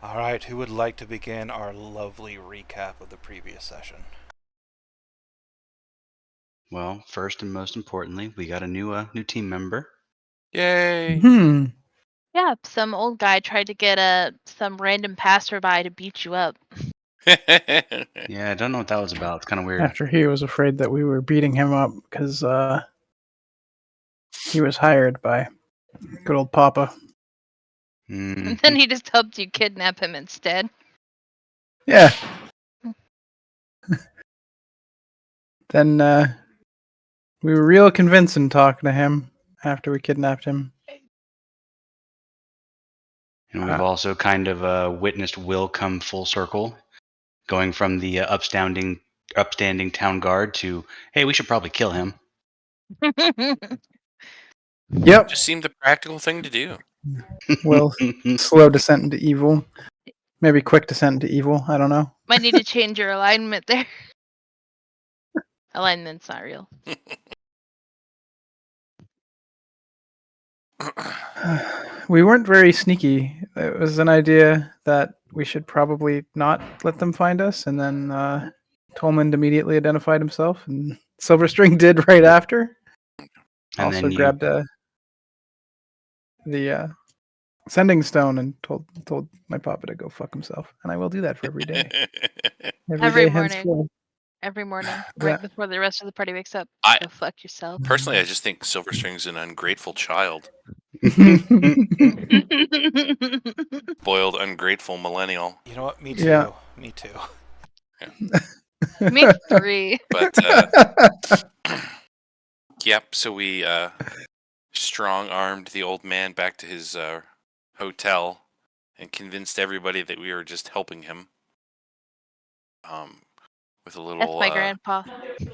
Alright, who would like to begin our lovely recap of the previous session? Well, first and most importantly, we got a new team member. Yay! Yeah, some old guy tried to get some random passerby to beat you up. Yeah, I don't know what that was about. It's kind of weird. After he was afraid that we were beating him up because he was hired by good old Papa. And then he just helped you kidnap him instead. Yeah. Then we were real convincing talking to him after we kidnapped him. And we've also kind of witnessed Will come full circle, going from the upstanding town guard to, hey, we should probably kill him. Yep. Just seemed the practical thing to do. Will slow descent into evil. Maybe quick descent into evil. I don't know. Might need to change your alignment there. Alignment's not real. We weren't very sneaky. It was an idea that we should probably not let them find us, and then Tolman immediately identified himself, and Silverstring did right after. And also then you... grabbed the sending stone and told my papa to go fuck himself, and I will do that for every day. Every day morning. henceforth. Every morning, Yeah. right before the rest of the party wakes up. Go fuck yourself. Personally, I just think Silverstring's an ungrateful child. Boiled, ungrateful millennial. You know what? Me too. Yeah. Me too. Me three. But, yep, so we strong-armed the old man back to his hotel and convinced everybody that we were just helping him. With a little, That's my grandpa.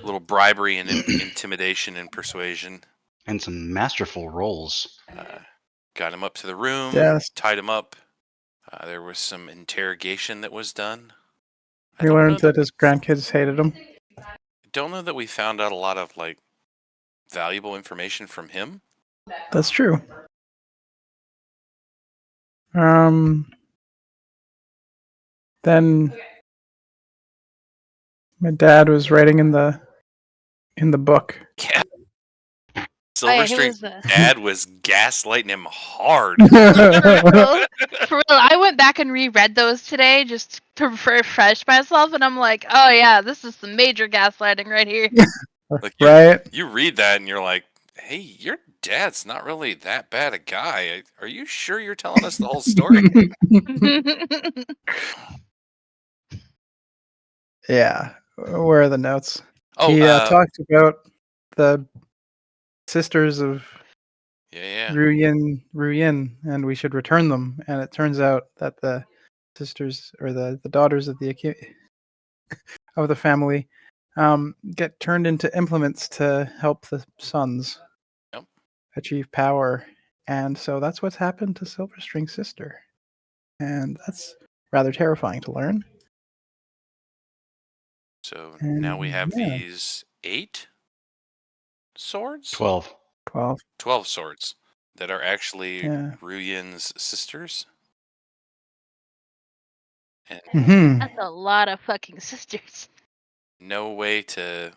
Little bribery and intimidation and persuasion. And some masterful rolls. Got him up to the room, tied him up. There was some interrogation that was done. We learned that his grandkids hated him. I don't know that we found out a lot of valuable information from him. That's true. Then my dad was writing in the book. Yeah. Silverstring's dad was gaslighting him hard. For real, I went back and reread those today just to refresh myself, and I'm like, oh yeah, this is some major gaslighting right here. Right? You read that and you're like, hey, your dad's not really that bad a guy. Are you sure you're telling us the whole story? Yeah. Where are the notes? Oh, he talked about the sisters of Ruyin, and we should return them. And it turns out that the sisters, or the daughters of the family, get turned into implements to help the sons achieve power. And so that's what's happened to Silverstring's sister. And that's rather terrifying to learn. So now we have these 8 swords? 12 swords that are actually Ruyin's sisters. And that's a lot of fucking sisters. No way to...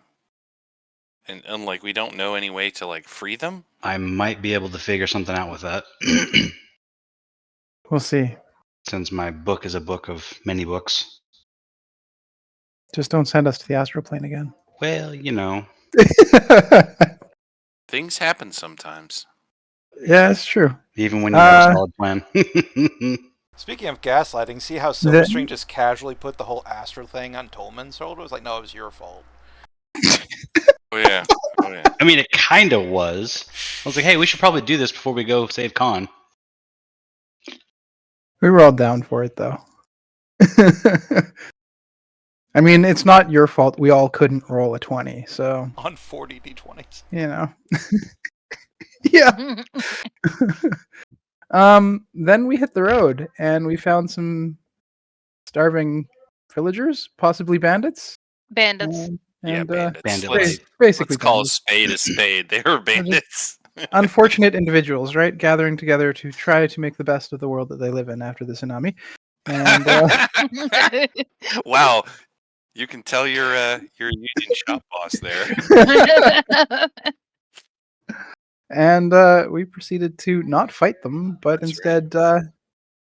And we don't know any way to, free them? I might be able to figure something out with that. We'll see. Since my book is a book of many books. Just don't send us to the astral plane again. Well, you know. Things happen sometimes. Yeah, it's true. Even when you have a solid plan. Speaking of gaslighting, see how Silverstring just casually put the whole astral thing on Tolman's shoulder? It was like, no, it was your fault. Oh, yeah. I mean, it kind of was. I was like, hey, we should probably do this before we go save Khan. We were all down for it, though. I mean, it's not your fault. We all couldn't roll a 20, so... On 40 d20s. You know. Yeah. Then we hit the road, and we found some starving villagers, possibly bandits. Bandits. Bandits. Basically, let's call a spade a spade. They were bandits. Unfortunate individuals, right? Gathering together to try to make the best of the world that they live in after the tsunami. And Wow, you can tell you're a union shop boss there. and we proceeded to not fight them, but That's instead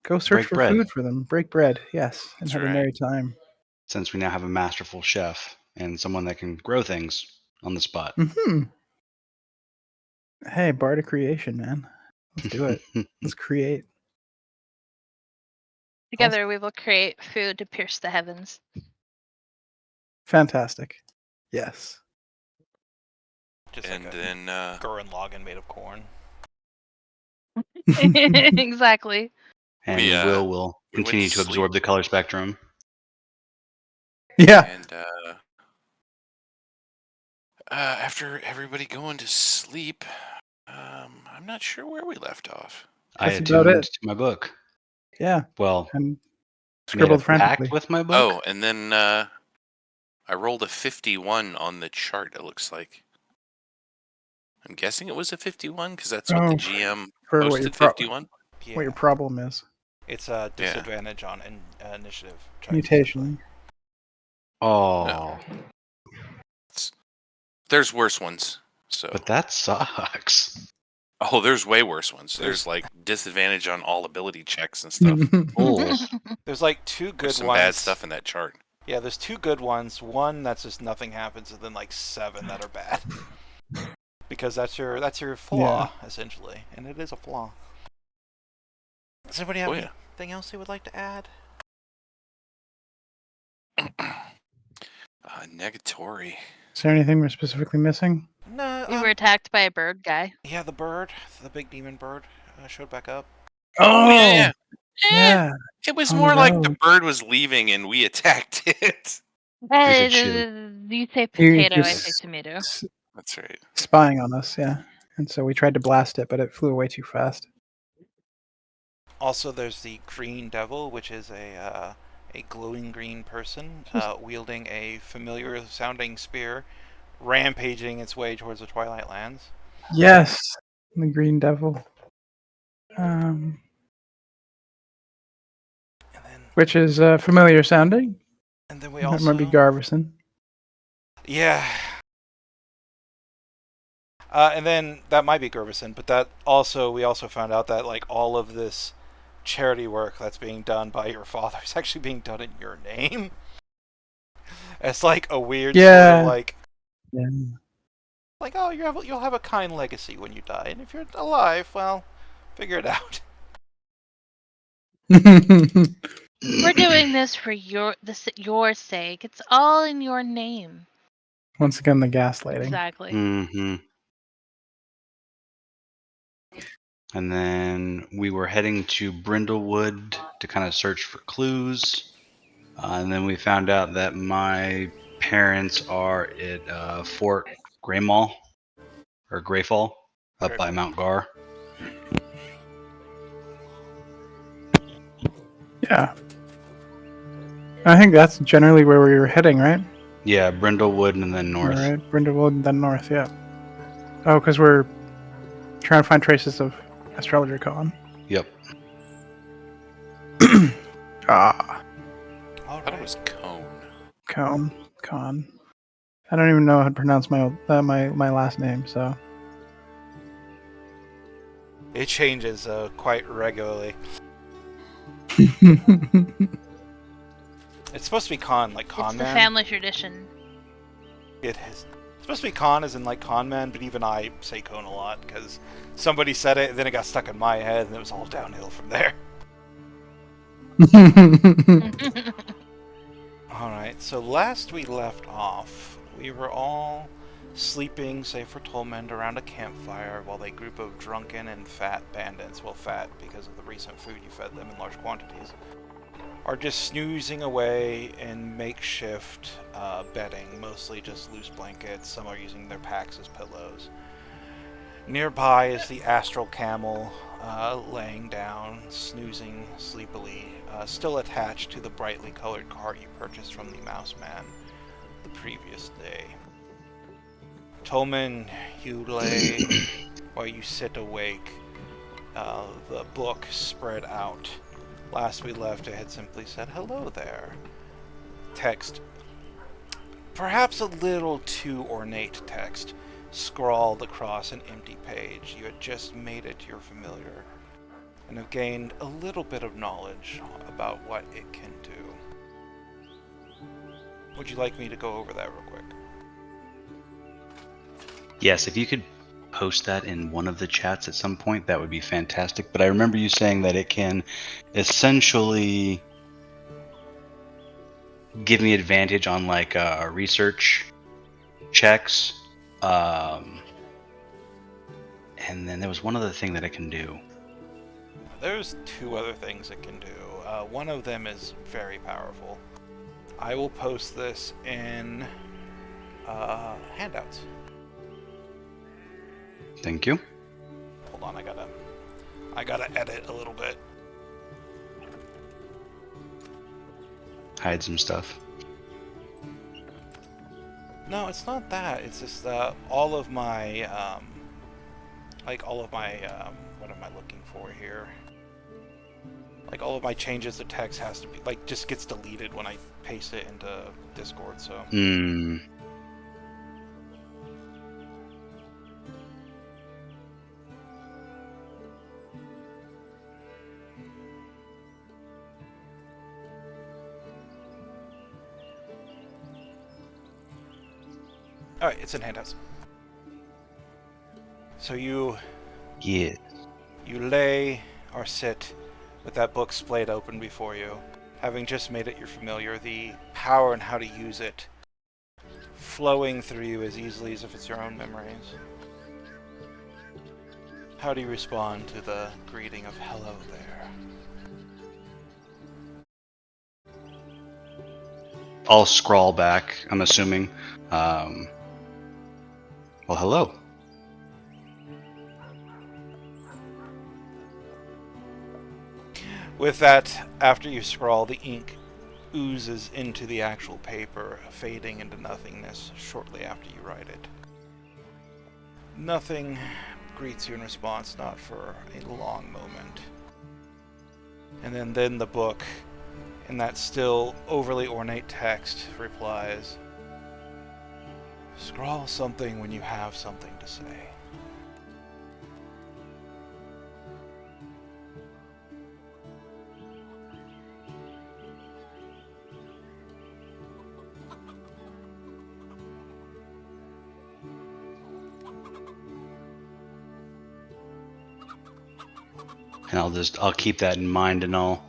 go search Break for bread. food for them, break bread, yes, and That's have a right. merry time. Since we now have a masterful chef and someone that can grow things on the spot. Hmm. Hey, Bard of Creation, man. Let's do it. Let's create. Together we will create food to pierce the heavens. Fantastic. Yes. Just And like a then Gurren Lagann made of corn. Exactly. And We, will we went continue to to absorb the color spectrum. Yeah. and after everybody going to sleep, I'm not sure where we left off. I That's about attuned it. to my book. Yeah. Well, And made a scribbled pact frantically. with my book. Oh, and then I rolled a 51 on the chart, it looks like. I'm guessing it was a 51 because that's what the GM for what posted, 51. Yeah. what your problem is. It's a disadvantage on initiative. checks, Mutation. Oh, There's worse ones. So. but that sucks. Oh, there's way worse ones. There's like disadvantage on all ability checks and stuff. Oh, There's like two good There's some ones. bad stuff in that chart. Yeah, there's two good ones. One that's just nothing happens, and then like 7 that are bad. Because that's your flaw essentially, and it is a flaw. Does anybody have anything else they would like to add? Negatory. Is there anything we're specifically missing? No. We were attacked by a bird guy. Yeah, the big demon bird, showed back up. Oh yeah. Yeah. It was On more the like the road. bird was leaving and we attacked it. You say potato, I say tomato. That's right. Spying on us, yeah. And so we tried to blast it, but it flew away too fast. Also, there's the green devil, which is a glowing green person wielding a familiar-sounding spear, rampaging its way towards the Twilight Lands. Yes, the Green Devil. Which is familiar sounding. And then we That also might be Garvison. Yeah. And then that might be Gervison, but we also found out that like all of this charity work that's being done by your father is actually being done in your name. It's like a weird sort of like, like you'll have a kind legacy when you die, and if you're alive, well, figure it out. We're doing this for your sake. It's all in your name. Once again, the gaslighting. Exactly. Mm-hmm. And then we were heading to Brindlewood to kind of search for clues. And then we found out that my parents are at Fort Greymall, or Greyfall, up by Mount Gar. Yeah. I think that's generally where we were heading, right? Yeah, Brindlewood and then north. All right, Brindlewood and then north, yeah. Oh, because we're trying to find traces of Astrologer Con. Yep. Ah. I thought it was Con. I don't even know how to pronounce my last name, so. It changes quite regularly. It's supposed to be Con, like Con It's Man. the family tradition. It is. It's supposed to be Con as in like Con Man, but even I say Con a lot because somebody said it, and then it got stuck in my head, and it was all downhill from there. Alright, so last we left off, we were all sleeping, save for Tolmond, around a campfire while a group of drunken and fat bandits, well fat because of the recent food you fed them in large quantities, are just snoozing away in makeshift bedding, mostly just loose blankets. Some are using their packs as pillows. Nearby is the astral camel, laying down, snoozing sleepily, still attached to the brightly colored cart you purchased from the Mouse Man the previous day. Tolman, you lay while you sit awake, the book spread out Last we left, it had simply said, "Hello there." Text, perhaps a little too ornate text, scrawled across an empty page. You had just made it your familiar, and have gained a little bit of knowledge about what it can do. Would you like me to go over that real quick? Yes, if you could post that in one of the chats at some point, that would be fantastic. But I remember you saying that it can essentially give me advantage on like research checks. And then there was one other thing that it can do. There's two other things it can do. One of them is very powerful. I will post this in handouts. Thank you. Hold on, I gotta edit a little bit. Hide some stuff. No, it's not that. It's just all of my what am I looking for here? Like all of my changes to text has to be like just gets deleted when I paste it into Discord. So. Alright, it's in handouts. So you lay or sit with that book splayed open before you, having just made it your familiar, the power and how to use it flowing through you as easily as if it's your own memories. How do you respond to the greeting of hello there? I'll scroll back, I'm assuming. Well, hello. With that, after you scrawl, the ink oozes into the actual paper, fading into nothingness shortly after you write it. Nothing greets you in response, not for a long moment. And then the book, in that still overly ornate text, replies, "Scrawl something when you have something to say." And I'll keep that in mind, and I'll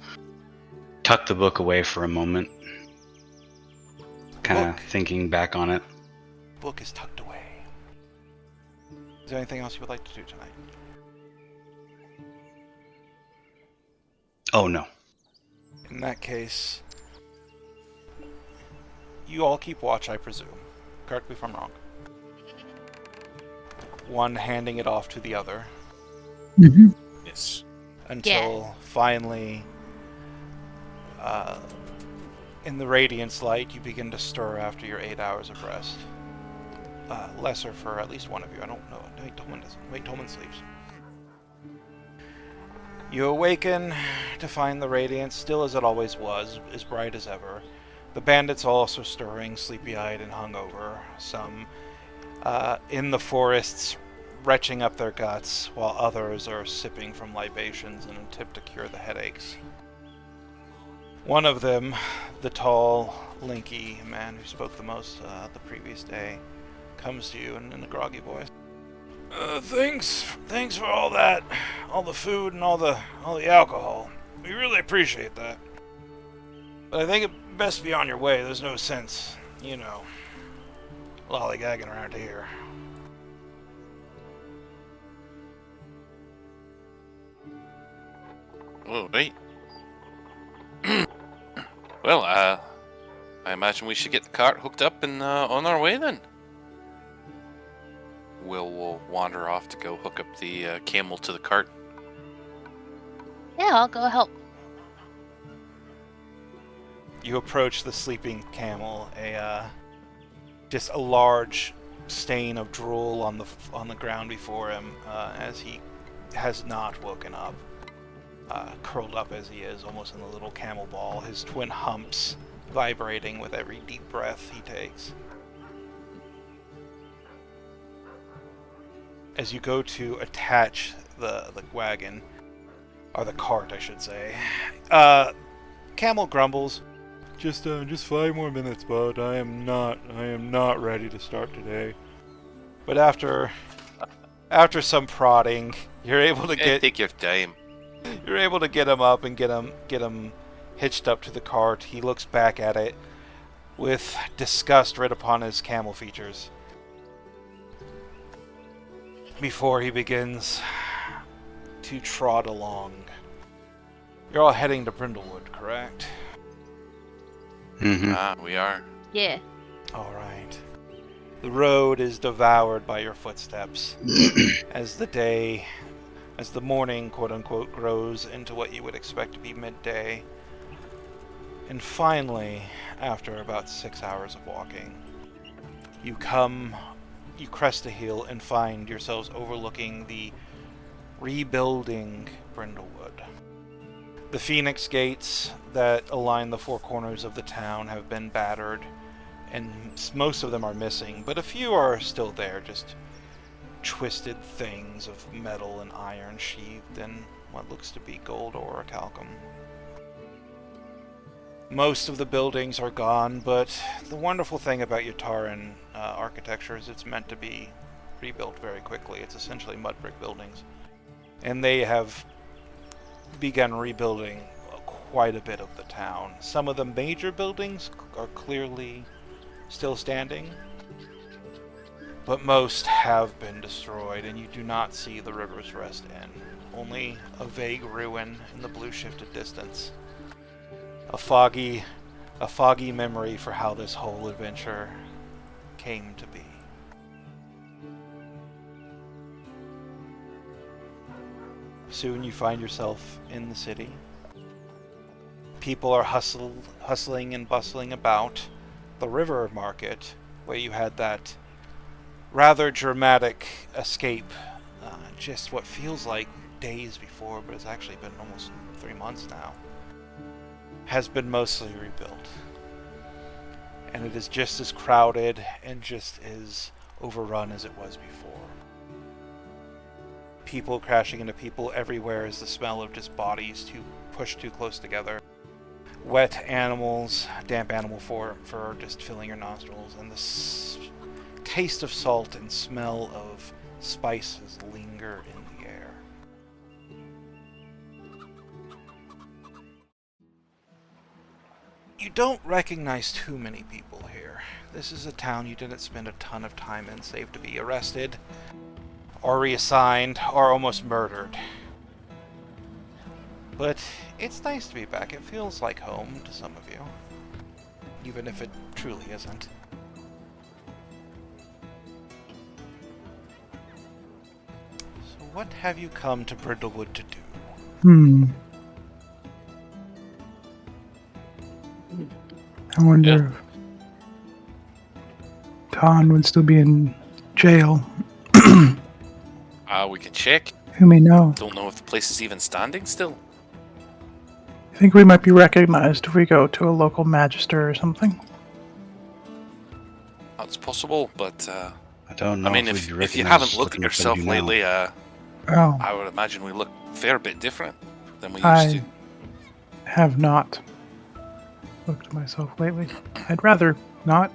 tuck the book away for a moment, kind of thinking back on it. The book is tucked away. Is there anything else you would like to do tonight? Oh, no. In that case, you all keep watch, I presume. Correct me if I'm wrong. One handing it off to the other. Mm-hmm. Yes. Until finally, in the Radiance light, you begin to stir after your 8 hours of rest. Lesser for at least one of you. I don't know. Wait, Tolman doesn't. Wait, Tolman sleeps. You awaken to find the Radiance still as it always was, as bright as ever. The bandits are also stirring, sleepy-eyed and hungover. Some in the forests, retching up their guts, while others are sipping from libations in an attempt to cure the headaches. One of them, the tall, lanky man who spoke the most the previous day, comes to you in a groggy voice. Thanks for all that, all the food and all the alcohol. We really appreciate that. But I think it best be on your way. There's no sense, lollygagging around here. Oh, wait. Well, I imagine we should get the cart hooked up and on our way then. Will wander off to go hook up the camel to the cart. Yeah, I'll go help. You approach the sleeping camel, just a large stain of drool on the ground before him, as he has not woken up. curled up as he is, almost in a little camel ball, his twin humps vibrating with every deep breath he takes. As you go to attach the wagon, or the cart, I should say, Camel grumbles, just 5 more minutes, bud. I am not ready to start today. But after some prodding, you're able to take your time. You're able to get him up and get him hitched up to the cart. He looks back at it with disgust writ upon his camel features before he begins to trot along. You're all heading to Brindlewood, correct? Mm-hmm. We are. Yeah. All right. The road is devoured by your footsteps as the morning, quote-unquote, grows into what you would expect to be midday. And finally, after about 6 hours of walking, you crest a hill and find yourselves overlooking the rebuilding Brindlewood. The Phoenix gates that align the 4 corners of the town have been battered, and most of them are missing, but a few are still there, just twisted things of metal and iron sheathed in what looks to be gold or orichalcum. Most of the buildings are gone, but the wonderful thing about Yataran architecture is it's meant to be rebuilt very quickly. It's essentially mud brick buildings. And they have begun rebuilding quite a bit of the town. Some of the major buildings are clearly still standing, but most have been destroyed, and you do not see the River's Rest Inn. Only a vague ruin in the blue-shifted distance. A foggy memory for how this whole adventure came to be. Soon you find yourself in the city. People are hustling and bustling about the river market, where you had that rather dramatic escape just what feels like days before, but it's actually been almost 3 months now, has been mostly rebuilt. And it is just as crowded and just as overrun as it was before. People crashing into people everywhere as the smell of just bodies pushed too close together. Wet animals, damp animal fur just filling your nostrils, and the taste of salt and smell of spices linger in the air. You don't recognize too many people here. This is a town you didn't spend a ton of time in, save to be arrested, or reassigned, or almost murdered. But it's nice to be back. It feels like home to some of you, even if it truly isn't. So what have you come to Brindlewood to do? I wonder if Ton would still be in jail. We can check. Who may know? Don't know if the place is even standing still. I think we might be recognized if we go to a local magister or something. That's possible, but I don't know. I mean, if if you haven't looked at yourself lately, I would imagine we look a fair bit different than we used to. I have not looked at myself lately. I'd rather not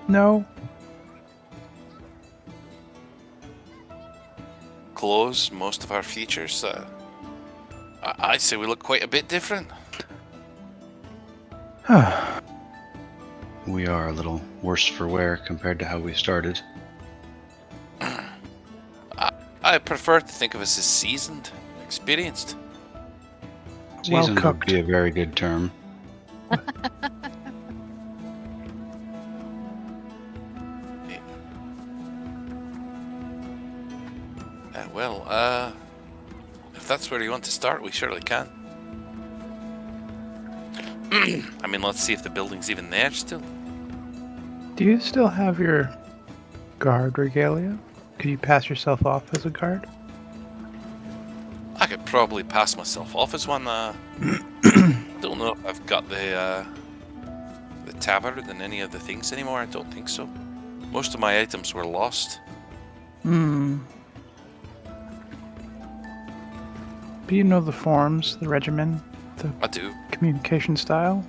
know. Clothes, most of our features. I'd say we look quite a bit different. We are a little worse for wear compared to how we started. I prefer to think of us as seasoned, experienced. Seasoned Well would be a very good term. If that's where you want to start, we surely can. I mean, let's see if the building's even there still. Do you still have your guard regalia? Could you pass yourself off as a guard? I could probably pass myself off as one. Don't know if I've got the tabard and any of the things anymore. I don't think so. Most of my items were lost. Hmm. Do you know the forms, the regimen, I do. communication style?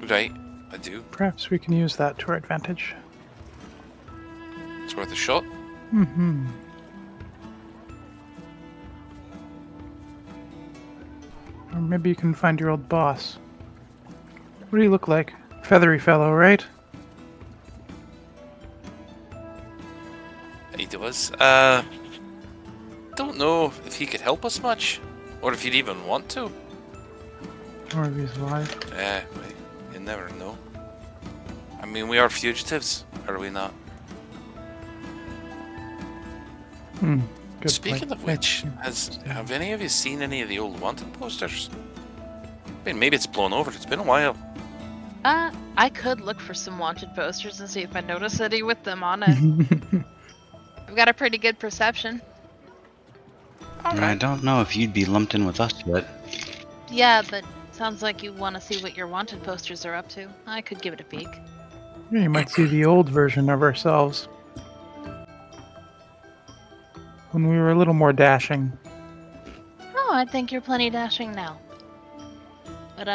Right, I do. Perhaps we can use that to our advantage. It's worth a shot. Mm-hmm. Or maybe you can find your old boss. What do you look like? Feathery fellow, right? He does. Don't know if he could help us much, or if he'd even want to. Or if he's alive. You never know. I mean, we are fugitives, are we not? Good Speaking point. of which, have any of you seen any of the old wanted posters? I mean, maybe it's blown over. It's been a while. I could look for some wanted posters and see if I notice any with them on it. I've got a pretty good perception. I don't know if you'd be lumped in with us yet. Yeah, but sounds like you want to see what your wanted posters are up to. I could give it a peek. Yeah, you might see the old version of ourselves. When we were a little more dashing. Oh, I think you're plenty dashing now. But,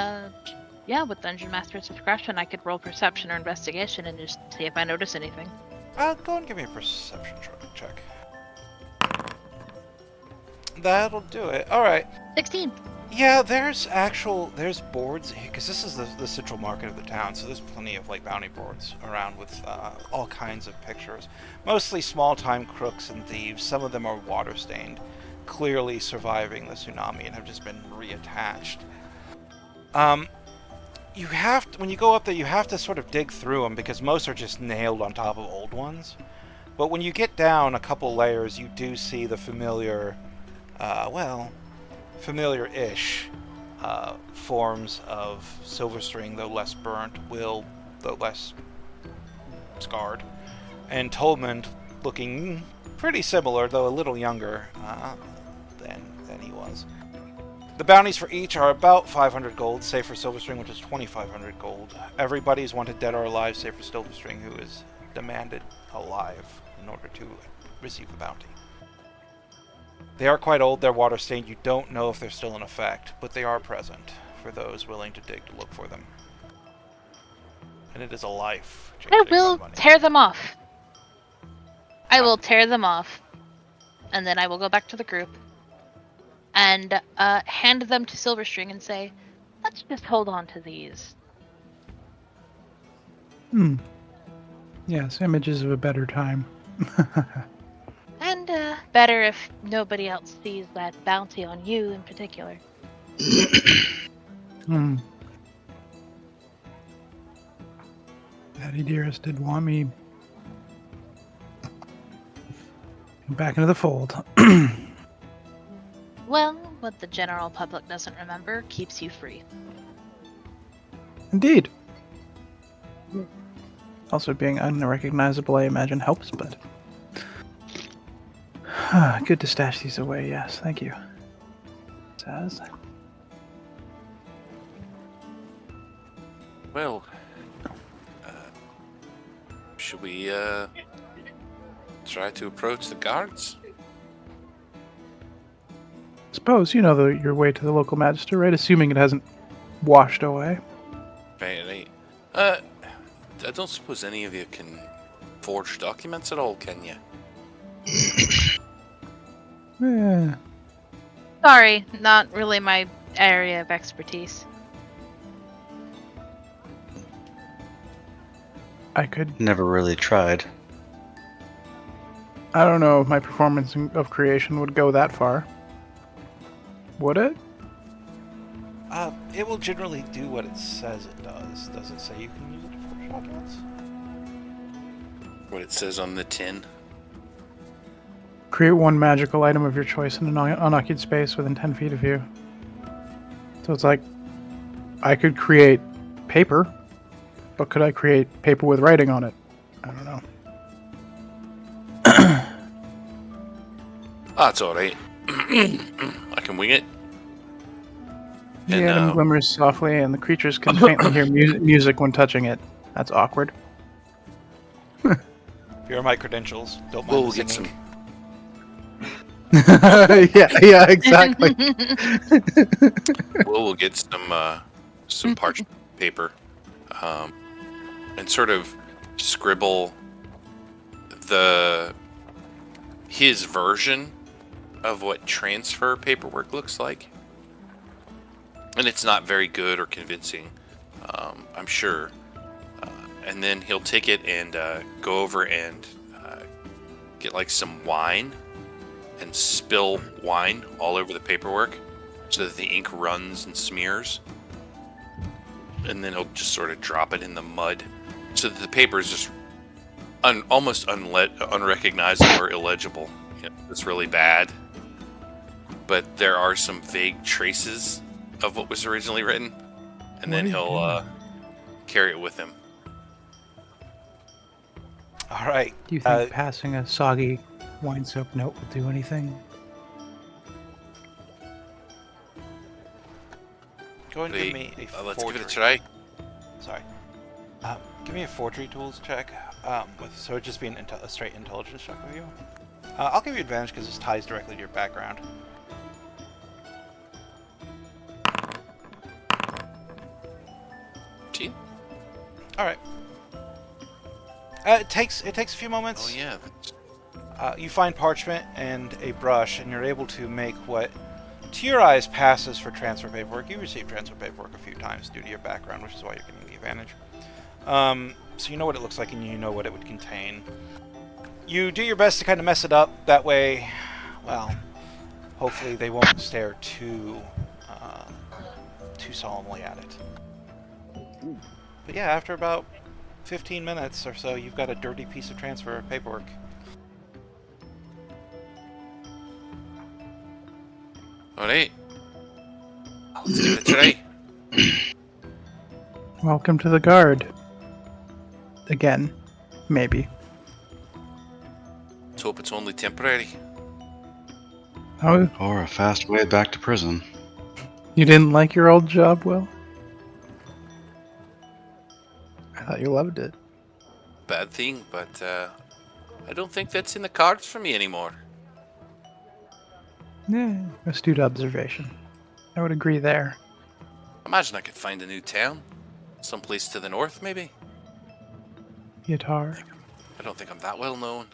yeah, with Dungeon Master's discretion, I could roll perception or investigation and just see if I notice anything. Go and give me a perception check. That'll do it. Alright. 16. Yeah, there's boards here, because this is the central market of the town, so there's plenty of, like, bounty boards around with all kinds of pictures. Mostly small-time crooks and thieves. Some of them are water-stained, clearly surviving the tsunami and have just been reattached. You have to, when you go up there, you have to sort of dig through them, because most are just nailed on top of old ones. But when you get down a couple layers, you do see the familiar, familiar-ish forms of Silverstring, though less burnt, Will, though less scarred, and Tolmond looking pretty similar, though a little younger than he was. The bounties for each are about 500 gold, save for Silverstring, which is 2,500 gold. Everybody's wanted dead or alive, save for Silverstring, who is demanded alive in order to receive the bounty. They are quite old, they're water-stained, you don't know if they're still in effect, but they are present for those willing to dig to look for them. And it is a life. I will tear them off. I will tear them off. And then I will go back to the group. And hand them to Silverstring and say, let's just hold on to these. Yes, images of a better time. And better if nobody else sees that bounty on you in particular. Daddy dearest did want me back into the fold. Well, what the general public doesn't remember keeps you free. Indeed. Also, being unrecognizable, I imagine, helps, but... good to stash these away, yes, thank you. Says. Well, should we try to approach the guards? Suppose you know your way to the local magister, right? Assuming it hasn't washed away. Right. I don't suppose any of you can forge documents at all, can you? Yeah. Sorry, not really my area of expertise. I could. Never really tried. I don't know if my performance of creation would go that far. Would it? It will generally do what it says it does. Does it say you can use it to forge documents? What it says on the tin. Create one magical item of your choice in an unoccupied space within 10 feet of you. So it's like, I could create paper, but could I create paper with writing on it? I don't know. That's alright. I can wing it. The And, atom glimmers softly, and the creatures can faintly hear music when touching it. That's awkward. Here are my credentials. Don't mind we'll the get singing. yeah, exactly. We'll get some parchment paper, and sort of scribble his version of what transfer paperwork looks like. And it's not very good or convincing, I'm sure. And then he'll take it and go over and get like some wine and spill wine all over the paperwork so that the ink runs and smears. And then he'll just sort of drop it in the mud so that the paper is just almost unrecognizable or illegible. It's really bad. But there are some vague traces of what was originally written. And then he'll carry it with him. All right. Do you think passing a soggy wine soap note will do anything? Go ahead and give me a forgery. Let's give it a try. Sorry. Give me a forgery tools check. So it'd just be a straight intelligence check with you. I'll give you advantage because this ties directly to your background. All right. It takes a few moments. Oh yeah. You find parchment and a brush, and you're able to make what, to your eyes, passes for transfer paperwork. You received transfer paperwork a few times due to your background, which is why you're getting the advantage. So you know what it looks like, and you know what it would contain. You do your best to kind of mess it up. That way, well, hopefully they won't stare too solemnly at it. But yeah, after about 15 minutes or so, you've got a dirty piece of transfer paperwork. Alright. Let's give it a try. Welcome to the guard. Again. Maybe. Let's hope it's only temporary. Oh, Or a fast way back to prison. you didn't like your old job, Will? I thought you loved it. Bad thing, but I don't think that's in the cards for me anymore. Yeah, astute observation. I would agree there. Imagine I could find a new town. Someplace to the north, maybe? Guitar. I don't think I'm that well known.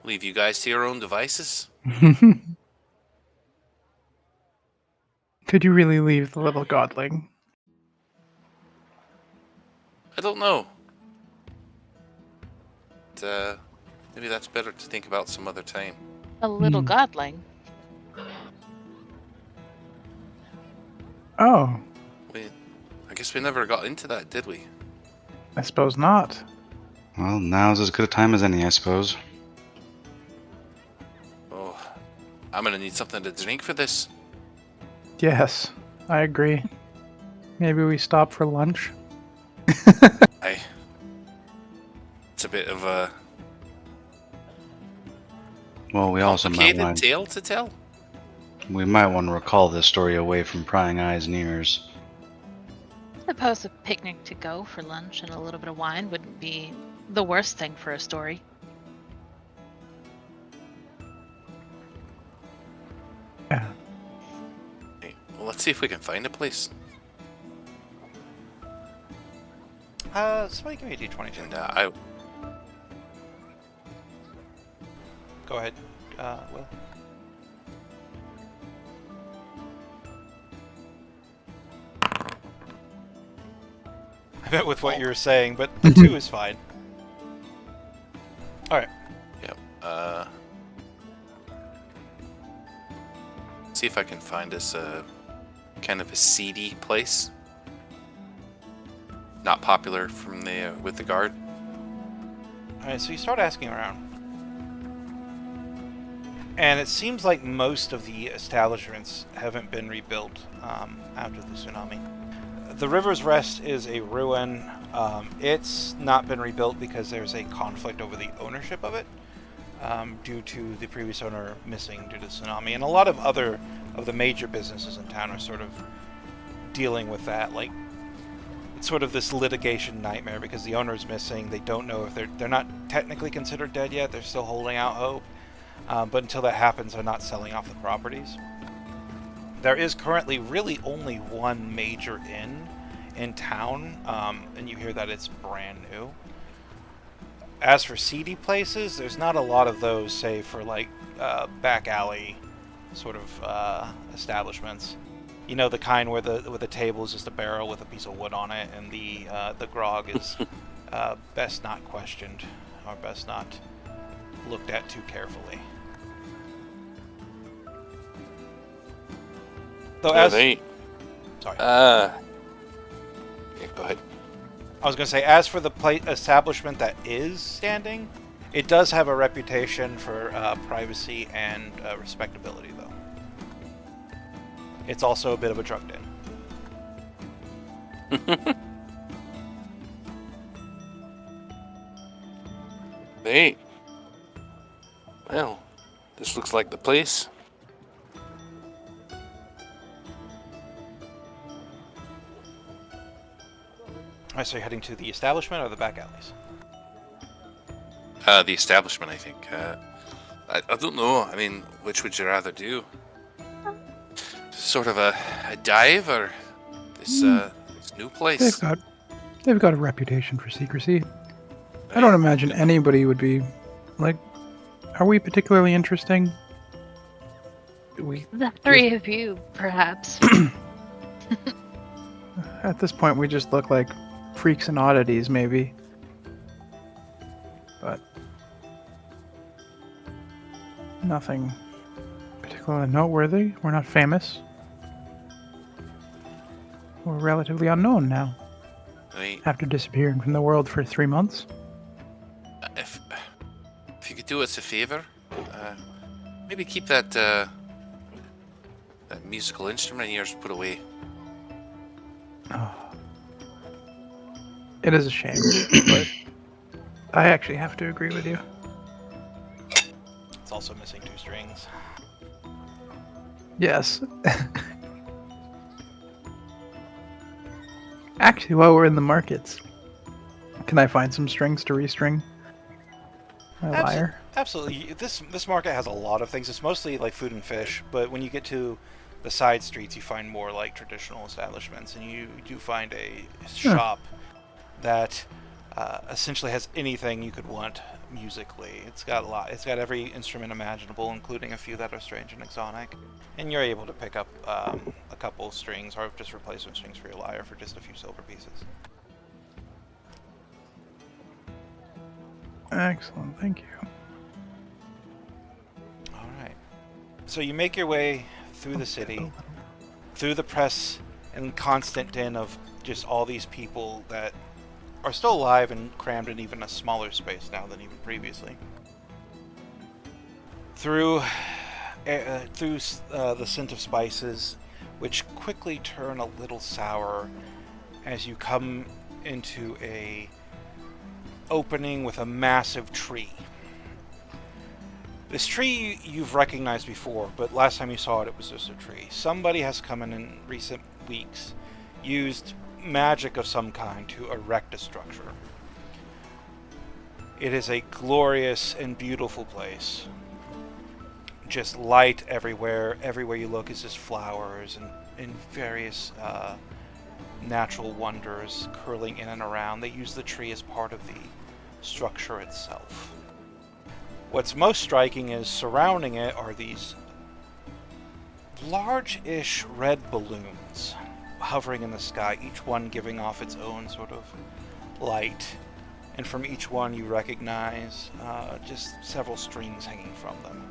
Leave you guys to your own devices. Could you really leave the little godling? I don't know. But, maybe that's better to think about some other time. A little godling. Oh, I guess we never got into that, did we? I suppose not. Well, now's as good a time as any, I suppose. Oh, I'm gonna need something to drink for this. Yes, I agree. Maybe we stop for lunch? It's a bit of a Well, we also might complicated tale to tell. we might want to recall this story away from prying eyes and ears. I suppose a picnic to go for lunch and a little bit of wine wouldn't be the worst thing for a story. Yeah. Okay, well, let's see if we can find a place. Somebody give me a d20 check. And Go ahead, Will. I bet with what you were saying, but the 2 is fine. Alright. Yep. See if I can find us a kind of a seedy place. Not popular from with the guard. Alright, so you start asking around. And it seems like most of the establishments haven't been rebuilt after the tsunami. The River's Rest is a ruin. It's not been rebuilt because there's a conflict over the ownership of it due to the previous owner missing due to the tsunami. And a lot of other of the major businesses in town are sort of dealing with that. Like, it's sort of this litigation nightmare because the owner's missing. They don't know if they're not technically considered dead yet. They're still holding out hope. But until that happens, they're not selling off the properties. There is currently really only one major inn in town, and you hear that it's brand new. As for seedy places, there's not a lot of those, say, for like back alley sort of establishments. You know, the kind where the table is just a barrel with a piece of wood on it, and the grog is best not questioned, or best not looked at too carefully. Though Sorry. Yeah, Go ahead. I was going to say, as for the establishment that is standing, it does have a reputation for privacy and respectability, though. It's also a bit of a drug den. Hey. Well, this looks like the place. So you're heading to the establishment or the back alleys? The establishment, I think. I don't know. I mean, which would you rather do? Sort of a dive or this new place? They've got a reputation for secrecy. I don't imagine anybody would be like. Are we particularly interesting? The three of you, perhaps. At this point, we just look like freaks and oddities, maybe. But nothing particularly noteworthy. We're not famous. We're relatively unknown now. After disappearing from the world for 3 months. If you could do us a favor, maybe keep that musical instrument of yours put away. Oh. It is a shame, but I actually have to agree with you. It's also missing 2 strings. Yes. Actually, while we're in the markets, can I find some strings to restring my lyre? Absolutely. This market has a lot of things. It's mostly like food and fish, but when you get to the side streets, you find more like traditional establishments, and you do find a shop that essentially has anything you could want musically. It's got a lot. It's got every instrument imaginable, including a few that are strange and exotic. And you're able to pick up a couple strings, or just replacement strings for your lyre for just a few silver pieces. Excellent, thank you. All right. So you make your way through the city, through the press and constant din of just all these people that are still alive and crammed in even a smaller space now than even previously. Through the scent of spices, which quickly turn a little sour as you come into a opening with a massive tree. This tree you've recognized before, but last time you saw it, it was just a tree. Somebody has come in recent weeks, used magic of some kind to erect a structure. It is a glorious and beautiful place. Just light everywhere. Everywhere you look is just flowers and various natural wonders curling in and around. They use the tree as part of the structure itself. What's most striking is surrounding it are these large-ish red balloons hovering in the sky, each one giving off its own sort of light. And from each one you recognize just several strings hanging from them.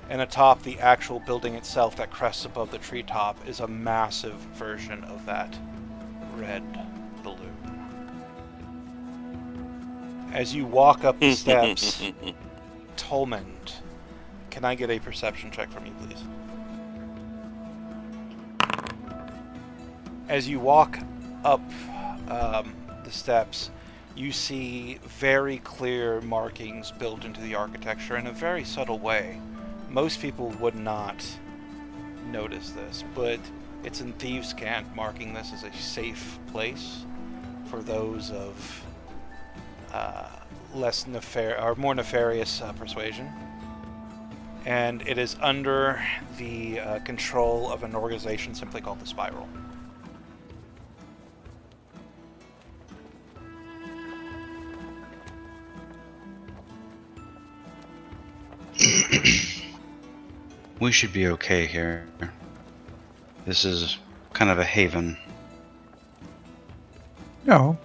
And atop the actual building itself that crests above the treetop is a massive version of that red balloon. As you walk up the steps, Tolmond, can I get a perception check from you, please? As you walk up the steps, you see very clear markings built into the architecture in a very subtle way. Most people would not notice this, but it's in Thieves' Cant, marking this as a safe place for those of more nefarious persuasion. And it is under the control of an organization simply called the Spiral. We should be okay here. This is kind of a haven. No.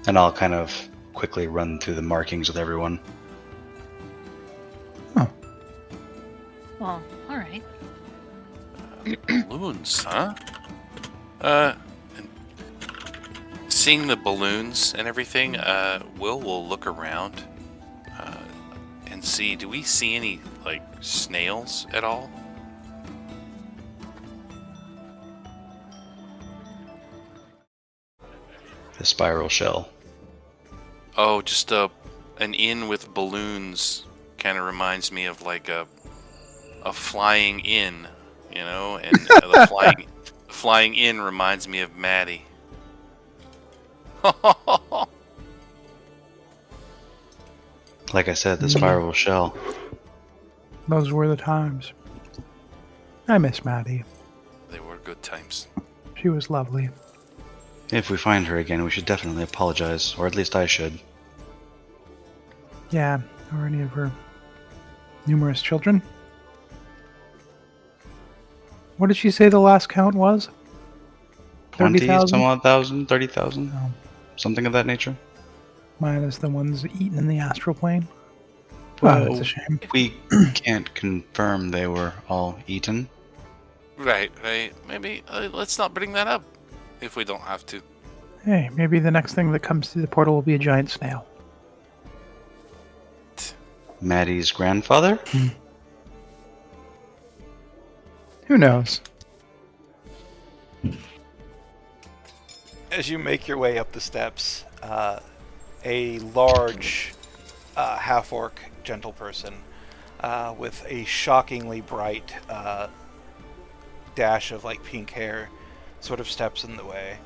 And I'll kind of quickly run through the markings with everyone. Well, all right. Balloons, huh? Seeing the balloons and everything, will look around and see. Do we see any like snails at all? The spiral shell. Oh, just an inn with balloons kind of reminds me of like a flying inn, you know, and the flying inn reminds me of Maddie. Like I said, the spiral shell. Those were the times. I miss Maddie. They were good times. She was lovely. If we find her again, we should definitely apologize, or at least I should. Yeah, or any of her numerous children. What did she say the last count was? 20 30,000? some odd thousand, 30,000, Oh, something of that nature. minus the ones eaten in the astral plane. Oh, that's a shame. We can't confirm they were all eaten. Right. Maybe let's not bring that up if we don't have to. Hey, maybe the next thing that comes through the portal will be a giant snail. Maddie's grandfather? Who knows? As you make your way up the steps, a large half-orc gentle person with a shockingly bright dash of like pink hair sort of steps in the way.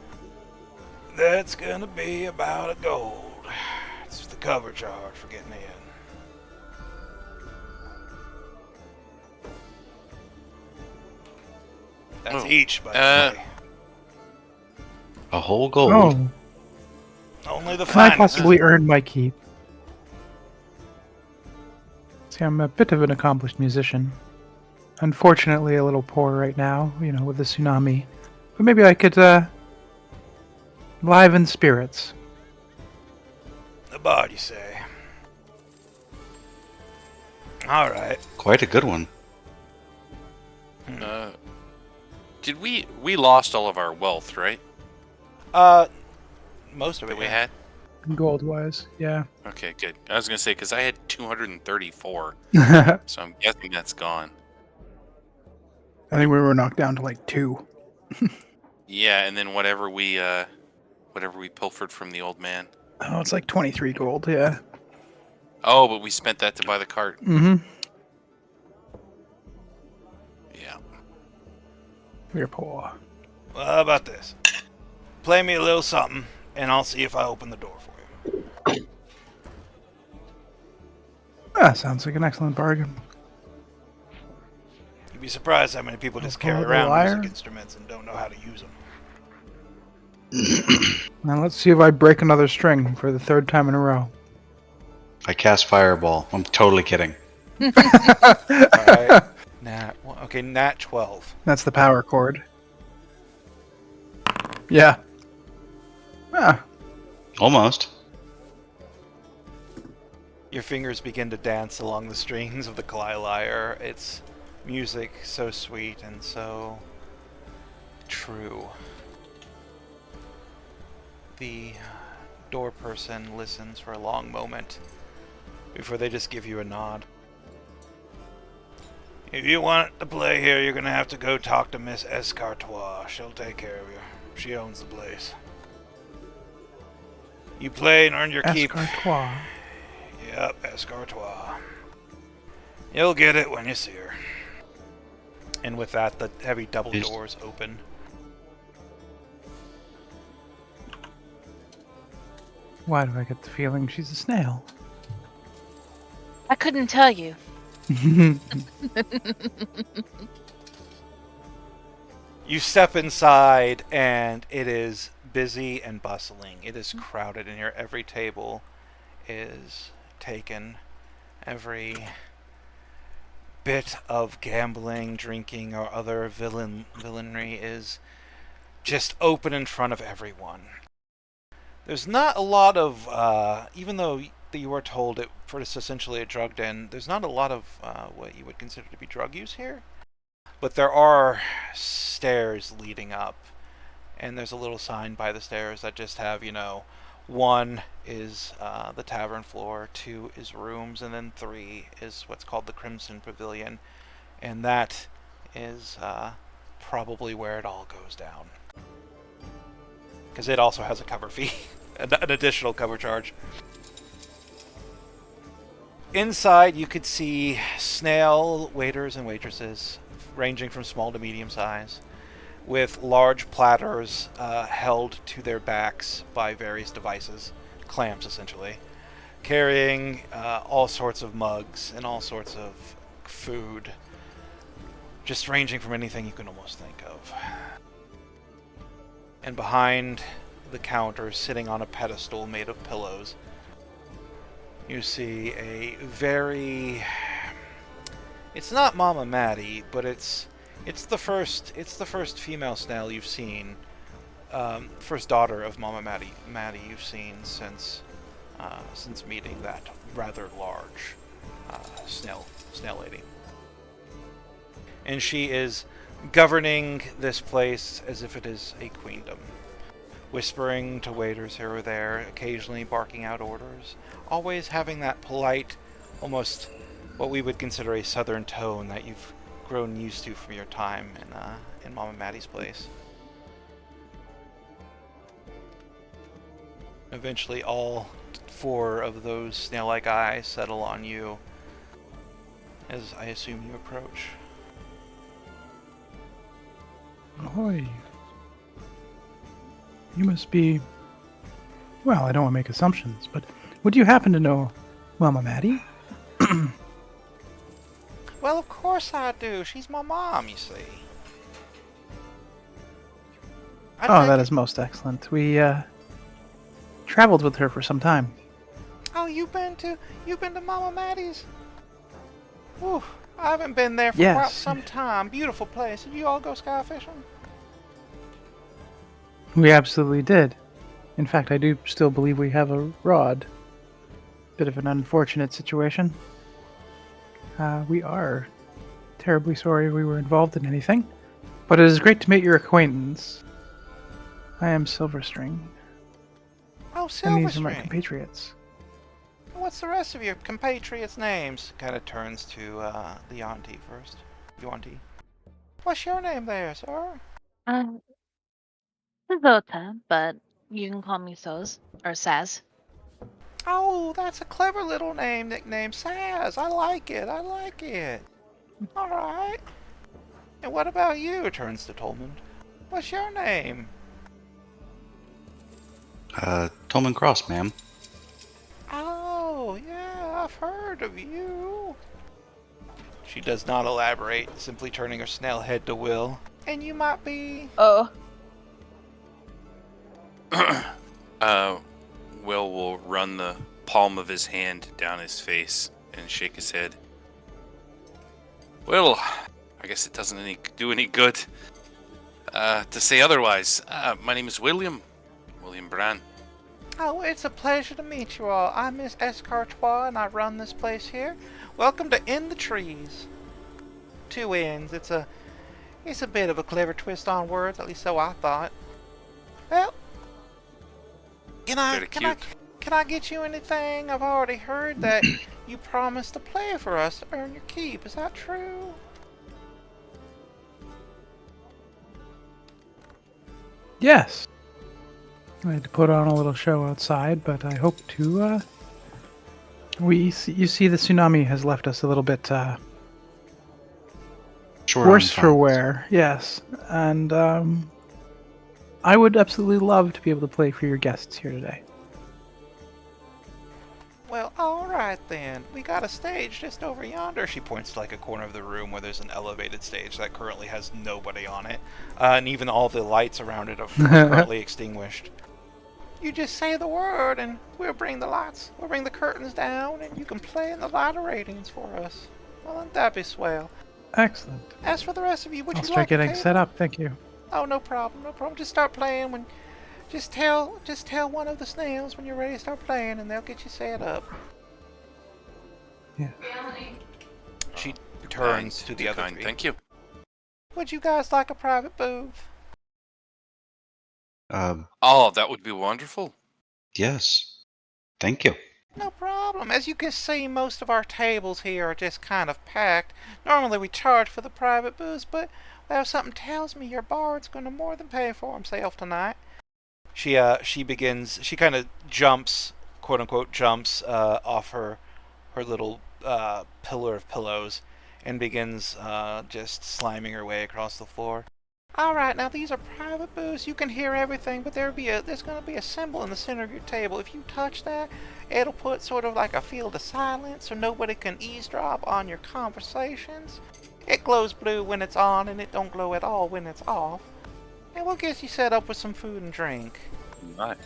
That's gonna be about a gold. It's the cover charge for getting in. That's each, by the way. A whole gold? Oh, Only the can I finest. possibly earn my keep? See, I'm a bit of an accomplished musician. Unfortunately, a little poor right now, with the tsunami. But maybe I could, liven spirits. The bard, you say? All right. Quite a good one. Did we lost all of our wealth, right? Most of it That we yeah. had? Gold-wise, yeah. Okay, good. I was gonna say because I had 234, I so I'm guessing that's gone. think we were knocked down to like 2. Yeah, and then whatever we pilfered from the old man. Oh, it's like 23 gold, yeah. Oh, but we spent that to buy the cart. Mm-hmm. Yeah. We're poor. Well, how about this? Play me a little something, and I'll see if I open the door for you. Sounds like an excellent bargain. You'd be surprised how many people just Follow carry the around wire? music instruments and don't know how to use them. Now let's see if I break another string for the 3rd time in a row. I cast Fireball. I'm totally kidding. All right. Nat 12. That's the power chord. Yeah. Ah, Almost. Your fingers begin to dance along the strings of the Kalai lyre. It's music so sweet and so true. The door person listens for a long moment before they just give you a nod. If you want to play here, you're gonna have to go talk to Miss Escartois. She'll take care of you. She owns the place. You play and earn your keep. Escartois. Yep, Escartois. You'll get it when you see her. And with that, the heavy double Is- doors open. Why do I get the feeling she's a snail? I couldn't tell you. You step inside, and it is busy and bustling. It is crowded in here. Every table is taken. Every bit of gambling, drinking, or other villainy is just open in front of everyone. There's not a lot of, even though you were told it's essentially a drug den, there's not a lot of what you would consider to be drug use here. But there are stairs leading up, and there's a little sign by the stairs that just have, 1 is the tavern floor, 2 is rooms, and then 3 is what's called the Crimson Pavilion, and that is probably where it all goes down. Because it also has a cover fee, an additional cover charge. Inside, you could see snail waiters and waitresses, ranging from small to medium size, with large platters held to their backs by various devices, clamps essentially, carrying all sorts of mugs and all sorts of food, just ranging from anything you can almost think of. And behind the counter, sitting on a pedestal made of pillows, you see a very... It's not Mama Maddie, but it's the first female snail you've seen, first daughter of Mama Maddie you've seen since meeting that rather large snail lady. And she is governing this place as if it is a queendom, whispering to waiters here or there, occasionally barking out orders, always having that polite, almost what we would consider a southern tone that you've grown used to from your time in Mama Maddie's place. Eventually, all 4 of those snail-like eyes settle on you as I assume you approach. Ahoy. You must be... Well, I don't want to make assumptions, but would you happen to know Mama Maddie? Well, of course I do. She's my mom, you see. That is most excellent. We traveled with her for some time. Oh, you've been to Mama Maddie's? Whew, I haven't been there for Yes. quite some time. Beautiful place. Did you all go sky fishing? We absolutely did. In fact, I do still believe we have a rod. Bit of an unfortunate situation. We are terribly sorry we were involved in anything, but it is great to meet your acquaintance. I am Silverstring, Oh, and these are my Silverstring. compatriots. What's the rest of your compatriots' names? Kind of turns to the auntie first. You auntie. What's your name there, sir? Zota, but you can call me Soz or Saz. Oh, that's a clever little nickname, Saz. I like it. All right. And what about you? Turns to Tolman. What's your name? Tolman Cross, ma'am. Oh, yeah, I've heard of you. She does not elaborate, simply turning her snail head to Will. And you might be... Oh. Will run the palm of his hand down his face and shake his head. Well, I guess it doesn't do any good to say otherwise. My name is William Brand. Oh, it's a pleasure to meet you all. I'm Miss Escartois, and I run this place here. Welcome to In the Trees. 2 N's. It's a bit of a clever twist on words, at least so I thought. Well, can I get you anything? I've already heard that you promised to play for us to earn your keep. Is that true? Yes. I had to put on a little show outside, but I hope to. You see, the tsunami has left us a little bit short Worse on for funds. wear, yes. And I would absolutely love to be able to play for your guests here today. Well, alright then. We got a stage just over yonder. She points to like a corner of the room where there's an elevated stage that currently has nobody on it. And even all the lights around it are currently extinguished. You just say the word and we'll bring the lights, we'll bring the curtains down and you can play in the light of Radiance for us. Well, wouldn't that be swell? Excellent. As for the rest of you, would I'll you start like a getting table? set up, thank you. Oh, no problem, no problem. Just start playing when... Just tell one of the snails when you're ready to start playing and they'll get you set up. Yeah. She Too turns kind, to the too other kind. three. Thank you. Would you guys like a private booth? Oh, that would be wonderful. Yes. Thank you. No problem. As you can see, most of our tables here are just kind of packed. Normally we charge for the private booths, but, well, something tells me your bard's going to more than pay for himself tonight. She kind of jumps, quote unquote, jumps off her little pillar of pillows and begins just sliming her way across the floor. Alright, now these are private booths. You can hear everything, but there's going to be a symbol in the center of your table. If you touch that, it'll put sort of like a field of silence so nobody can eavesdrop on your conversations. It glows blue when it's on, and it don't glow at all when it's off. And we'll get you set up with some food and drink. Right.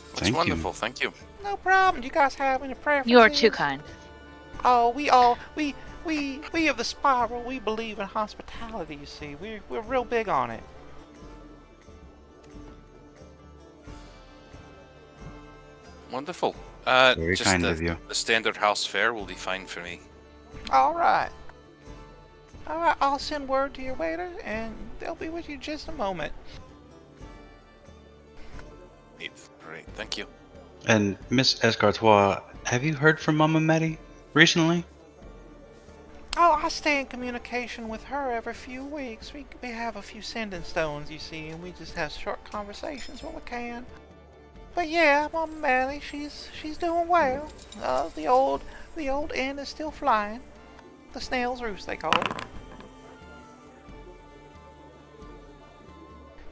That's Thank wonderful. you. Thank you. No problem. Do you guys have any preferences? You are too kind. Oh, we of the Spiral, we believe in hospitality, you see. We're real big on it. Wonderful. Very Just kind of you. the standard house fare will be fine for me. Alright. Alright, I'll send word to your waiter, and they'll be with you in just a moment. Great. Thank you. And Miss Escartois, have you heard from Mama Maddie recently? Oh, I stay in communication with her every few weeks. We have a few sending stones, you see, and we just have short conversations when we can. But yeah, Mama Maddie, she's doing well. The old inn is still flying. The snail's roost, they call it.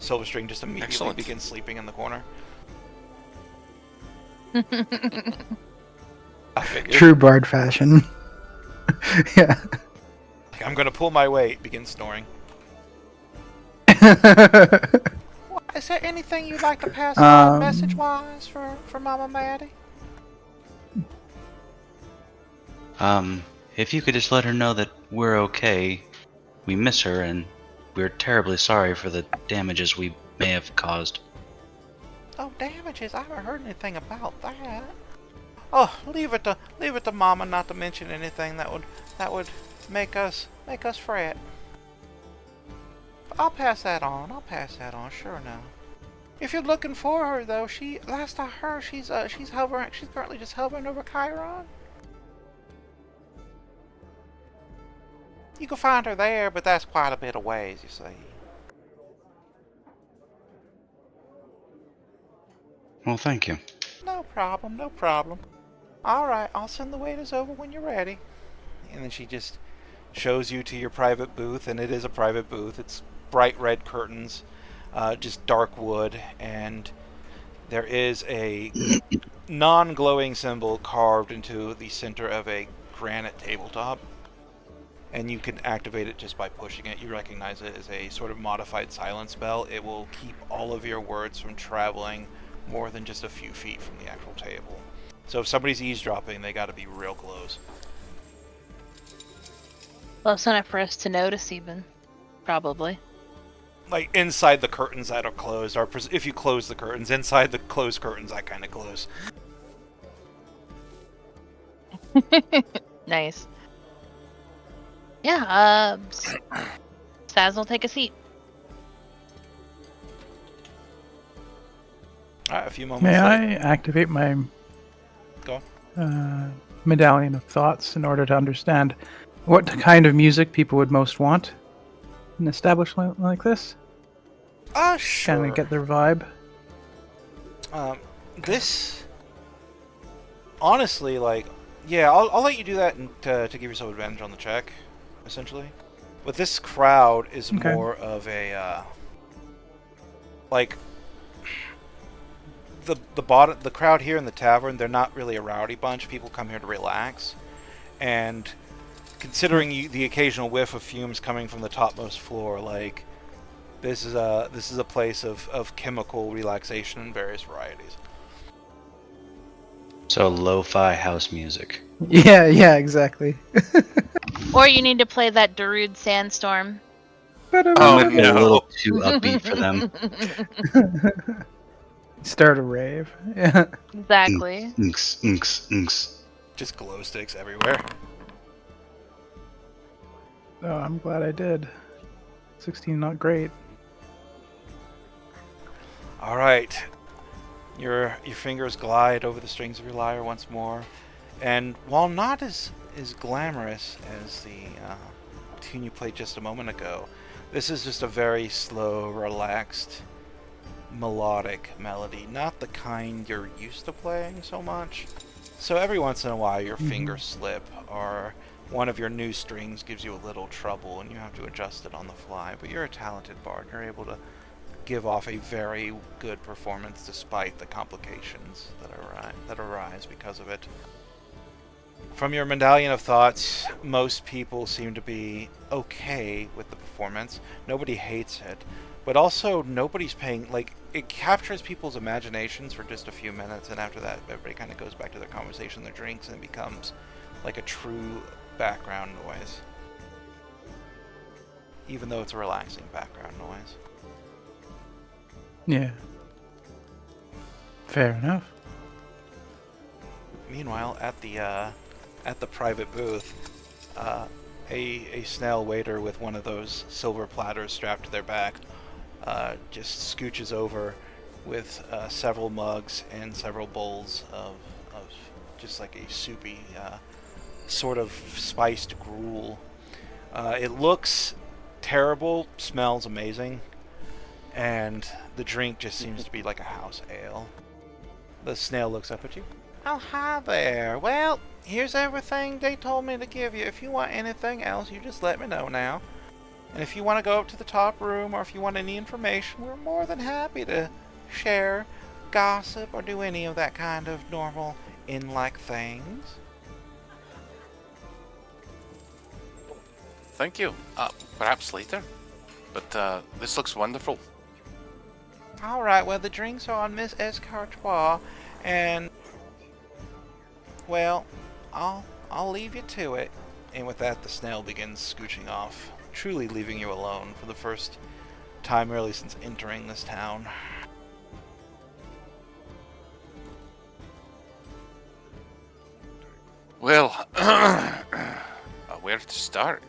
Silverstring just immediately Excellent. begins sleeping in the corner. I figured. True bard fashion. Yeah. Like, I'm gonna pull my weight, begins snoring. Is there anything you'd like to pass on message-wise for Mama Maddie? If you could just let her know that we're okay, we miss her, and we're terribly sorry for the damages we may have caused. Oh, damages! I haven't heard anything about that. Oh, leave it to Mama not to mention anything that would make us fret. But I'll pass that on. Sure now. If you're looking for her though, last I heard she's currently just hovering over Chiron. You can find her there, but that's quite a bit of ways, you see. Well, thank you. No problem. Alright, I'll send the waiters over when you're ready. And then she just shows you to your private booth, and it is a private booth. It's bright red curtains, just dark wood, and there is a non-glowing symbol carved into the center of a granite tabletop. And you can activate it just by pushing it. You recognize it as a sort of modified silence bell. It will keep all of your words from traveling more than just a few feet from the actual table. So if somebody's eavesdropping, they gotta be real close. Close enough for us to notice, even. Probably. Like, inside the curtains that are closed, or if you close the curtains, inside the closed curtains, that kind of close. Nice. Yeah, Saz will take a seat. Alright, a few moments May I later. activate my Go. medallion of thoughts in order to understand what kind of music people would most want in an establishment like this? Sure. Kind of get their vibe. This... Honestly, like... Yeah, I'll let you do that to give yourself advantage on the check, essentially. But this crowd is Okay. more of a like the crowd here in the tavern. They're not really a rowdy bunch. People come here to relax, and considering the occasional whiff of fumes coming from the topmost floor, like this is a place of chemical relaxation in various varieties. So lo-fi house music. Yeah, exactly. Or you need to play that Darude Sandstorm. Oh, Might be a no. little too upbeat for them. Start a rave. Yeah. Exactly. Inks. Just glow sticks everywhere. Oh, I'm glad I did. 16, not great. All right, your fingers glide over the strings of your lyre once more, and while not as glamorous as the tune you played just a moment ago, this is just a very slow, relaxed, melodic melody, not the kind you're used to playing so much. So every once in a while your fingers slip, or one of your new strings gives you a little trouble and you have to adjust it on the fly, but you're a talented bard. You're able to give off a very good performance despite the complications that arise because of it. From your medallion of thoughts, most people seem to be okay with the performance. Nobody hates it, but also nobody's paying, like, it captures people's imaginations for just a few minutes, and after that everybody kind of goes back to their conversation, their drinks, and it becomes like a true background noise, even though it's a relaxing background noise. Yeah. Fair enough. Meanwhile, at the private booth, a snail waiter with one of those silver platters strapped to their back just scooches over with several mugs and several bowls of just like a soupy sort of spiced gruel. It looks terrible, smells amazing, and the drink just seems to be like a house ale. The snail looks up at you. Oh, hi there. Well, here's everything they told me to give you. If you want anything else, you just let me know now. And if you want to go up to the top room, or if you want any information, we're more than happy to share, gossip, or do any of that kind of normal inn-like things. Thank you. Perhaps later. But this looks wonderful. Alright, well, the drinks are on Miss Escartois, and, well, I'll leave you to it. And with that, the snail begins scooching off, truly leaving you alone for the first time really since entering this town. Well, where to start?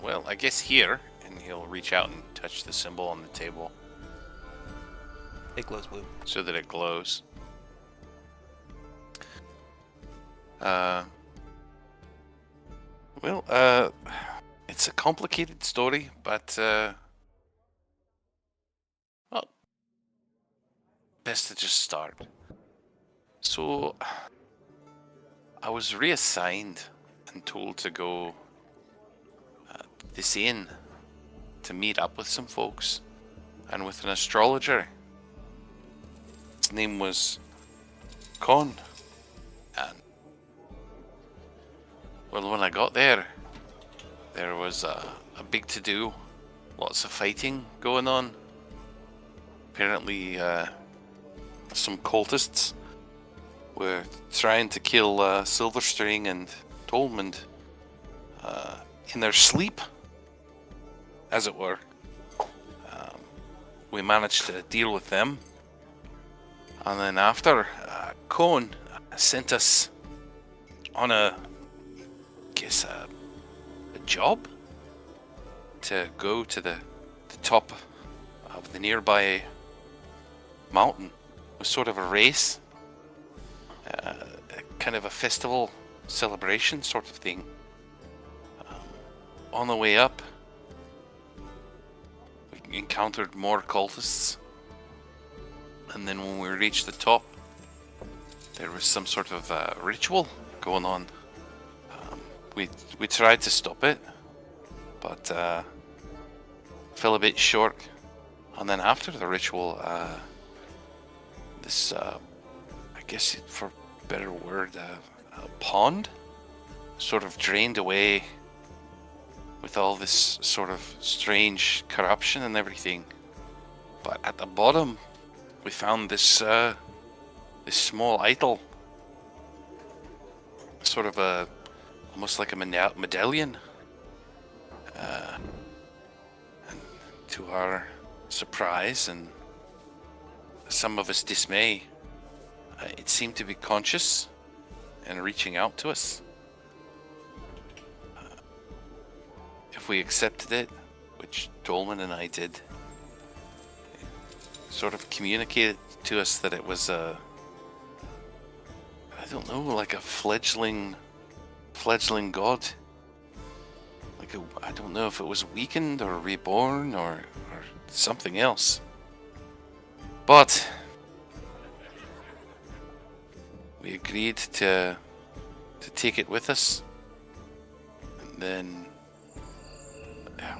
Well, I guess here. And he'll reach out and touch the symbol on the table It glows blue. so that it glows. Well, it's a complicated story, but, well, best to just start. So, I was reassigned and told to go to this inn to meet up with some folks and with an astrologer. His name was Con. And, well, when I got there, there was a big to-do, lots of fighting going on. Apparently, some cultists were trying to kill Silverstring and Tolmond in their sleep, as it were. We managed to deal with them, and then after, Cohen sent us on a job to go to the top of the nearby mountain. It was sort of a race, kind of a festival celebration sort of thing. On the way up, we encountered more cultists, and then when we reached the top, there was some sort of ritual going on. We tried to stop it, but fell a bit short. And then after the ritual, this, I guess for a better word, a pond sort of drained away with all this sort of strange corruption and everything. But at the bottom, we found this this small idol, sort of almost like a medallion. And to our surprise and some of us dismay, it seemed to be conscious and reaching out to us. If we accepted it, which Dolman and I did, it sort of communicated to us that it was I don't know, like a fledgling god. Like I don't know if it was weakened or reborn or something else. But we agreed to take it with us, and then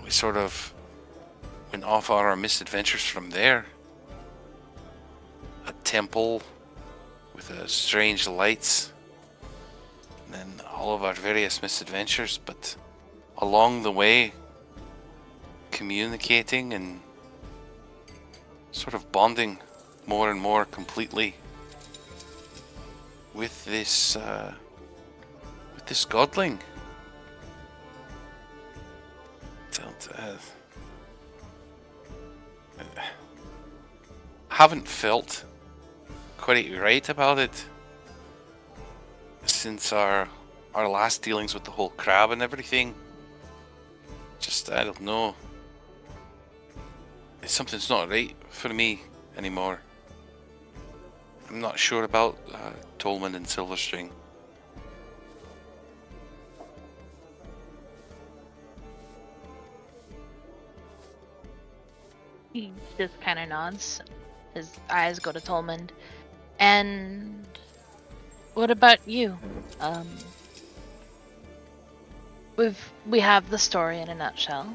we sort of went off on our misadventures from there. A temple with strange lights, and then all of our various misadventures, but along the way, communicating and sort of bonding more and more completely with this godling. Haven't felt quite right about it since our last dealings with the whole crab and everything. Just, I don't know. Something's not right for me anymore. I'm not sure about Tolman and Silverstring. He just kind of nods. His eyes go to Tolman. And what about you? We have the story in a nutshell.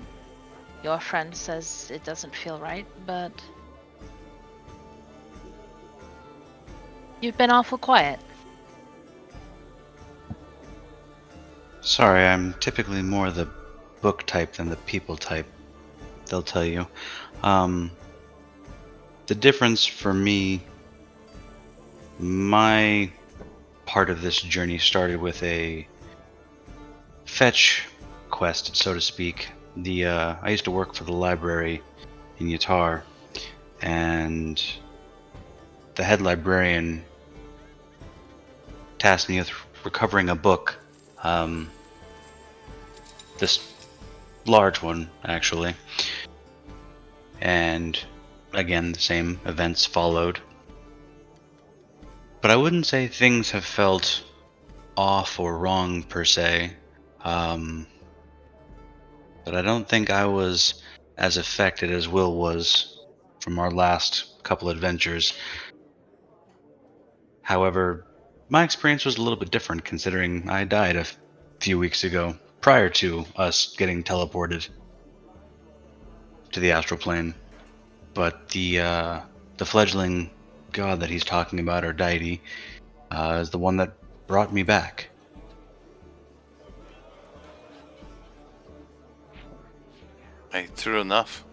Your friend says it doesn't feel right, but you've been awful quiet. Sorry, I'm typically more the book type than the people type, they'll tell you. The difference for me, my part of this journey started with a fetch quest, so to speak. I used to work for the library in Yatar, and the head librarian tasked me with recovering a book. This large one, actually. And again, the same events followed. But I wouldn't say things have felt off or wrong per se. But I don't think I was as affected as Will was from our last couple adventures. However, my experience was a little bit different considering I died a few weeks ago, prior to us getting teleported to the astral plane. But the fledgling god that he's talking about, or deity, is the one that brought me back. Hey, true enough.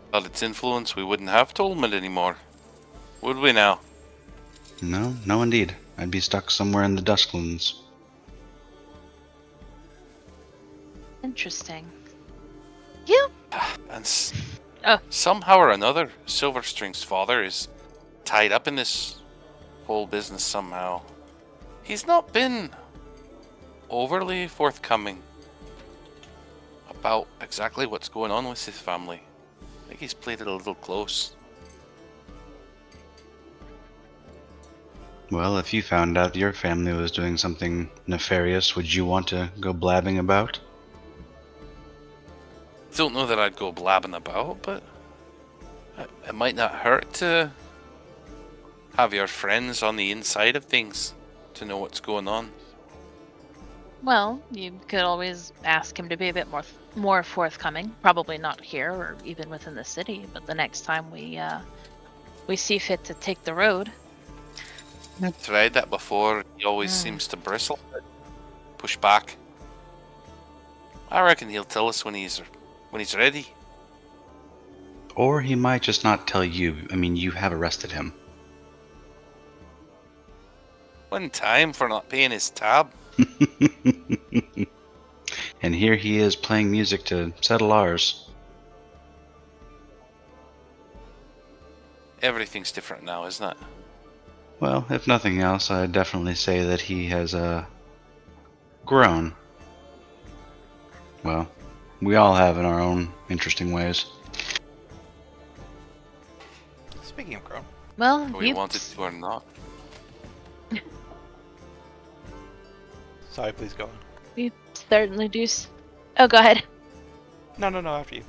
Without its influence, we wouldn't have Tolman anymore, would we now? No, indeed. I'd be stuck somewhere in the Dusklands. Interesting. You? And somehow or another, Silverstring's father is tied up in this whole business somehow. He's not been overly forthcoming about exactly what's going on with his family. I think he's played it a little close. Well, if you found out your family was doing something nefarious, would you want to go blabbing about? Don't know that I'd go blabbing about, but it might not hurt to have your friends on the inside of things. to know what's going on. Well, you could always ask him to be a bit more forthcoming. Probably not here or even within the city, but the next time we see fit to take the road. Tried that before. He always seems to bristle, push back. I reckon he'll tell us when he's ready. Or he might just not tell you. I mean, you have arrested him. One time for not paying his tab. And here he is playing music to settle ours. Everything's different now, isn't it? Well, if nothing else, I'd definitely say that he has grown. Well, we all have in our own interesting ways. Speaking of grown. Well, We wanted to or not. Sorry, please go on. We certainly do. Oh, go ahead. No, after you.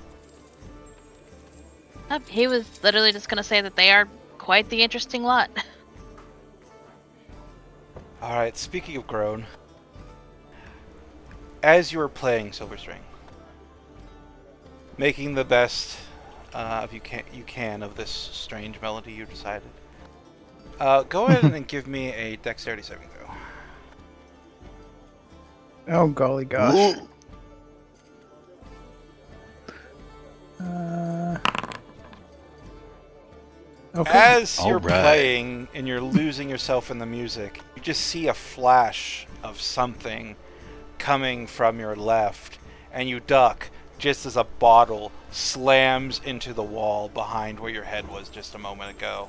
He was literally just gonna say that they are quite the interesting lot. Alright, speaking of grown. As you were playing Silver String, making the best you can of this strange melody you decided, go ahead and give me a dexterity saving throw. Oh, golly gosh. Okay. As you're Alright. playing and you're losing yourself in the music, you just see a flash of something coming from your left, and you duck just as a bottle slams into the wall behind where your head was just a moment ago.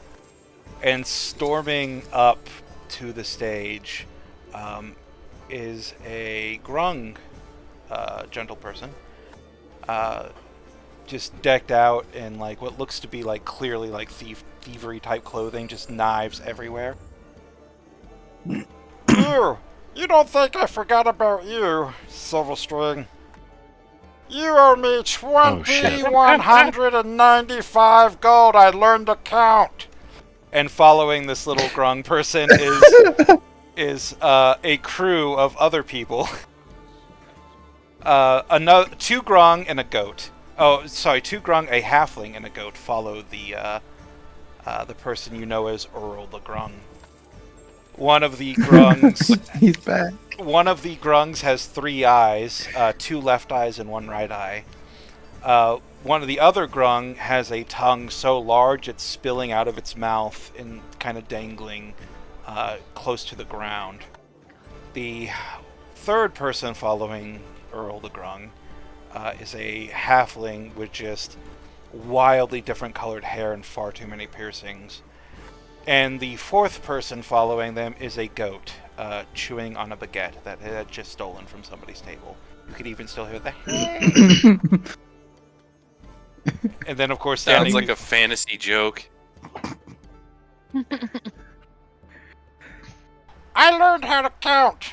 And storming up to the stage is a grung gentle person. Just decked out in like what looks to be like clearly like thievery type clothing, just knives everywhere. You don't think I forgot about you, Silverstring? You owe me 2,195 gold. I learned to count. And following this little grung person is a crew of other people. Two grung and a goat. Oh, sorry, two grung, a halfling, and a goat follow the person you know as Earl the Grung. One of the grungs... He's back. One of the grungs has 3 eyes, 2 left eyes and 1 right eye. One of the other grung has a tongue so large it's spilling out of its mouth and kind of dangling close to the ground. The third person following Earl the Grung is a halfling with just wildly different colored hair and far too many piercings. And the fourth person following them is a goat, chewing on a baguette that it had just stolen from somebody's table. You could even still hear the hey! And then, of course, Sounds like a fantasy joke. I learned how to count!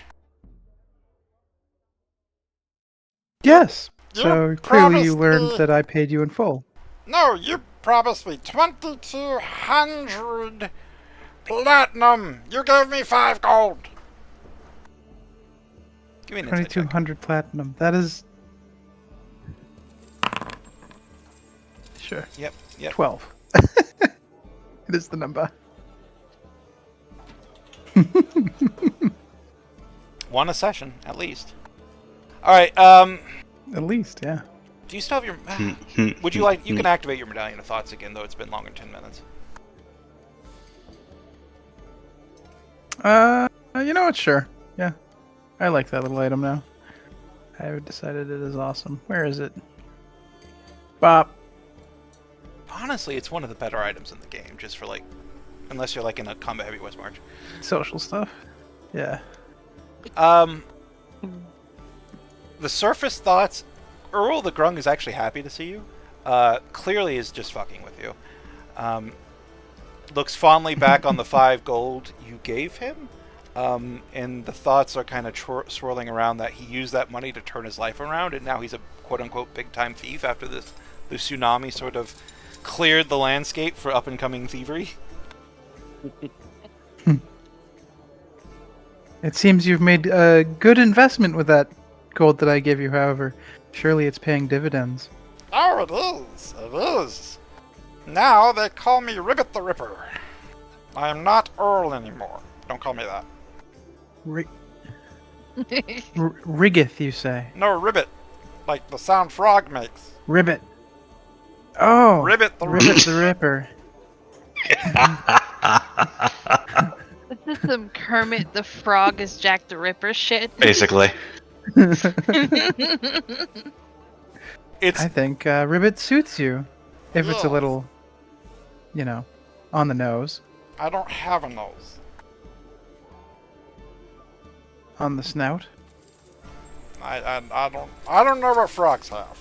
Yes. You So clearly you promised learned me- that I paid you in full. No, you promised me 2,200 platinum! You gave me 5 gold! Give me an insight check. 2,200 platinum. That is... Sure. Yep. 12. It is the number. One a session, at least. Alright, At least, yeah. do you still have your... Would you like... You can activate your Medallion of Thoughts again, though it's been longer than 10 minutes. You know what? Sure. Yeah. I like that little item now. I've decided it is awesome. Where is it? Bop. Honestly, it's one of the better items in the game, just for, like... Unless you're, like, in a combat-heavy West March. Social stuff. Yeah. The surface thoughts... Earl the Grung is actually happy to see you. Clearly is just fucking with you. Looks fondly back on the 5 gold you gave him. And the thoughts are kind of swirling around that he used that money to turn his life around, and now he's a quote-unquote big-time thief after the tsunami sort of cleared the landscape for up-and-coming thievery. It seems you've made a good investment with that gold that I gave you, however. Surely it's paying dividends. Oh, it is. It is. Now they call me Ribbit the Ripper. I am not Earl anymore. Don't call me that. Riggeth, you say? No, Ribbit. Like the sound frog makes. Ribbit. Oh! Ribbit the Ribbit the Ripper. This is some Kermit the Frog is Jack the Ripper shit. Basically. It's I think Ribbit suits you. If it's a Yeah. little, on the nose. I don't have a nose. On the snout. I don't know what frogs have.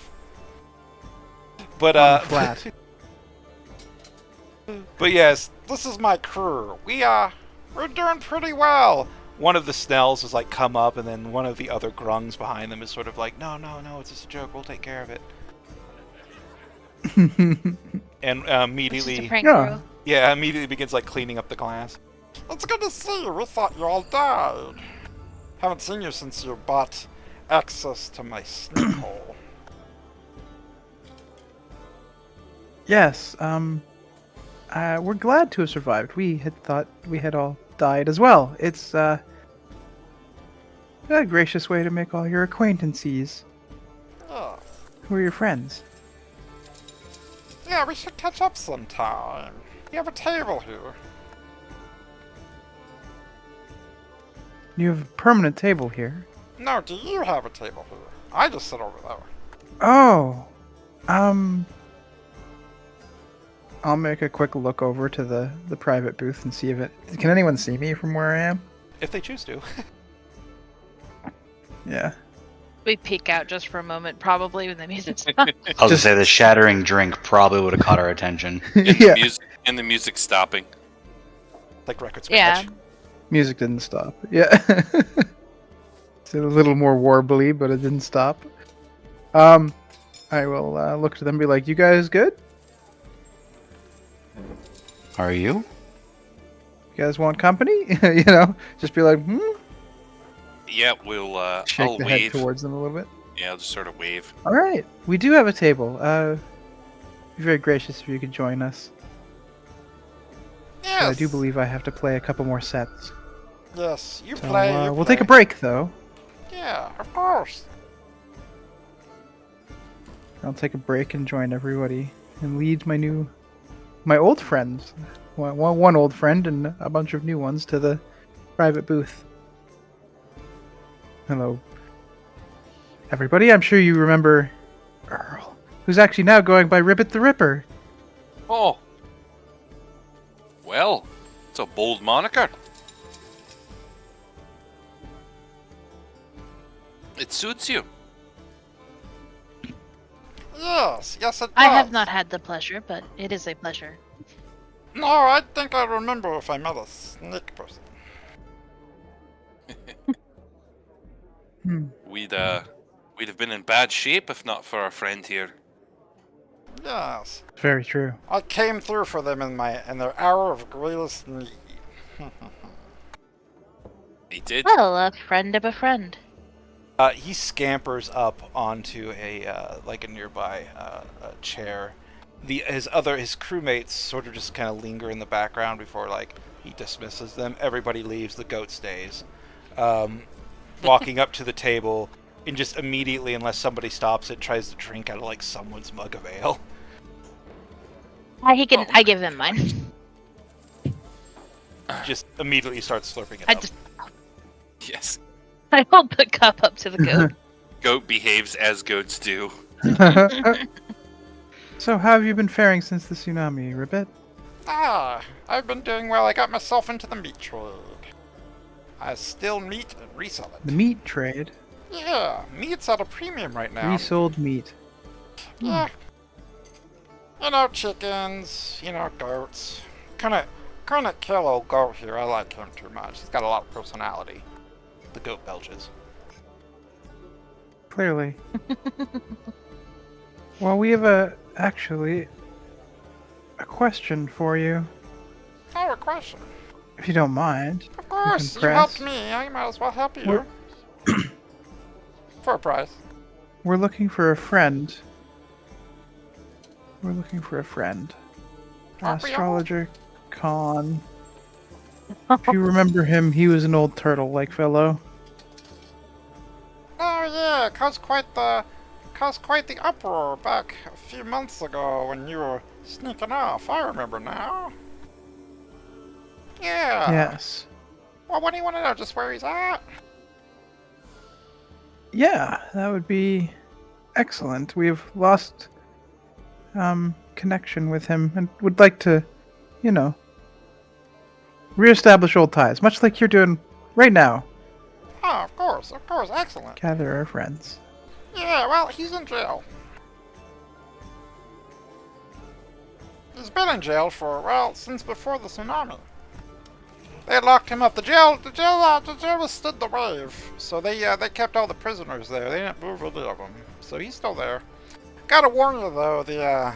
But On the flat. But yes, this is my crew. We're doing pretty well. One of the Snells has like come up, and then one of the other grungs behind them is sort of like, no, it's just a joke. We'll take care of it. And It's just a immediately, prank Yeah. crew. yeah, immediately begins like cleaning up the glass. It's good to see you. We thought you all died. Haven't seen you since you bought access to my sneak hole. Yes, we're glad to have survived. We had thought we had all died as well. It's, a gracious way to make all your acquaintances. Yeah. Who are your friends? Yeah, we should catch up sometime. We have a table here. You have a permanent table here. No, do you have a table here? I just sit over there. Oh, I'll make a quick look over to the private booth and see if it... Can anyone see me from where I am? If they choose to. Yeah. We peek out just for a moment, probably, when the music stops. I was gonna say the shattering drink probably would have caught our attention. Yeah. And the music stopping. Like record Yeah. scratch. Music didn't stop. Yeah. It's a little more warbly, but it didn't stop. I will look to them and be like, you guys good? Are you? You guys want company? Just be like, Yeah, we'll. Shake I'll the head wave. towards them a little bit. Yeah, I'll just sort of wave. All right. We do have a table. Be very gracious if you could join us. But Yes. I do believe I have to play a couple more sets. Yes, you So, play. You we'll play. take a break, though. Yeah, of course. I'll take a break and join everybody and lead my old friends, one old friend and a bunch of new ones to the private booth. Hello, everybody. I'm sure you remember Earl, who's actually now going by Ribbit the Ripper. Oh. Well, it's a bold moniker. It suits you. Yes, yes it does. I have not had the pleasure, but it is a pleasure. No, I think I remember if I met a snake person. We'd have been in bad shape if not for our friend here. Yes. Very true. I came through for them in their hour of greatest need. He did. Well, a friend of a friend. He scampers up onto a nearby chair. His crewmates sort of just kind of linger in the background before he dismisses them. Everybody leaves. The goat stays. Walking up to the table and just immediately, unless somebody stops it, tries to drink out of someone's mug of ale. I give him mine. Just immediately starts slurping it I up. just Yes. I hold the cup up to the goat. Goat behaves as goats do. So, how have you been faring since the tsunami, Ribbit? I've been doing well. I got myself into the meat trade. I steal meat and resell it. The meat trade. Yeah, meat's at a premium right now. Resold meat. Yeah. Chickens, goats. Kinda kill old goat here. I like him too much. He's got a lot of personality. The goat belches. Clearly. Well, we have actually a question for you. Oh, a question. If you don't mind. Of course, you press. helped me. I might as well help you. For a price. We're looking for a friend. We're looking for a friend. Aren't we all? Astrologer Khan. If you remember him, he was an old turtle-like fellow. Oh yeah, caused quite the uproar back a few months ago when you were sneaking off. I remember now. Yeah. Yes. Well, what do you want to know? Just where he's at? Yeah, that would be excellent. We've lost connection with him and would like to, reestablish old ties, much like you're doing right now. Oh, of course, excellent. Gather our friends. Yeah, well, he's in jail. He's been in jail for, well, since before the tsunami. They had locked him up. The jail withstood the wave, so they kept all the prisoners there. They didn't move any of them, so he's still there. Gotta warn you though, the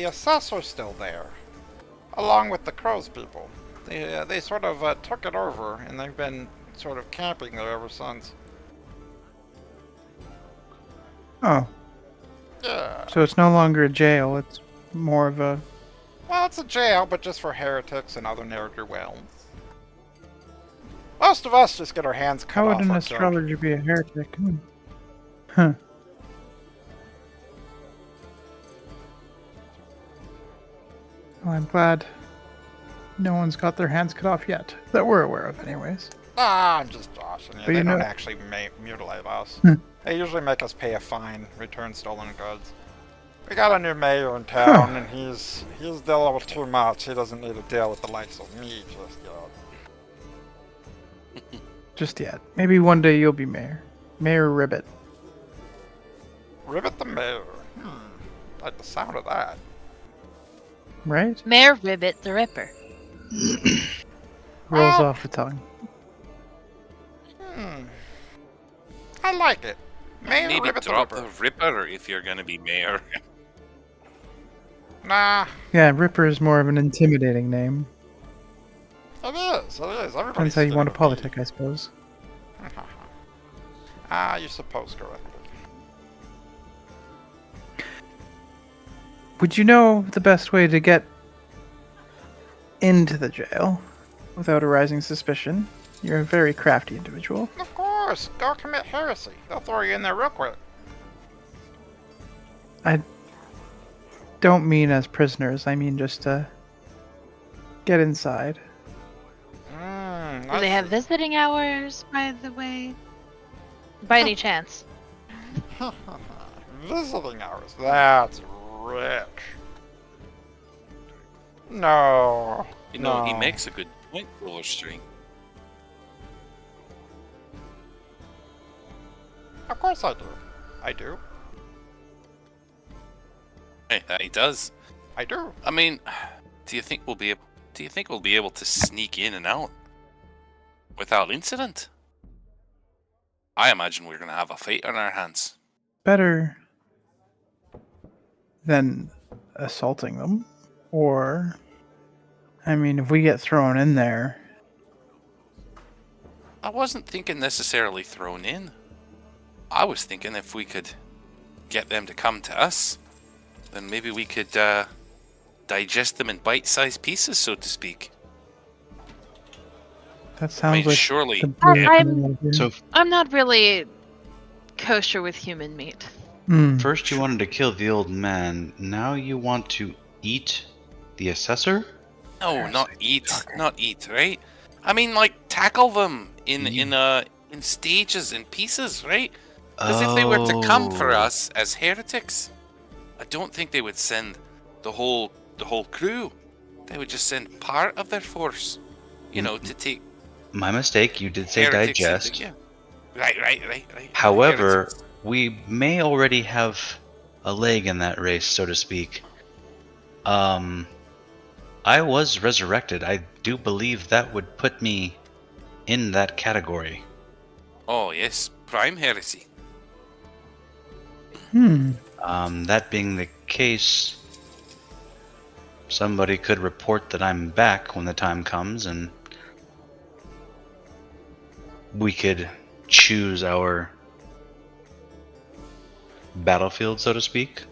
assessor's still there, along with the Crows people. They sort of took it over, and they've been sort of camping there ever since. Oh. Yeah. So it's no longer a jail, it's more of a... Well, it's a jail, but just for heretics and other ne'er-do-wells. Most of us just get our hands cut How off would an ourselves. astrologer be a heretic? Huh. Well, I'm glad no one's got their hands cut off yet. That we're aware of, anyways. Ah, I'm just joshing you. But They don't actually mutilate us. They usually make us pay a fine, return stolen goods. We got a new mayor in town, and he's dealing with too much. He doesn't need to deal with the likes of me just yet. Just yet. Maybe one day you'll be mayor. Mayor Ribbit. Ribbit the mayor. Like the sound of that. Right? Mayor Ribbit the Ripper. Rolls off the tongue. I like it. Mayor Maybe Ribbit drop the the Ripper. Ripper if you're gonna be mayor. Nah, Yeah, Ripper is more of an intimidating name. it is. Everybody's Depends how you want to scared of me. politic, I suppose. Ah, you suppose correctly. Would you know the best way to get into the jail without arousing suspicion? You're a very crafty individual. Of course, go commit heresy. They'll throw you in there real quick. I don't mean as prisoners, I mean just to get inside. Do they have visiting hours, by the way? By any chance? Visiting hours. That's rich. No. You know, he no. makes a good point, Roller String. Of course I do. I do. Hey, he does. I do. I mean, do you think we'll be able to sneak in and out without incident? I imagine we're gonna have a fight on our hands. Better than assaulting them. Or, I mean, if we get thrown in there... I wasn't thinking necessarily thrown in. I was thinking if we could get them to come to us, then maybe we could digest them in bite-sized pieces, so to speak. That sounds like... surely. the blue I'm- coming out of here. So I'm not really kosher with human meat. first you wanted to kill the old man, now you want to eat the assessor? No, not eat, right? I mean, like tackle them in stages, in pieces, right? Because if they were to come for us as heretics, I don't think they would send the whole crew. They would just send part of their force, to take. My mistake, you did say heretics digest. into- yeah. Right. However, Heretics. we may already have a leg in that race, so to speak. I was resurrected. I do believe that would put me in that category. Oh yes, prime heresy. Hmm. That being the case, somebody could report that I'm back when the time comes, and we could choose our battlefield, so to speak.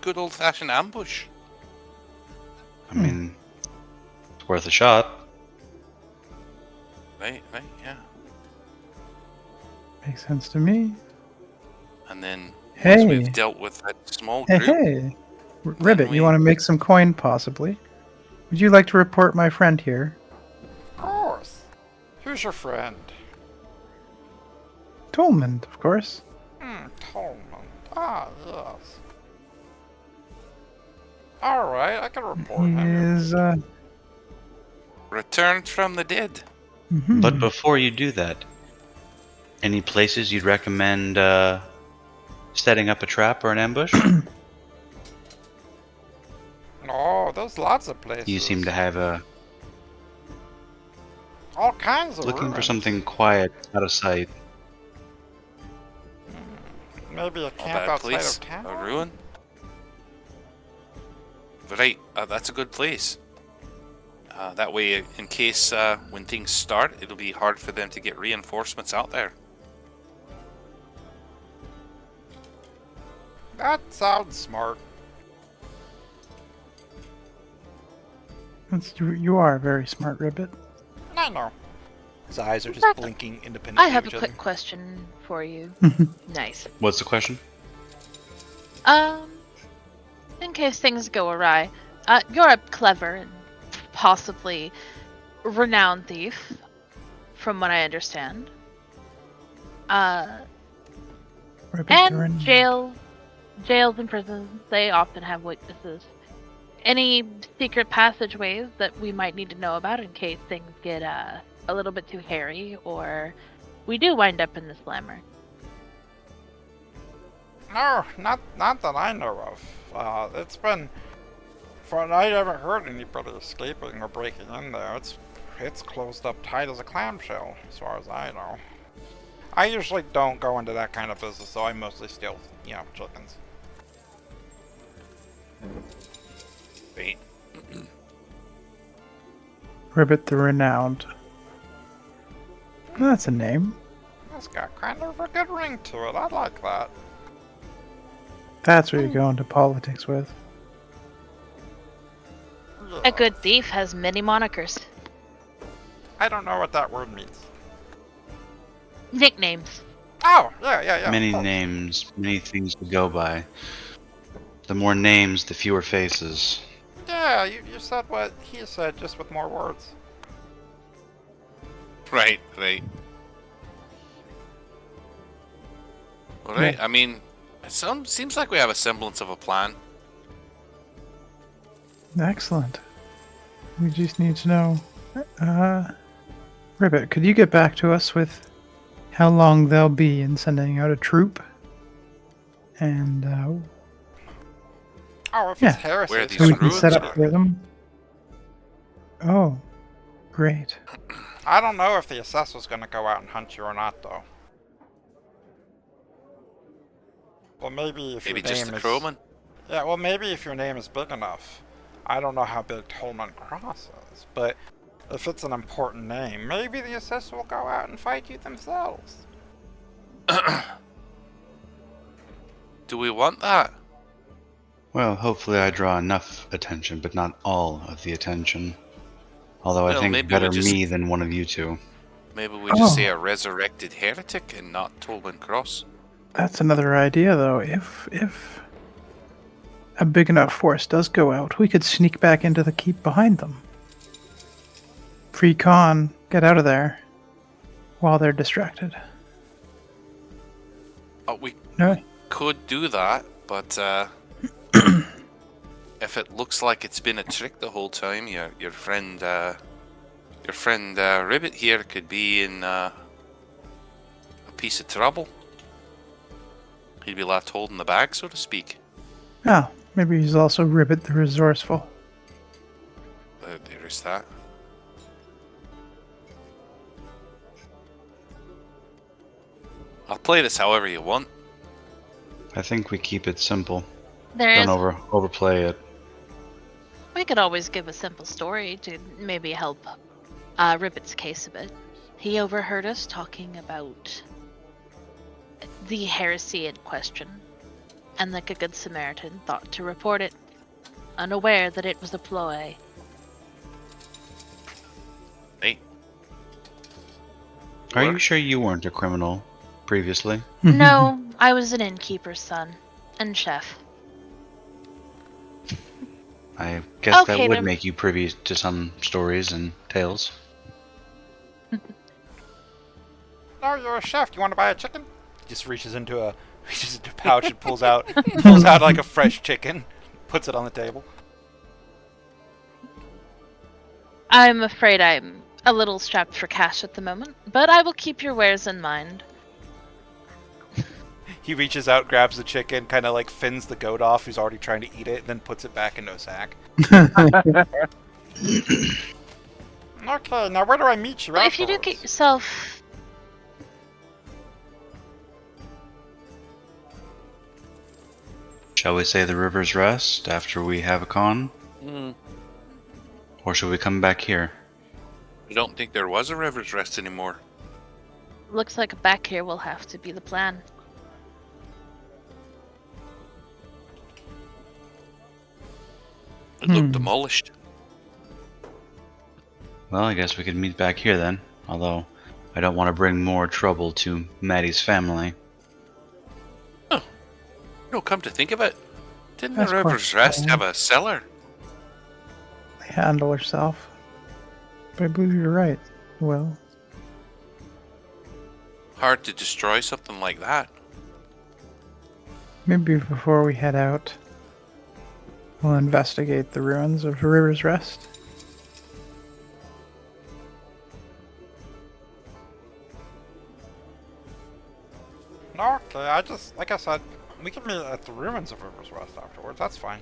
Good old-fashioned ambush. I mean, it's worth a shot. Right, yeah. Makes sense to me. And then Hey. once we've dealt with that small group, Hey. Ribbit, you want to make some coin, possibly? Would you like to report my friend here? Of course. Who's your friend? Tolmond, of course. Tolman. Ah, yes. Alright, I can report He him. is, returned from the dead. But before you do that, any places you'd recommend setting up a trap or an ambush? Oh, there's lots of places. You seem to have all kinds of looking ruins. for something quiet, out of sight. Maybe a camp bad outside place. of town? A ruin. Right, that's a good place. That way, in case when things start, it'll be hard for them to get reinforcements out there. That sounds smart. You are a very smart Ribbit. I know. His eyes are just fact, blinking independently I have of a each quick other. question for you. Nice. What's the question? In case things go awry, you're a clever and possibly renowned thief, from what I understand. Ribbit And jails and prisons, they often have weaknesses. Any secret passageways that we might need to know about in case things get a little bit too hairy, or we do wind up in the slammer? No, not that I know of. It's been... I haven't heard anybody escaping or breaking in there. It's closed up tight as a clamshell, as far as I know. I usually don't go into that kind of business, so I mostly steal, chickens. Right. Ribbit the Renowned. That's a name. It's got kind of a good ring to it. I like that. That's what you go into politics with. Yeah. A good thief has many monikers. I don't know what that word means. Nicknames. Oh, yeah. Many names, many things to go by. The more names, the fewer faces. Yeah, you said what he said, just with more words. Right. All right. Yeah. I mean, it seems like we have a semblance of a plan. Excellent. We just need to know. Ribbit, could you get back to us with how long they'll be in sending out a troop? And, Oh, if Yeah. it's heresy, Where it's these so we gonna can ruins set up are. for them? Oh, great. I don't know if the assessor's gonna go out and hunt you or not, though. Well, maybe if Maybe your just name the is... crowman. Yeah, well, maybe if your name is big enough. I don't know how big Tolman Cross is, but if it's an important name, maybe the assessor will go out and fight you themselves. Do we want that? Well, hopefully I draw enough attention, but not all of the attention. Although I Well, think maybe we better just- me than one of you two. Maybe we just say Oh. a resurrected heretic and not Tolman Cross. That's another idea, though. If a big enough force does go out, we could sneak back into the keep behind them. Pre-con, get out of there while they're distracted. We No, could do that, but if it looks like it's been a trick the whole time, your friend Ribbit here could be in a piece of trouble. He'd be left holding the bag, so to speak. oh, maybe he's also Ribbit the Resourceful. There is that. I'll play this however you want. I think we keep it simple. There Don't is. overplay it. We could always give a simple story to maybe help Ribbit's case a bit. He overheard us talking about the heresy in question, and like a good Samaritan, thought to report it, unaware that it was a ploy. Hey, Are you What? sure you weren't a criminal previously? No, I was an innkeeper's son and chef. I guess that Okay, would then. make you privy to some stories and tales. Oh, you're a chef. You want to buy a chicken? He just reaches into a pouch and pulls out like a fresh chicken, puts it on the table. I'm afraid I'm a little strapped for cash at the moment, but I will keep your wares in mind. He reaches out, grabs the chicken, kind of like fins the goat off who's already trying to eat it, and then puts it back into a sack. Okay, now where do I meet you But if you do get yourself... Shall we say the River's Rest after we have a con? Or should we come back here? I don't think there was a River's Rest anymore. Looks like back here will have to be the plan. It looked demolished. Well, I guess we could meet back here then. Although, I don't want to bring more trouble to Maddie's family. No, come to think of it, didn't That's the River's quite Rest cool. have a cellar? They handle herself. But I believe you're right. Well, Hard to destroy something like that. maybe before we head out, we'll investigate the ruins of River's Rest. Okay, like I said, we can meet at the ruins of River's Rest afterwards. That's fine.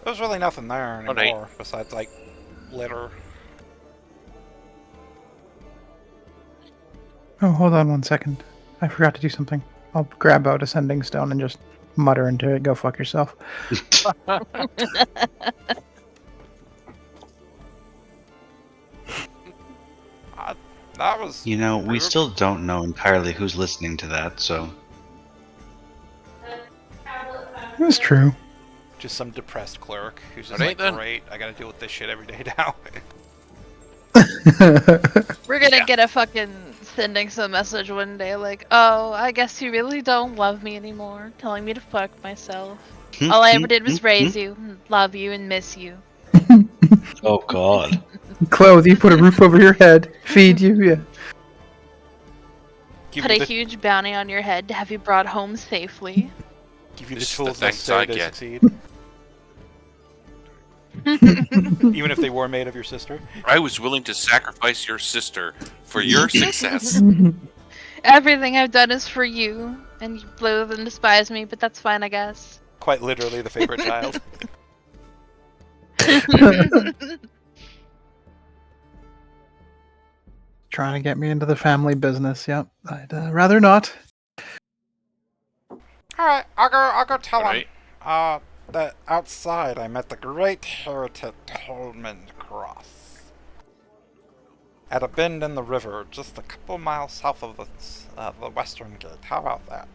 There's really nothing there Alright. anymore besides like litter. Oh, hold on 1 second. I forgot to do something. I'll grab out a sending stone and just mutter into it, go fuck yourself. That was. You know, we River- still don't know entirely who's listening to that, so... It's true. Just some depressed clerk who's just Alright like, then. great, I gotta deal with this shit every day now. We're gonna Yeah. get a fucking sending some message one day like, oh, I guess you really don't love me anymore, telling me to fuck myself. All I ever did was raise you, love you, and miss you. Oh god. Clothe you, put a roof over your head, feed you, yeah. give Put you a the, huge bounty on your head to have you brought home safely. give you the This is the tools thanks necessary I to get. succeed, even if they were made of your sister. I was willing to sacrifice your sister for your success. Everything I've done is for you, and you loathe and despise me, but that's fine, I guess. Quite literally the favorite child. Trying to get me into the family business, yep. I'd rather not. Alright, I'll go tell Alright. him that outside I met the great heretic Tolman Cross. At a bend in the river, just a couple miles south of the western gate. How about that?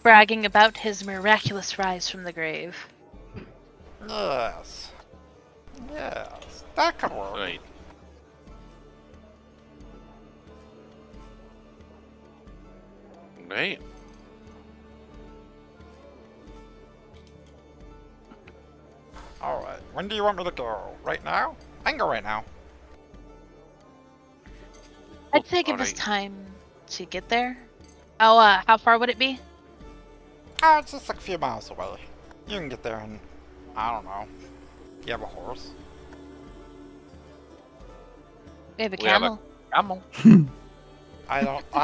Bragging about his miraculous rise from the grave. Yes. Yes. That could work. Right. Right. Alright. When do you want me to go? Right now? I can go right now. I'd say give us alright. time to get there. How far would it be? Oh, it's just like a few miles away. You can get there in, I don't know. You have a horse? We have a We have a- camel. I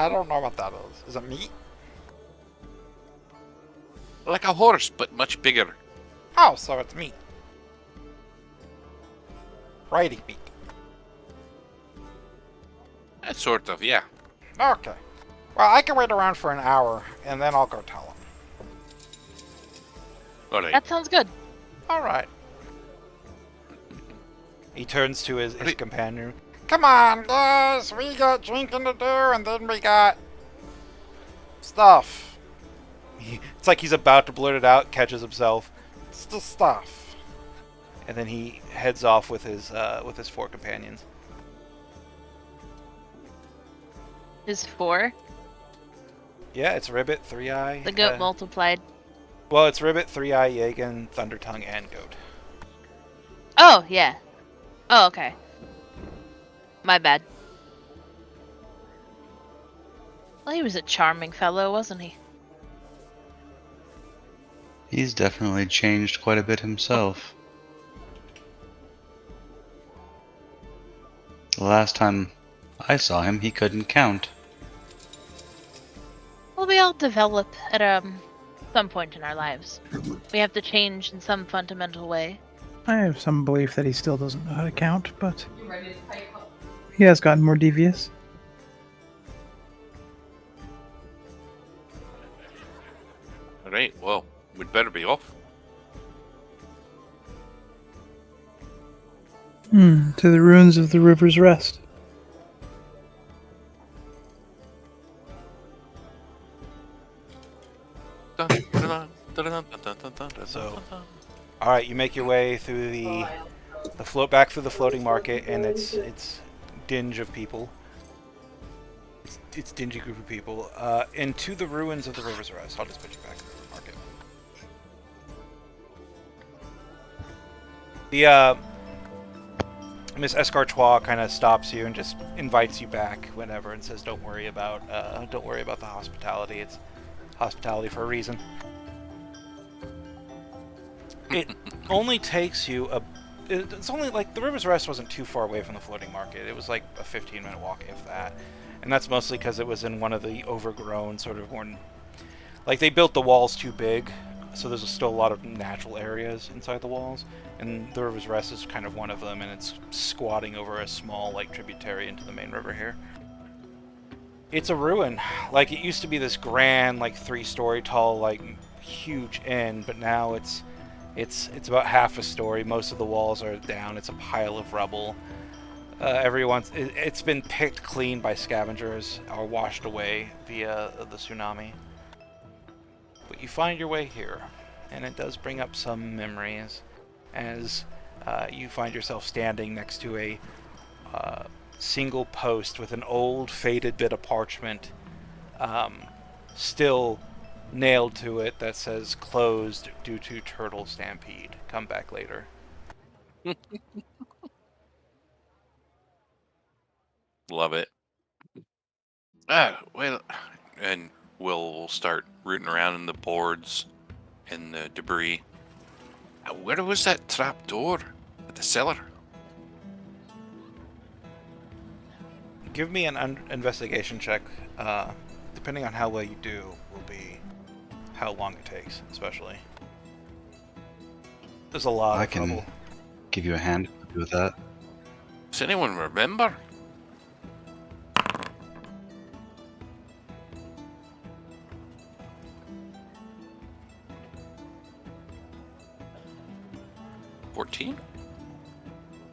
don't know what that is. Is it meat? Like a horse, but much bigger. Oh, so it's meat. Riding meat. Sort of, yeah. Okay. Well, I can wait around for an hour, and then I'll go tell him. All right. That sounds good. All right. He turns to his Right. companion. Come on, guys. We got drinking to do, and then we got stuff. It's like he's about to blurt it out, catches himself. It's the stuff. And then he heads off with his 4 companions. Is 4 Yeah, it's Ribbit, 3-Eye. the goat multiplied? Well, it's Ribbit, 3-Eye, Yagan, Thundertongue, and Goat. Oh, yeah. Oh, okay. My bad. Well, he was a charming fellow, wasn't he? He's definitely changed quite a bit himself. The last time I saw him, he couldn't count. Well, we all develop at some point in our lives. We have to change in some fundamental way. I have some belief that he still doesn't know how to count, but he has gotten more devious. All right. Well, we'd better be off. To the ruins of the River's Rest. So, all right, you make your way through the float back through the floating market, and it's dinge of people. It's dingy group of people. Into the ruins of the River's Rest. I'll just put you back in the market. The Miss Escartois kind of stops you and just invites you back whenever and says, "Don't worry about the hospitality. It's hospitality for a reason." It only takes you it's only like the River's Rest wasn't too far away from the floating market. It was like a 15-minute walk, if that. And that's mostly because it was in one of the overgrown sort of more, like they built the walls too big, so there's still a lot of natural areas inside the walls. And the River's Rest is kind of one of them, and it's squatting over a small like tributary into the main river here. It's a ruin. Like it used to be this grand, like 3-story tall, like huge inn, but now it's about half a story. Most of the walls are down. It's a pile of rubble. It's been picked clean by scavengers or washed away via the tsunami. But you find your way here, and it does bring up some memories, as you find yourself standing next to a single post with an old, faded bit of parchment still nailed to it that says "closed due to turtle stampede. Come back later." Love it. Well, and we'll start rooting around in the boards and the debris. Where was that trap door at the cellar? Give me an investigation check. Depending on how well you do, will be how long it takes, especially. There's a lot of trouble. Give you a hand with that. Does anyone remember?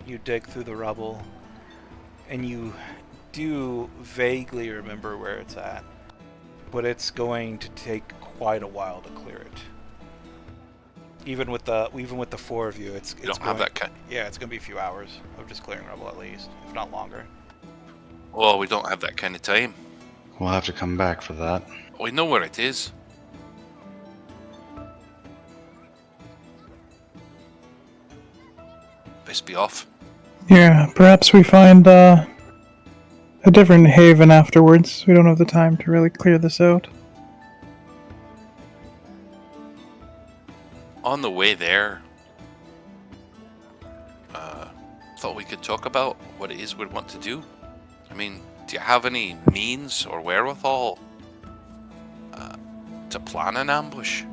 You dig through the rubble, and you do vaguely remember where it's at, but it's going to take quite a while to clear it. Even with the 4 of you, it's You don't have that kind. Yeah, it's going to be a few hours of just clearing rubble at least, if not longer. Well, we don't have that kind of time. We'll have to come back for that. We know where it is. Best be off. Yeah, perhaps we find a different haven afterwards. We don't have the time to really clear this out. On the way there, thought we could talk about what it is we'd want to do. I mean, do you have any means or wherewithal to plan an ambush?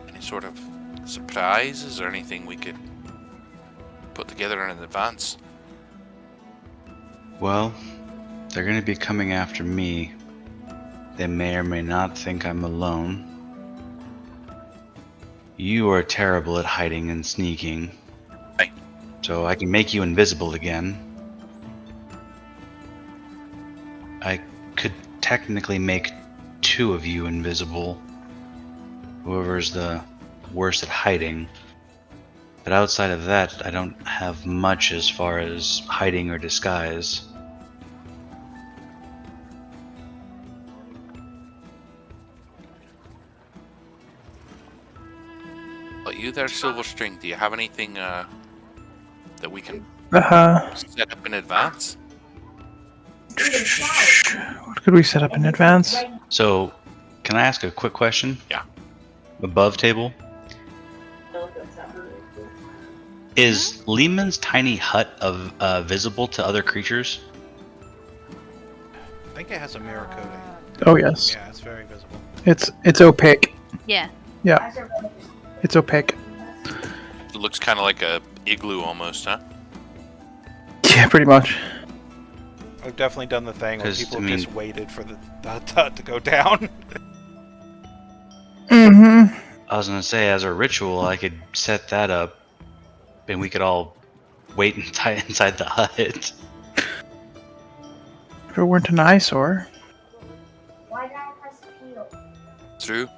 Any sort of surprises or anything we could put together in advance? Well, they're going to be coming after me. They may or may not think I'm alone. You are terrible at hiding and sneaking. Aye. So I can make you invisible again. I could technically make 2 of you invisible. Whoever's the worst at hiding. But outside of that, I don't have much as far as hiding or disguise. But you there, Silverstring, do you have anything that we can set up in advance? What could we set up in advance? So, can I ask a quick question? Yeah. Above table, is Lehman's tiny hut visible to other creatures? I think it has a mirror coating. Oh yes, Yeah, it's very visible. it's opaque. Yeah. Yeah, it's opaque. It looks kind of like a igloo almost, huh? Yeah, pretty much. I've definitely done the thing where 'Cause, people I have mean- just waited for the hut to go down. Mm-hmm. I was gonna say, as a ritual, I could set that up, and we could all wait inside the hut. If it weren't an eyesore. True.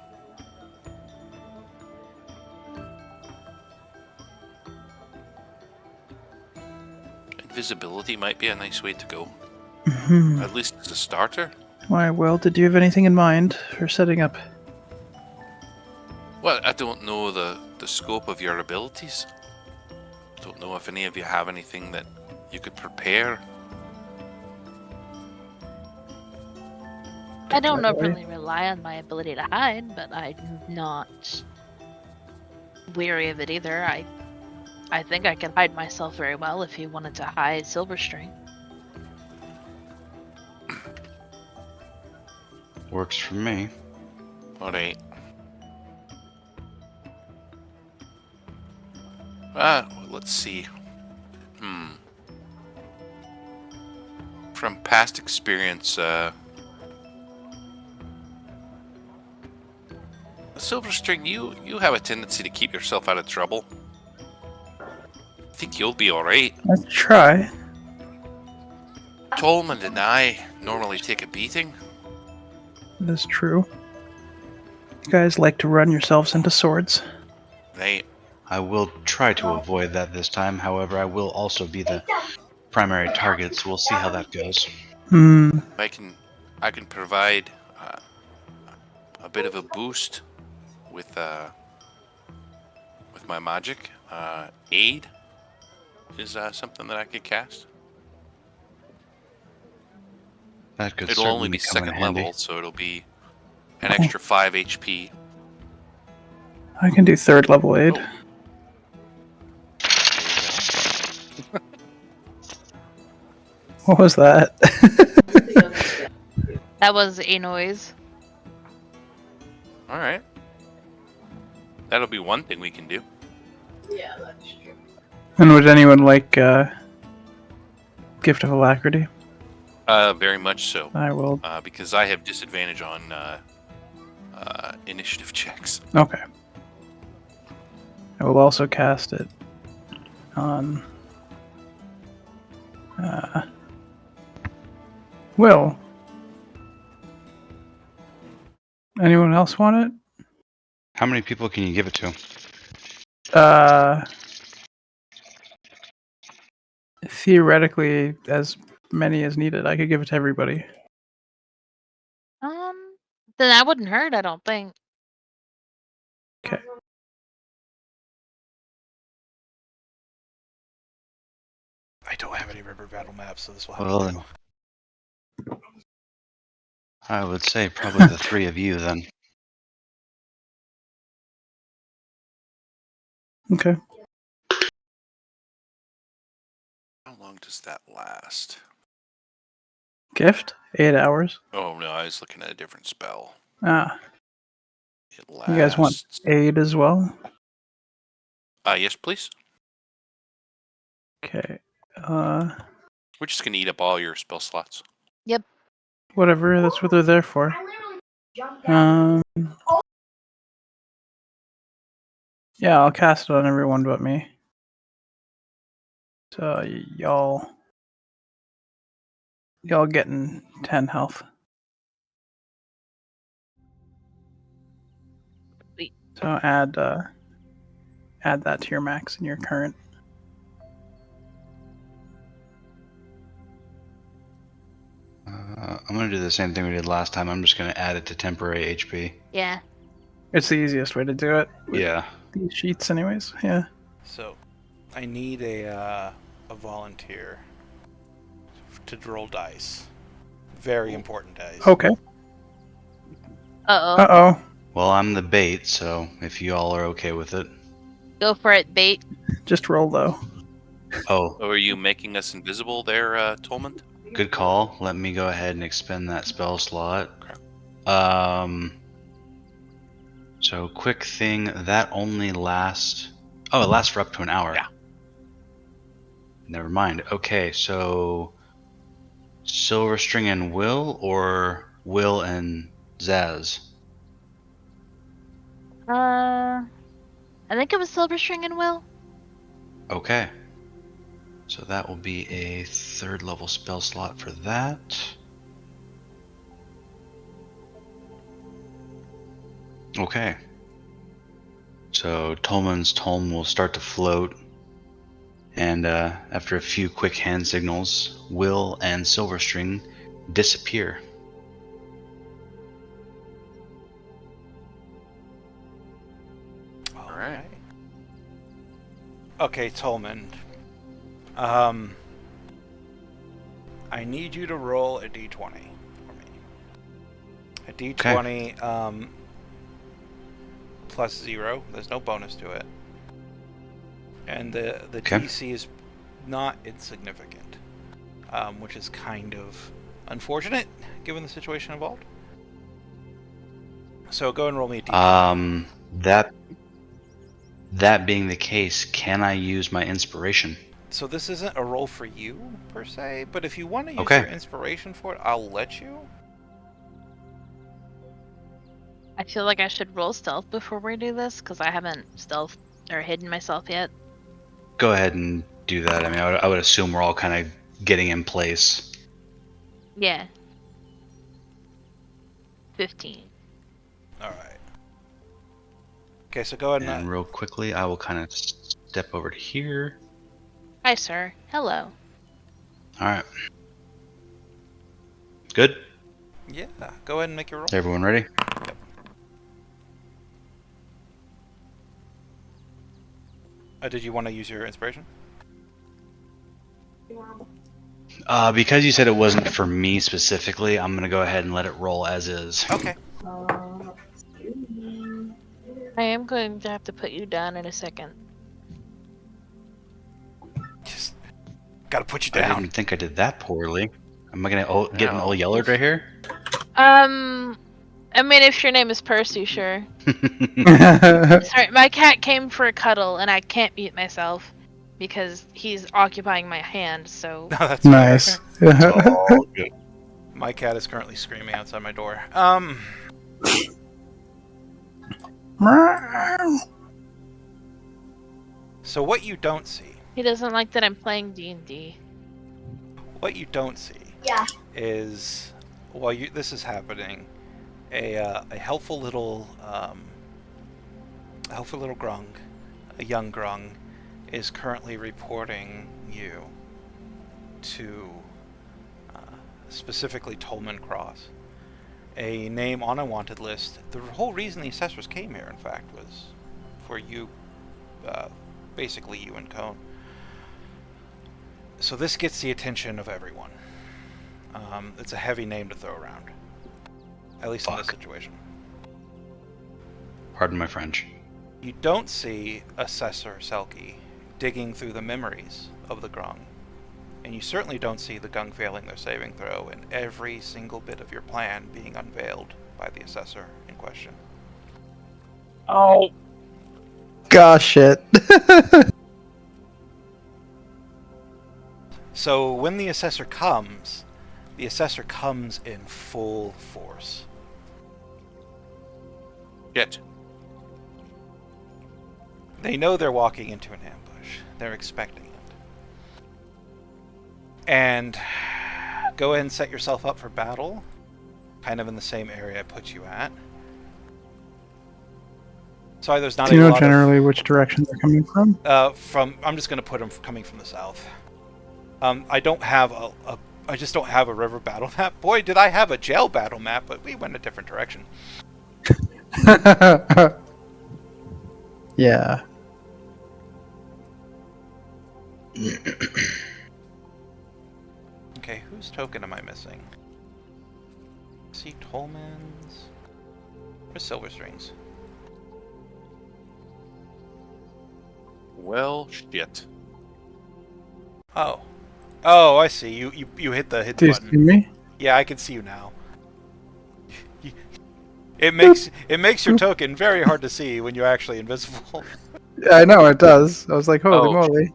Invisibility might be a nice way to go. Mm-hmm. At least as a starter. Why, well, did you have anything in mind for setting up? Well, I don't know the scope of your abilities. Don't know if any of you have anything that you could prepare. I don't Definitely. really rely on my ability to hide, but I'm not weary of it either. I think I can hide myself very well if you wanted to hide Silverstring. Works for me. Alright. Let's see. From past experience, Silverstring, you have a tendency to keep yourself out of trouble. I think you'll be alright. Let's try. Tolman and I normally take a beating. That's true. You guys like to run yourselves into swords. Right. I will try to avoid that this time. However, I will also be the primary target, so we'll see how that goes. Hmm. I can provide a bit of a boost with my magic. Aid is something that I could cast. That could It'll certainly only be come in second handy. level, so it'll be an extra 5 HP. I can do third level aid. Oh. There you What was that? That was a noise. go. All right. That'll be one thing we can do. And would anyone like Gift of Alacrity? Very much so. I will. Because I have disadvantage on initiative checks. Okay. I will also cast it on. Will. Anyone else want it? How many people can you give it to? Theoretically, as many as needed. I could give it to everybody. Then that wouldn't hurt, I don't think. Okay. I don't have any river battle maps, so this will have Well, to then, go. I would say probably the 3 of you then. Okay. How long does that last? Gift? 8 hours. Oh no, I was looking at a different spell. Ah. It lasts. You guys want aid as well? Yes, please. Okay. We're just gonna eat up all your spell slots. Whatever. That's what they're there for. Yeah, I'll cast it on everyone but me. So y'all getting 10 health. Sweet. So add that to your max in your current. I'm going to do the same thing we did last time. I'm just going to add it to temporary HP. Yeah. It's the easiest way to do it. With Yeah. these sheets, anyways. Yeah. So, I need a volunteer to roll dice. Very important dice. Okay. Uh-oh. Uh-oh. Well, I'm the bait, so if you all are okay with it. Go for it, bait. Just roll, though. Oh, Oh, are you making us invisible there, Tolmond? good call. Let me go ahead and expend that spell slot. Okay. So quick thing, that only lasts... Oh, it lasts for up to an hour. Yeah. Never mind. Okay, so... Silver String and Will, or Will and Zaz? I think it was Silver String and Will. Okay. So that will be a 3rd level spell slot for that. Okay. So Tolman's tome will start to float, and after a few quick hand signals, Will and Silverstring disappear. All right. Okay, Tolman. I need you to roll a d20 for me. A d20 plus 0. There's no bonus to it. And the Okay. DC is not insignificant, which is kind of unfortunate given the situation involved. So go and roll me a d20. That being the case, can I use my inspiration? So this isn't a roll for you, per se, but if you want to use Okay. your inspiration for it, I'll let you. I feel like I should roll stealth before we do this, because I haven't stealth or hidden myself yet. Go ahead and do that. I mean, I would assume we're all kind of getting in place. Yeah. 15. Alright. Okay, so go ahead And real quickly, I will kind of step over to here. Hi, sir. Hello. Alright. Good? Yeah, go ahead and make your roll. Everyone ready? Did you want to use your inspiration? Because you said it wasn't for me specifically, I'm going to go ahead and let it roll as is. Okay. I am going to have to put you down in a second. Just gotta put you I down. didn't think I did that poorly. Am I going to get an all yellered right here? I mean, if your name is Percy, sure. Sorry, my cat came for a cuddle, and I can't mute myself because he's occupying my hand, so... No, that's Nice. fair. Oh, good. My cat is currently screaming outside my door. So what you don't see... He doesn't like that I'm playing D&D. What you don't see is, while this is happening, a helpful little grung, a young grung, is currently reporting you to specifically Tolman Cross, a name on a wanted list. The whole reason the assessors came here, in fact, was for you, basically you and Cone. So this gets the attention of everyone. It's a heavy name to throw around, at least in this situation. Pardon my French. You don't see Assessor Selkie digging through the memories of the Grung, and you certainly don't see the Gung failing their saving throw and every single bit of your plan being unveiled by the Assessor in question. Oh. Gosh, it. So when the Assessor comes in full force. Shit. They know they're walking into an ambush. They're expecting it. And go ahead and set yourself up for battle. Kind of in the same area I put you at. Sorry, there's not Do you a know lot generally which direction they're coming from? I'm just going to put them coming from the south. I don't have I just don't have a river battle map. Boy, did I have a jail battle map, but we went a different direction. Yeah. Okay, whose token am I missing? See Tolman's. Where's Silver Strings? Well, shit. Oh. Oh, I see. You hit the Do you button. see me? Yeah, I can see you now. It makes your token very hard to see when you're actually invisible. Yeah, I know it does. I was like, holy moly.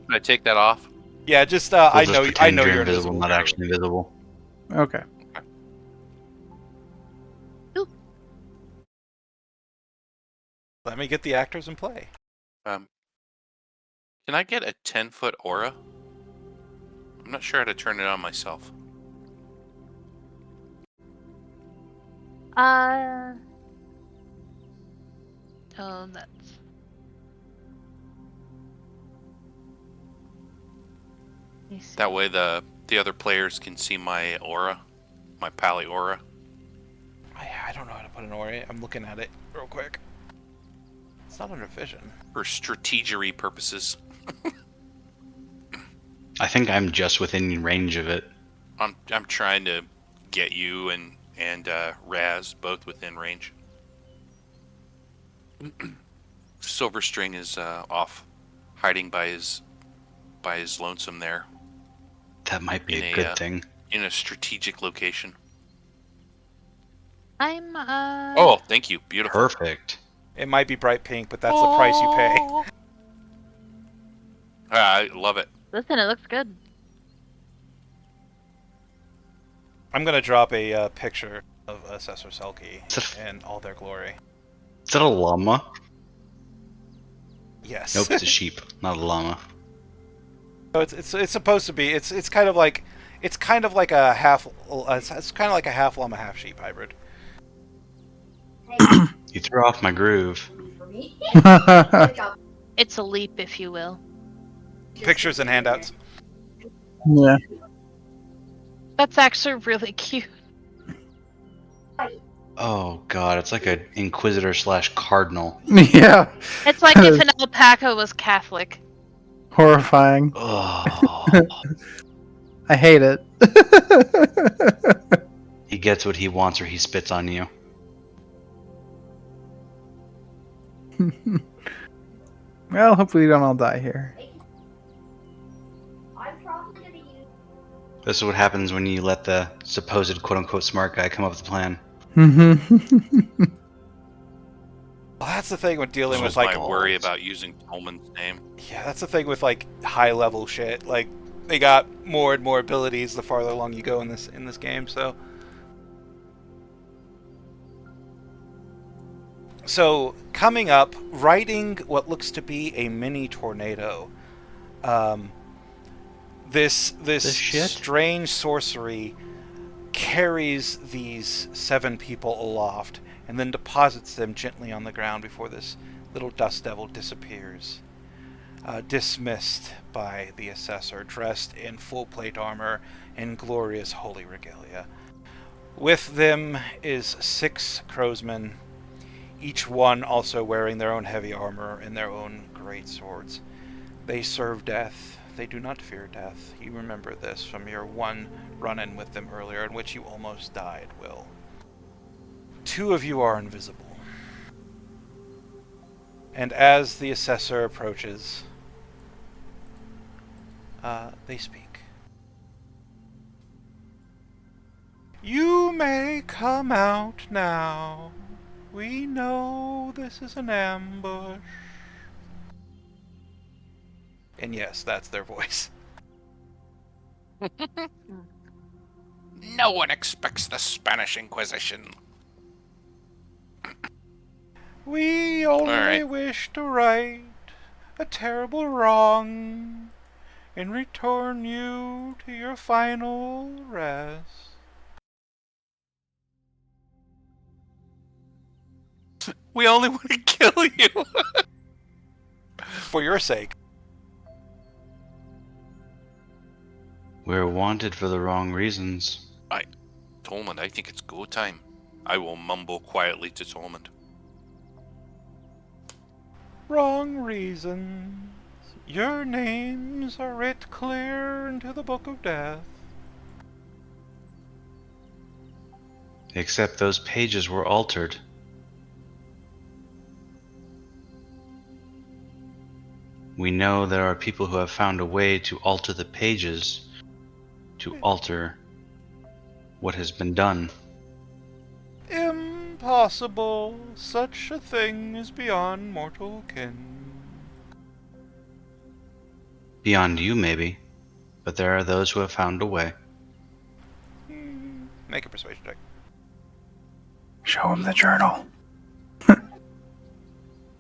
Can I take that off? Yeah, just We'll I just know pretend you're invisible. not actually invisible. Okay. Let me get the actors in play. Can I get a 10-foot aura? I'm not sure how to turn it on myself. Oh, that's. That way the other players can see my aura, my pally aura. I don't know how to put an aura. I'm looking at it real quick. It's not under vision. For strategery purposes. I think I'm just within range of it. I'm trying to get you and Raz both within range. Silver String is off, hiding by his lonesome there. That might be a good thing. In a strategic location. I'm Oh, thank you. Beautiful. Perfect. It might be bright pink, but that's the price you pay. I love it. Listen, it looks good. I'm gonna drop a picture of Assessor Selkie in all their glory. Is that a llama? Yes. Nope, it's a sheep, not a llama. So it's supposed to be. It's kind of like a half. It's kind of like a half llama, half sheep hybrid. You threw off my groove. It's a leap, if you will. Pictures and handouts. Yeah. That's actually really cute. Oh god, it's like an inquisitor / cardinal. Yeah. It's like if an alpaca was Catholic. Horrifying. Oh. I hate it. He gets what he wants or he spits on you. Well, hopefully we don't all die here. This is what happens when you let the supposed quote-unquote smart guy come up with a plan. Well, that's the thing with dealing This with was like my worry about using Tolman's name. Yeah, that's the thing with like high level shit. Like they got more and more abilities the farther along you go in this game. So coming up, riding what looks to be a mini tornado. This strange sorcery carries these 7 people aloft and then deposits them gently on the ground before this little dust devil disappears. Dismissed by the assessor, dressed in full plate armor and glorious holy regalia. With them is 6 crowsmen, each one also wearing their own heavy armor and their own great swords. They serve death. They do not fear death. You remember this from your one run-in with them earlier in which you almost died, Will. 2 of you are invisible. And as the assessor approaches, they speak. You may come out now. We know this is an ambush. And yes, that's their voice. No one expects the Spanish Inquisition. We only right. wish to right a terrible wrong and return you to your final rest. We only want to kill you. For your sake. We're wanted for the wrong reasons. Tolmond, I think it's go time. I will mumble quietly to Tolmond. Wrong reasons. Your names are writ clear into the book of death. Except those pages were altered. We know there are people who have found a way to alter the pages, to alter what has been done. Impossible. Such a thing is beyond mortal ken. Beyond you, maybe, but there are those who have found a way. Make a persuasion check. Show him the journal.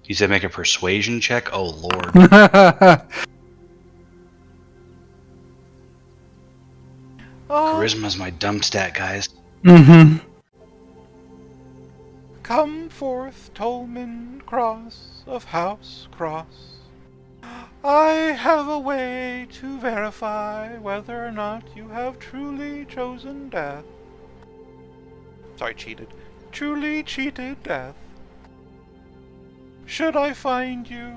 You said make a persuasion check? Oh, Lord. Charisma's my dumb stat, guys. Mm-hmm. Come forth, Tolman Cross of House Cross. I have a way to verify whether or not you have truly chosen death. Sorry, cheated. Truly cheated death. Should I find you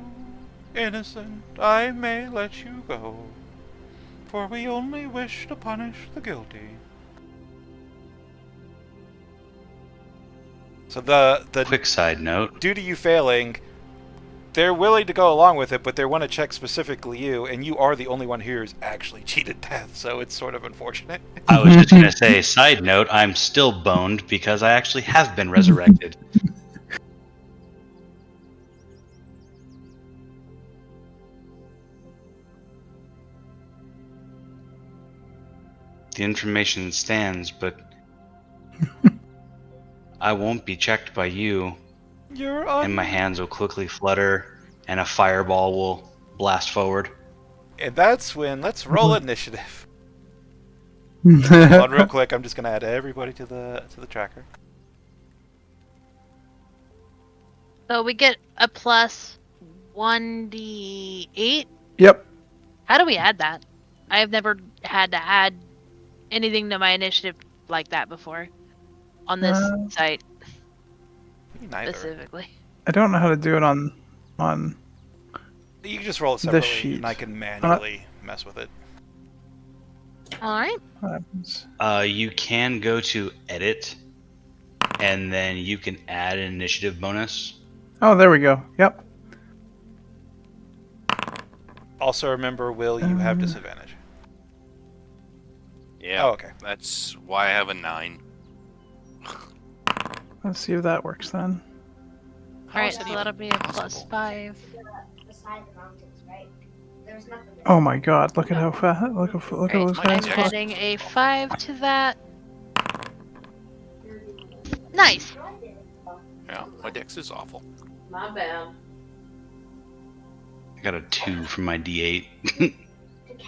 innocent, I may let you go, for we only wish to punish the guilty. So the Quick side note. due to you failing, they're willing to go along with it, but they want to check specifically you, and you are the only one here who's actually cheated death, so it's sort of unfortunate. I was just going to say, side note, I'm still boned because I actually have been resurrected. The information stands, but I won't be checked by you, and my hands will quickly flutter, and a fireball will blast forward. And that's when, let's roll initiative. Hold on real quick, I'm just going to add everybody to the tracker. So we get a plus 1d8? Yep. How do we add that? I have never had to add anything to my initiative like that before. On this site, Neither. specifically. I don't know how to do it on You can just roll it separately, sheet. and I can manually mess with it. Alright. what happens. You can go to edit, and then you can add an initiative bonus. Oh, there we go. Yep. Also remember, Will, you have disadvantage. Yeah. Oh, okay. That's why I have a 9. Let's see if that works then. Alright, so that'll be a plus 5. Oh my God! Look at how fast. Look at those mine guys. is I'm adding a 5 to that. Nice! Yeah, my dex is awful. My bad. I got a 2 from my D8.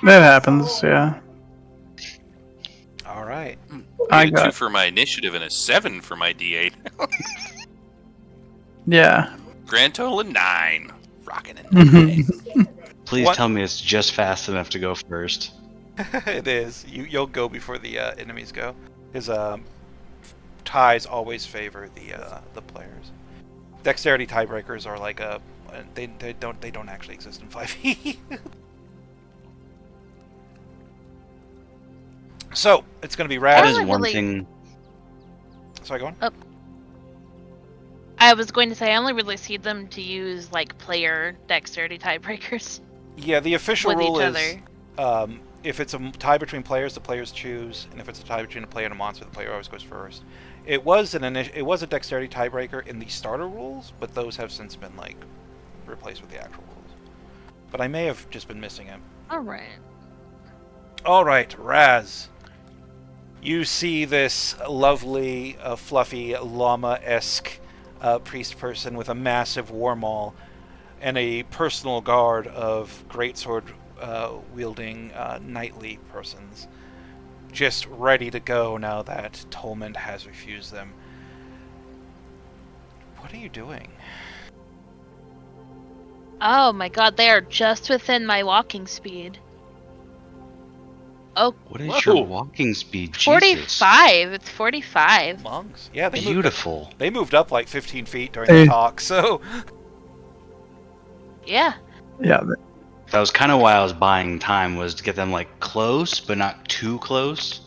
That happens. Yeah. All right. I I got a 2 got. for my initiative and a 7 for my D8. Yeah. Grand total of 9. Rocking it. 9. Please What? tell me it's just fast enough to go first. It is. You'll go before the enemies go. Because ties always favor the players. Dexterity tiebreakers are like they don't actually exist in 5e. So it's going to be That Raz. is Really, one really- thing. Sorry, go on. I was going to say, I only really see them to use, like, player dexterity tiebreakers Yeah, the official with rule each is other. if it's a tie between players, the players choose, and if it's a tie between a player and a monster, the player always goes first. It was a dexterity tiebreaker in the starter rules, but those have since been like replaced with the actual rules. But I may have just been missing it. Alright. All right, Raz. You see this lovely, fluffy, llama-esque priest person with a massive war maul and a personal guard of greatsword wielding knightly persons, just ready to go now that Tolmond has refused them. What are you doing? Oh my god, they are just within my walking speed. Oh, What is Whoa. your walking speed? Jesus. 45. It's 45. Monks? Yeah, they Beautiful. moved up, they moved up like 15 feet during the talk, so... Yeah. Yeah. That was kind of why I was buying time, was to get them like close, but not too close.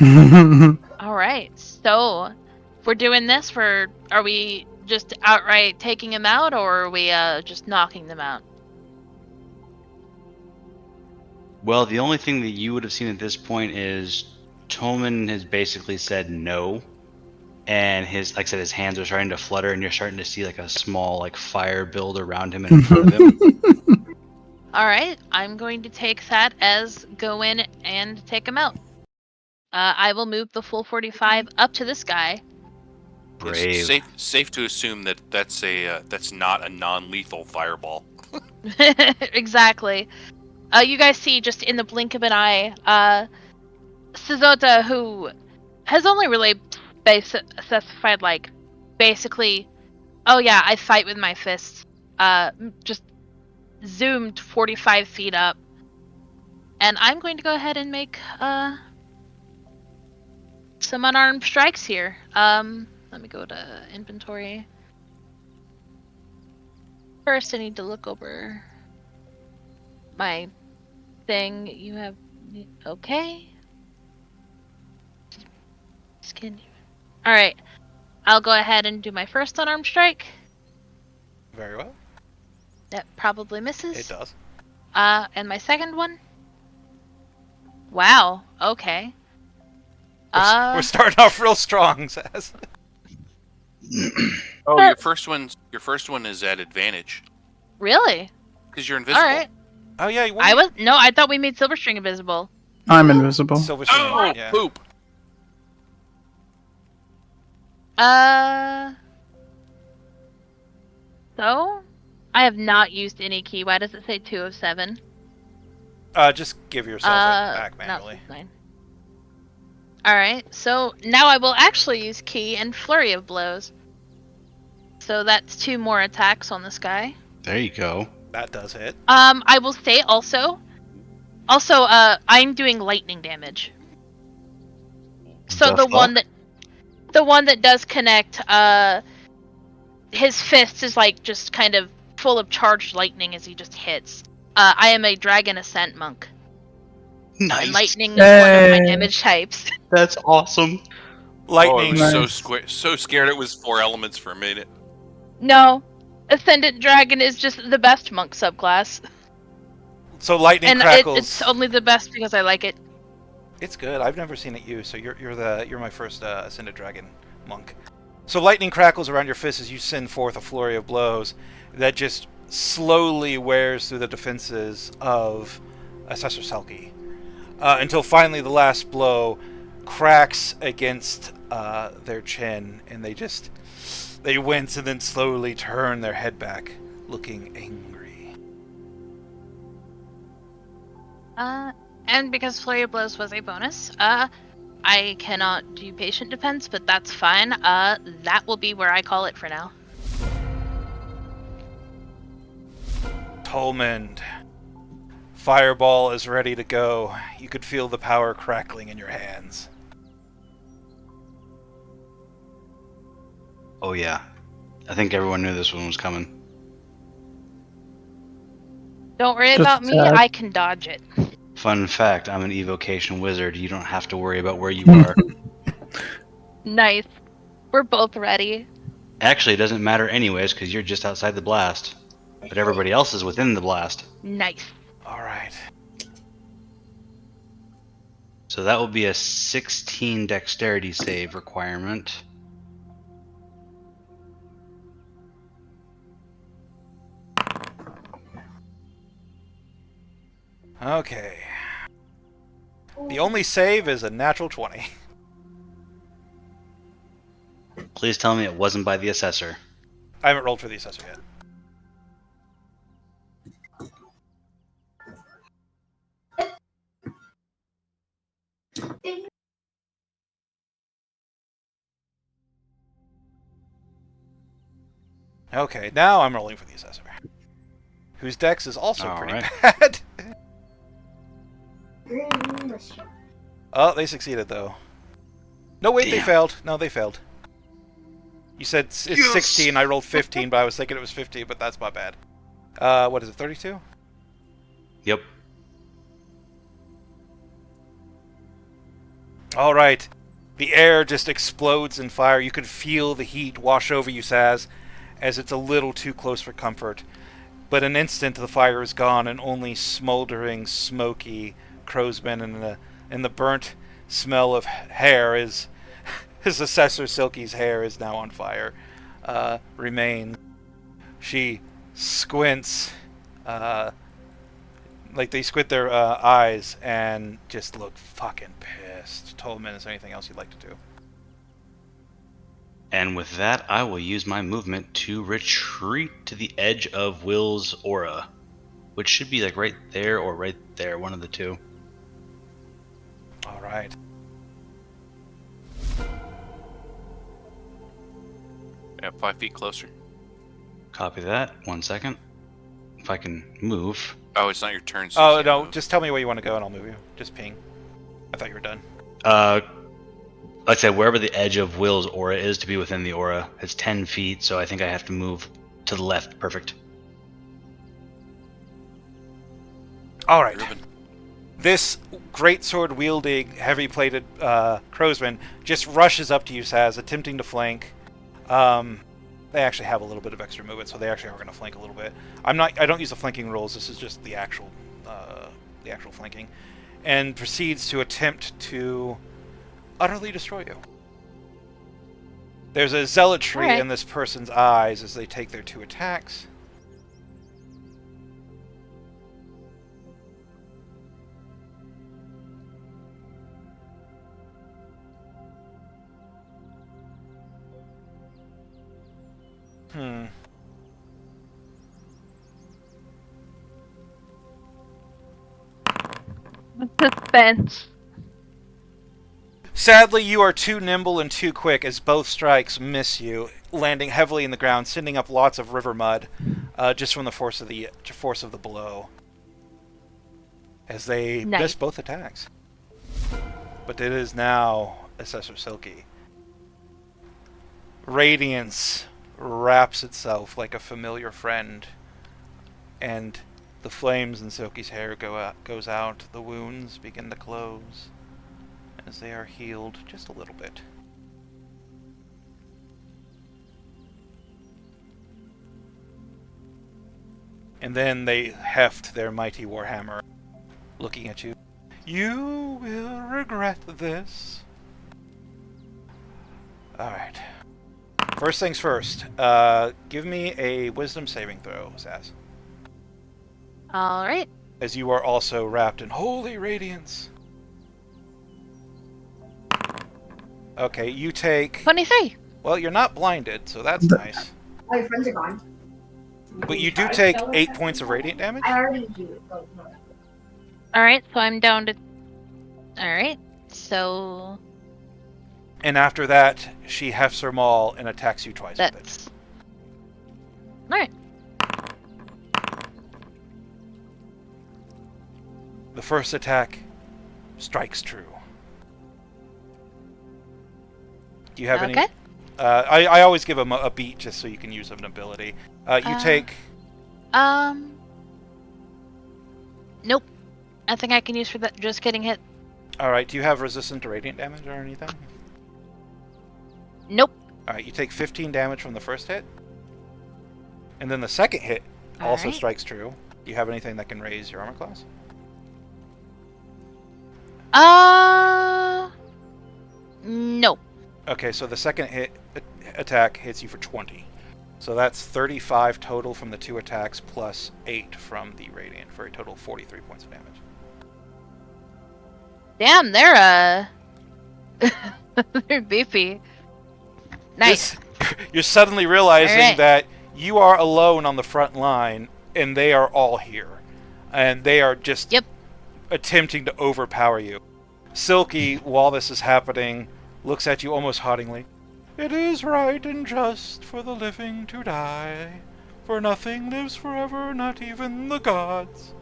All right. So, if we're doing this, are we just outright taking them out, or are we just knocking them out? Well, the only thing that you would have seen at this point is Tolman has basically said no, and his, like I said, his hands are starting to flutter, and you're starting to see like a small like fire build around him and in front of him. All right. I'm going to take that as go in and take them out. I will move the full 45 up to this guy. Brave. It's safe to assume that that's not a non-lethal fireball. Exactly. You guys see just in the blink of an eye, Suzota, who has only really specified, like, basically, oh yeah, I fight with my fists, just zoomed 45 feet up. And I'm going to go ahead and make, some unarmed strikes here. Let me go to inventory. First, I need to look over my thing. You have, okay. Skin. All right. I'll go ahead and do my first unarmed strike. Very well. That probably misses. It does. And my second one. Wow. Okay. We're starting off real strong, Sass. Oh, your first one is at advantage Really? because you're invisible. All right. Oh yeah, I thought we made Silverstring invisible. I'm invisible. Silverstring. Oh, Yeah. poop! So I have not used any key. Why does it say 2 of 7? Just give yourself it back manually. Alright, so now I will actually use key and flurry of blows. So that's 2 more attacks on this guy. There you go. That does hit. I will say also, I'm doing lightning damage. So the one that does connect, his fist is like just kind of full of charged lightning as he just hits. I am a Dragon Ascent monk. Nice. And lightning is one of my damage types. That's awesome. Lightning. Oh, I was Nice. so scared it was 4 elements for a minute. No, Ascendant Dragon is just the best monk subclass. So lightning And crackles. it's only the best because I like it. It's good. I've never seen it used. So you're my first Ascended Dragon monk. So lightning crackles around your fist as you send forth a flurry of blows that just slowly wears through the defenses of Assessor Selkie, until finally the last blow cracks against their chin, and they wince and then slowly turn their head back, looking angry. And because Flurry of Blows was a bonus, I cannot do Patient Defense, but that's fine. That will be where I call it for now. Tolmond, Fireball is ready to go. You could feel the power crackling in your hands. Oh yeah. I think everyone knew this one was coming. Don't worry Just about me, sad. I can dodge it. Fun fact, I'm an evocation wizard. You don't have to worry about where you are. Nice. We're both ready. Actually, it doesn't matter anyways, because you're just outside the blast. But everybody else is within the blast. Nice. Alright. So that will be a 16 dexterity save requirement. Okay. The only save is a natural 20. Please tell me it wasn't by the assessor. I haven't rolled for the assessor yet. Okay, now I'm rolling for the assessor. Whose dex is also All pretty right. bad. Oh, they succeeded, though. No, wait, they Damn. failed. No, they failed. You said it's Yes! 16, I rolled 15, but I was thinking it was 50, but that's not bad. What is it, 32? Yep. Alright. The air just explodes in fire. You could feel the heat wash over you, Saz, as it's a little too close for comfort. But in an instant, the fire is gone, and only smoldering, smoky crowsmen and the burnt smell of hair is... His Assessor Silky's hair is now on fire. Remains. She squints, like they squint their eyes and just look fucking pissed. Tolman, is there anything else you'd like to do? And with that, I will use my movement to retreat to the edge of Will's aura, which should be like right there or right there, one of the two. All right. Yeah, 5 feet closer. Copy that. 1 second. If I can move. Oh, it's not your turn. So you Oh, can't no, move. just tell me where you want to go and I'll move you. Just ping. I thought you were done. Like I said, wherever the edge of Will's aura is to be within the aura, it's 10 feet, so I think I have to move to the left. Perfect. All right. Ruben. This greatsword wielding, heavy-plated crowsman just rushes up to you, Saz, attempting to flank. They actually have a little bit of extra movement, so they actually are going to flank a little bit. I don't use the flanking rules. This is just the actual flanking, and proceeds to attempt to utterly destroy you. There's a zealotry Alright. in this person's eyes as they take their 2 attacks. Suspense. Sadly, you are too nimble and too quick as both strikes miss you, landing heavily in the ground, sending up lots of river mud, just from the force of the blow. As they Nice. miss both attacks. But it is now Assessor Silky. Radiance wraps itself like a familiar friend, and the flames in Silky's hair goes out. The wounds begin to close as they are healed just a little bit. And then they heft their mighty warhammer, looking at you. You will regret this. Alright. First things first. Give me a wisdom saving throw, Saz. Alright. As you are also wrapped in holy radiance. Okay, you take... 23. Well, you're not blinded, so that's nice. All your friends are gone. But you do take 8 points of radiant damage? I already do. Oh, no. Alright, so I'm down to... Alright, so... And after that, she hefts her maul and attacks you twice with it. That's... Alright. The first attack strikes true. Do you have any... Okay. I always give them a beat just so you can use an ability. You take... Nope. Nothing I can use for that, just getting hit. Alright, do you have resistant to radiant damage or anything? Nope. Alright, you take 15 damage from the first hit. And then the second hit also Alright. strikes true. Do you have anything that can raise your armor class? Nope. Okay, so the second attack hits you for 20. So that's 35 total from the 2 attacks plus 8 from the radiant for a total of 43 points of damage. Damn, they're, they're beefy. Nice. You're suddenly realizing Alright. that you are alone on the front line, and they are all here. And they are just Yep. attempting to overpower you. Silky, while this is happening, looks at you almost haughtily. It is right and just for the living to die, for nothing lives forever, not even the gods.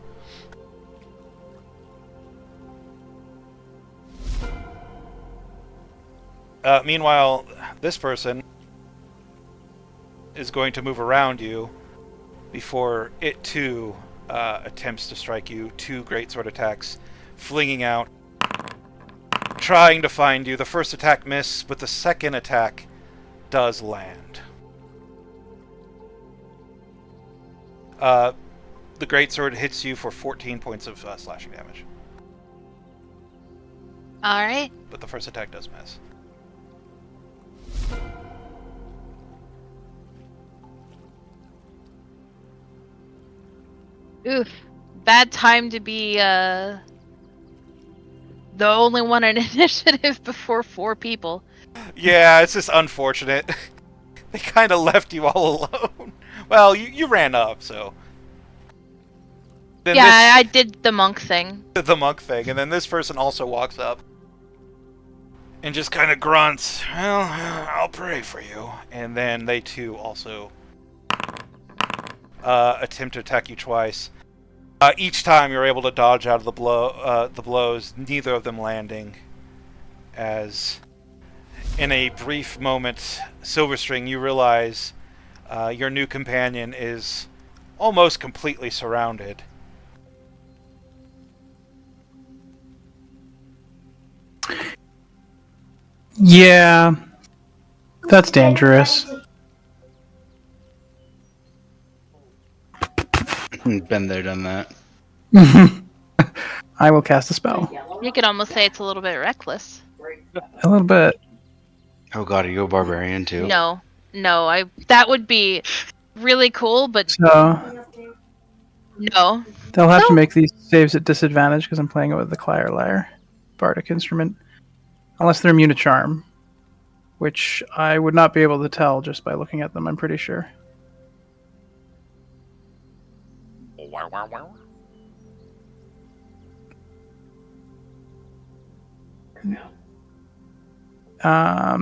Meanwhile, this person is going to move around you before it too attempts to strike you. 2 greatsword attacks, flinging out, trying to find you. The first attack missed, but the second attack does land. The greatsword hits you for 14 points of slashing damage, Alright. but the first attack does miss. Oof. Bad time to be the only one in initiative before 4 people. Yeah, it's just unfortunate. They kind of left you all alone. Well, you ran up, so. Then Yeah, I did the monk thing. the monk thing, and then this person also walks up and just kind of grunts, well, I'll pray for you. And then they too also attempt to attack you twice. Each time you're able to dodge out of the blows, neither of them landing. As in a brief moment, Silverstring, you realize your new companion is almost completely surrounded. Yeah, that's dangerous. Been there, done that. I will cast a spell. You could almost say it's a little bit reckless. A little bit. Oh god, are you a barbarian too? No. That would be really cool, but So no. they'll have to No. make these saves at disadvantage because I'm playing it with the Claire Lyre bardic instrument. Unless they're immune to charm, which I would not be able to tell just by looking at them, I'm pretty sure.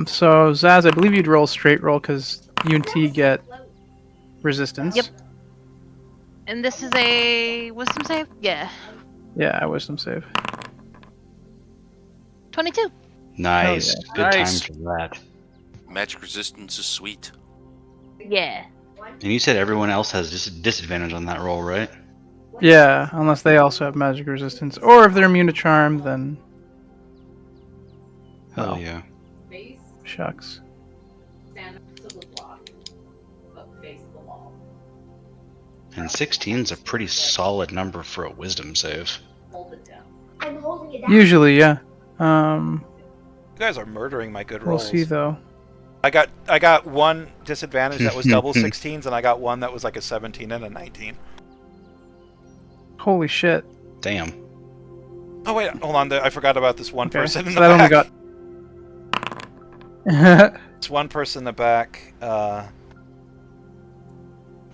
So Zaz, I believe you'd roll straight roll because you and T get resistance. Yep. And this is a wisdom save? Yeah. Yeah, wisdom save. 22. Nice. Oh, Good Nice. time for that. Magic resistance is sweet. Yeah. And you said everyone else has disadvantage on that roll, right? Yeah, unless they also have magic resistance, or if they're immune to charm, then Hell Oh. yeah. shucks. And 16's a pretty solid number for a wisdom save. I'm holding it down. Usually, yeah. You guys are murdering my good We'll rolls. see though. I got one disadvantage that was double 16s, and I got one that was like a 17 and a 19. Holy shit! Damn. Oh wait, hold on. I forgot about this one Okay, person in so the that back. only got. It's one person in the back.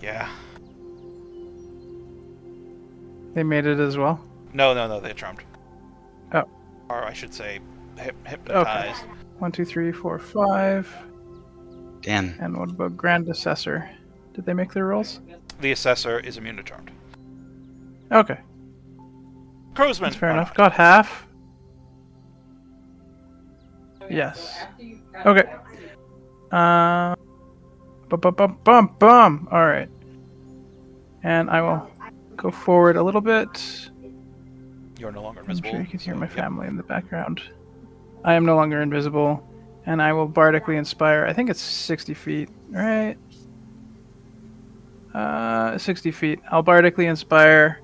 Yeah. They made it as well. No, they're charmed. Oh. Or I should say, hypnotized. 1, 2, 3, 4, 5. Damn. And what about Grand Assessor? Did they make their rolls? The assessor is immune to charmed. Okay, Crowsman. that's fair oh, enough. Got half. Yes. Okay. Bum. All right. And I will go forward a little bit. You're no longer I'm invisible. sure you can hear so, my yep. family in the background. I am no longer invisible, and I will bardically inspire. I think it's 60 feet, right? 60 feet. I'll bardically inspire.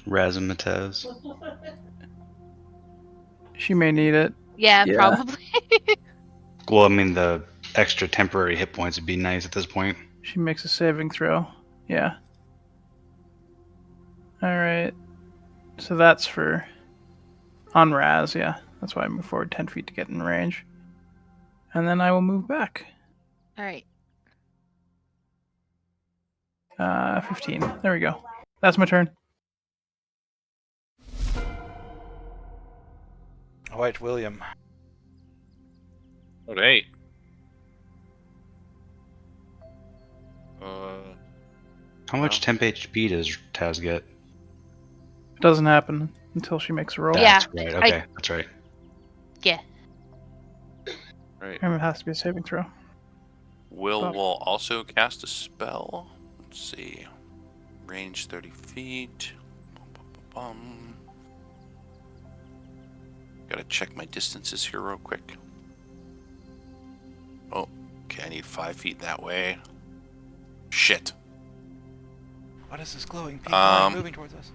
Razzmatazz. She may need it. Yeah, Yeah. probably. Well, I mean, the extra temporary hit points would be nice at this point. She makes a saving throw. Yeah. All right. So that's for On Raz, yeah. That's why I moved forward 10 feet to get in range. And then I will move back. All right. 15. There we go. That's my turn. All right, William. All right. How much temp HP does Taz get? It doesn't happen until she makes a roll. Yeah. That's right. Okay, that's right. Yeah. Right. And it has to be a saving throw. Will also cast a spell. Let's see. Range 30 feet. Gotta check my distances here real quick. Oh, okay, I need 5 feet that way. Shit. What is this glowing pink line moving towards us?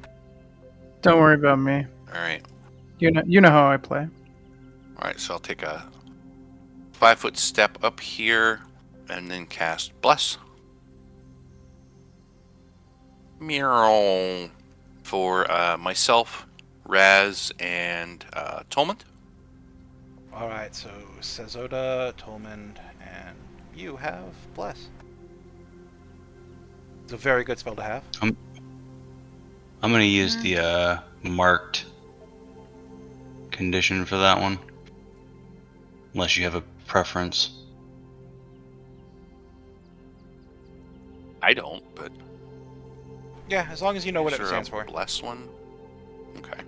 Don't worry about me. Alright. You know how I play. Alright, so I'll take a 5-foot step up here and then cast Bless. Meow. For myself, Raz, and Tolmond. All right, so Sezoda, Tolmond, and you have Bless. It's a very good spell to have. I'm gonna use the marked condition for that one. Unless you have a preference. I don't, but Yeah, as long as you know what it is there stands a for. Bless one. Okay.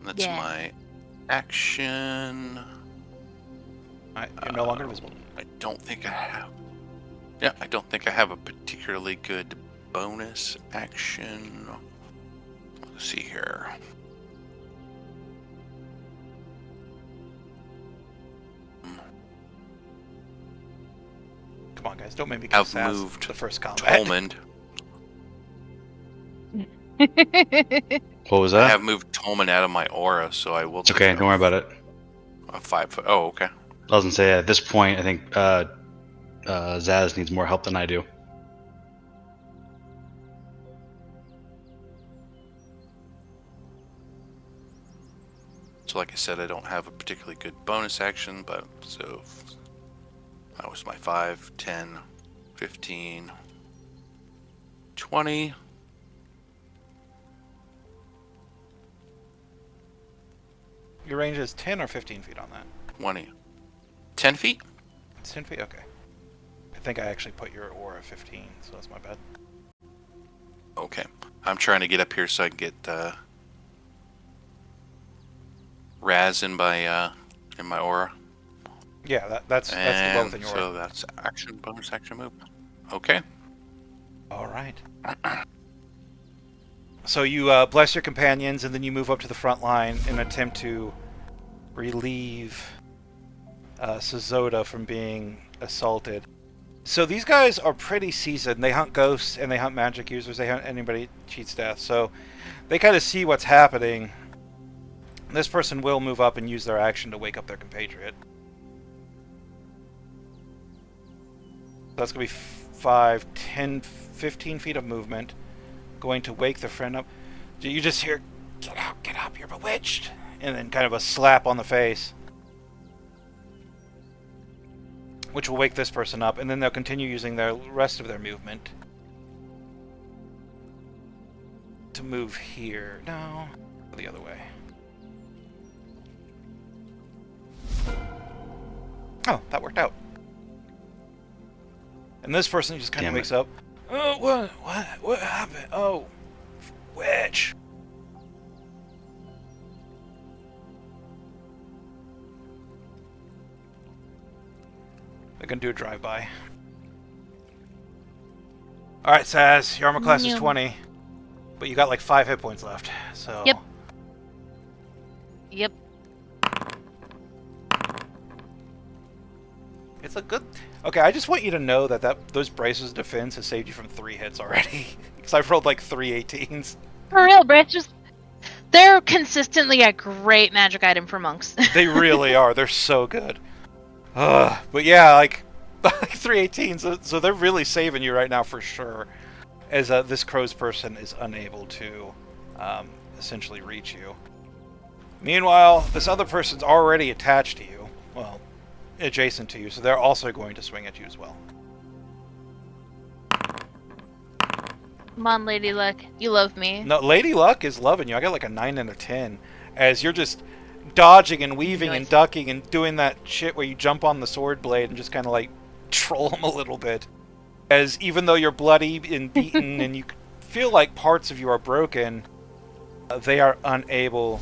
That's my action. You're no longer visible. I don't think I have. Yeah, I don't think I have a particularly good bonus action. Let's see here. Come on, guys, don't make me I've cast moved the first combat. Tolmond. What was I that? have moved Tolman out of my aura, so I will. It's okay, don't worry about it. A 5 foot. Oh, okay. I was gonna say at this point, I think Zaz needs more help than I do. So, like I said, I don't have a particularly good bonus action, but so that was my 5, 10, 15, 20. Your range is 10 or 15 feet on that? 20. 10 feet? It's 10 feet? Okay. I think I actually put your aura 15, so that's my bad. Okay. I'm trying to get up here so I can get Raz in my aura. Yeah, that's the well within your aura. So that's action, bonus action move. Okay. All right. So you bless your companions, and then you move up to the front line in an attempt to relieve Sezoda from being assaulted. So these guys are pretty seasoned. They hunt ghosts, and they hunt magic users. They hunt anybody cheats death. So they kind of see what's happening. This person will move up and use their action to wake up their compatriot. That's going to be 5, 10, 15 feet of movement. Going to wake the friend up. You just hear, get up, you're bewitched. And then kind of a slap on the face. Which will wake this person up. And then they'll continue using the rest of their movement to move here. No, the other way. Oh, that worked out. And this person just kind of wakes up. Oh, what happened? Oh, witch. They're gonna do a drive-by. All right, Saz, your armor class is 20, but you got like 5 hit points left. So. Yep. It's a good. Okay, I just want you to know that those braces of defense has saved you from 3 hits already. Because I've rolled like 3 18s. For real, bracers. They're consistently a great magic item for monks. They really are. They're so good. But yeah, like 3 18s. So they're really saving you right now for sure. as this crow's person is unable to essentially reach you. Meanwhile, this other person's already attached to you. Well, adjacent to you, so they're also going to swing at you as well. Come on, Lady Luck. You love me. No, Lady Luck is loving you. I got like a 9 and a 10. As you're just dodging and weaving and ducking and doing that shit where you jump on the sword blade and just kind of like troll them a little bit. As even though you're bloody and beaten and you feel like parts of you are broken, they are unable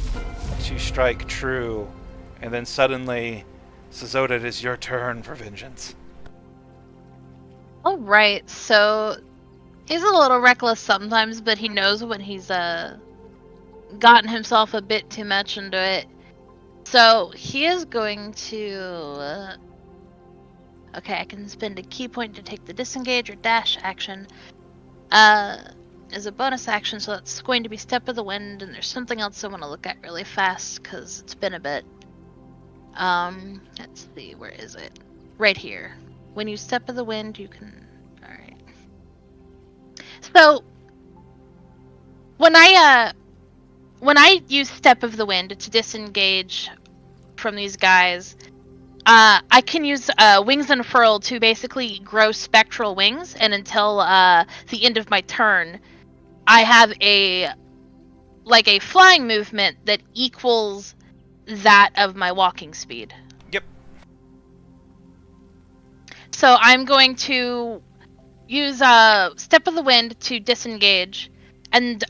to strike true. And then suddenly, Sazota, it is your turn for vengeance. All right, so he's a little reckless sometimes, but he knows when he's gotten himself a bit too much into it. So he is going to. Okay, I can spend a key point to take the disengage or dash action. As a bonus action, so that's going to be Step of the Wind, and there's something else I want to look at really fast because it's been a bit. Let's see, where is it? Right here. When you Step of the Wind, you can. All right. So when I use Step of the Wind to disengage from these guys, I can use Wings Unfurled to basically grow spectral wings, and until the end of my turn, I have a flying movement that equals that of my walking speed. Yep. So I'm going to use Step of the Wind to disengage, and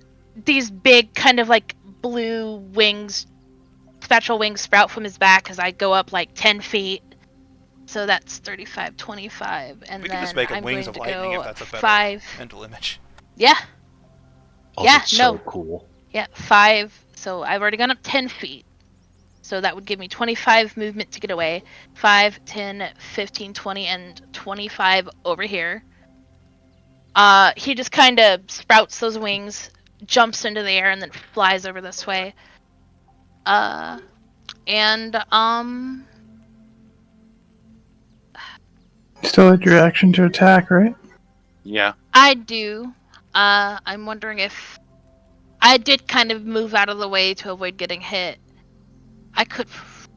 these big kind of like blue wings, spectral wings sprout from his back as I go up like 10 feet. So that's 35, 25, and we then can just make I'm Wings going of to Lightning go if that's a better 5. mental image. Yeah. Oh, Yeah, that's no. so cool. Yeah, 5. So I've already gone up 10 feet. So that would give me 25 movement to get away. 5, 10, 15, 20, and 25 over here. He just kind of sprouts those wings, jumps into the air, and then flies over this way. Still had your action to attack, right? Yeah. I do. I'm wondering if I did kind of move out of the way to avoid getting hit. I could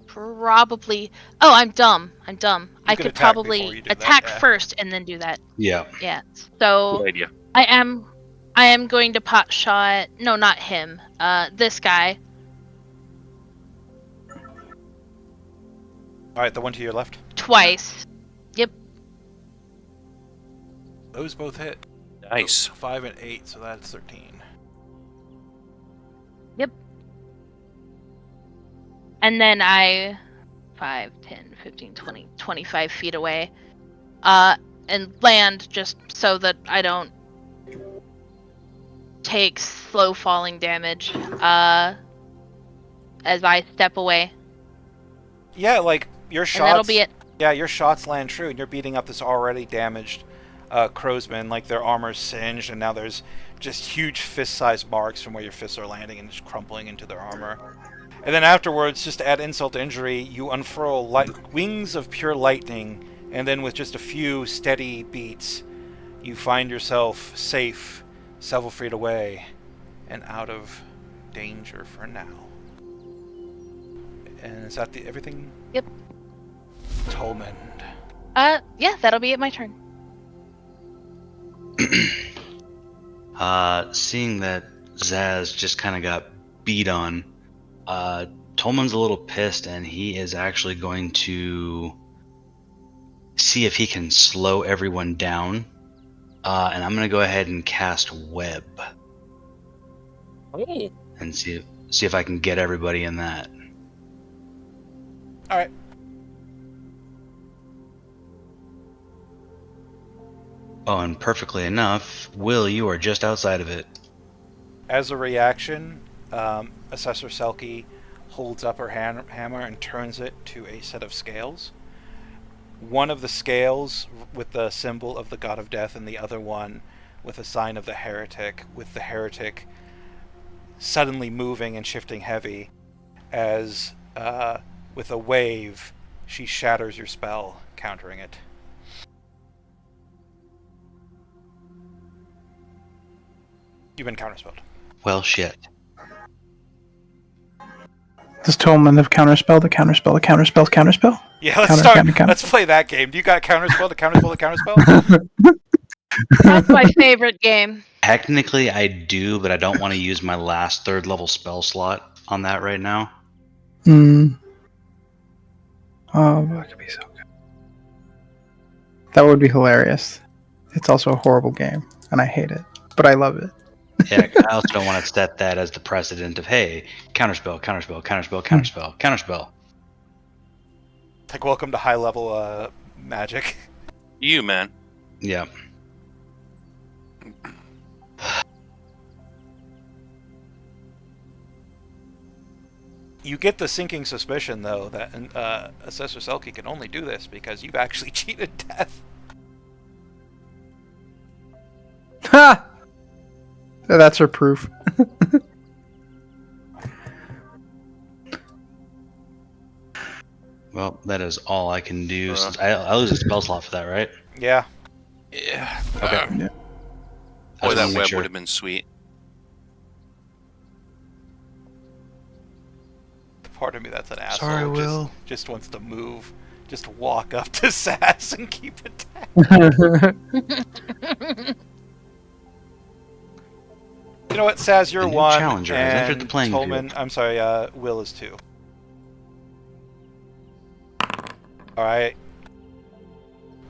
probably. Oh, I'm dumb. I could probably attack first and then do that. Yeah. Yeah. So Good idea. I am going to pot shot. No, not him. This guy. All right, the one to your left. Twice. Yep. Those both hit. Nice. 5 and 8, so that's 13. Yep. And then I 5, 10, 15, 20, 25 feet away. And land just so that I don't take slow falling damage. As I step away. Yeah, like your shots. And that'll be it. Yeah, your shots land true, and you're beating up this already damaged crowsman. Like their armor's singed, and now there's just huge fist-sized marks from where your fists are landing and just crumpling into their armor. And then afterwards, just to add insult to injury, you unfurl wings of pure lightning, and then with just a few steady beats, you find yourself safe, several feet away, and out of danger for now. And is that everything? Yep. Tolmond. Yeah, that'll be it. My turn. Seeing that Zaz just kind of got beat on, Tolman's a little pissed, and he is actually going to see if he can slow everyone down. And I'm going to go ahead and cast Web. Oh. And see if I can get everybody in that. All right. Oh, and perfectly enough, Will, you are just outside of it. As a reaction, Assessor Selkie holds up her hammer and turns it to a set of scales. One of the scales with the symbol of the god of death, and the other one with a sign of the heretic, with the heretic suddenly moving and shifting heavy as with a wave she shatters your spell, countering it. You've been counterspelled. Well, shit. Does Tolman have counterspell? The counterspell? The counterspell? The counterspell? Yeah, let's Let's play that game. Do you got counterspell? The counterspell? The counterspell? That's my favorite game. Technically, I do, but I don't want to use my last 3rd level spell slot on that right now. Oh, that could be so good. That would be hilarious. It's also a horrible game, and I hate it, but I love it. Yeah, I also don't want to set that as the precedent of, hey, counterspell, counterspell, counterspell, counterspell, counterspell. Like, welcome to high level magic. You, man. Yeah. You get the sinking suspicion, though, that Assessor Selkie can only do this because you've actually cheated death. Ha! That's her proof. Well, that is all I can do. Since I lose a spell slot for that, right? Yeah. Yeah. Okay. Yeah. Boy, that make web sure. would have been sweet. The part of me that's an asshole Sorry, Will. just wants to move. Just walk up to Sass and keep attacking. You know what, Saz, you're The new 1, challenger has entered and the playing Tolman, field. I'm sorry, Will is 2. Alright.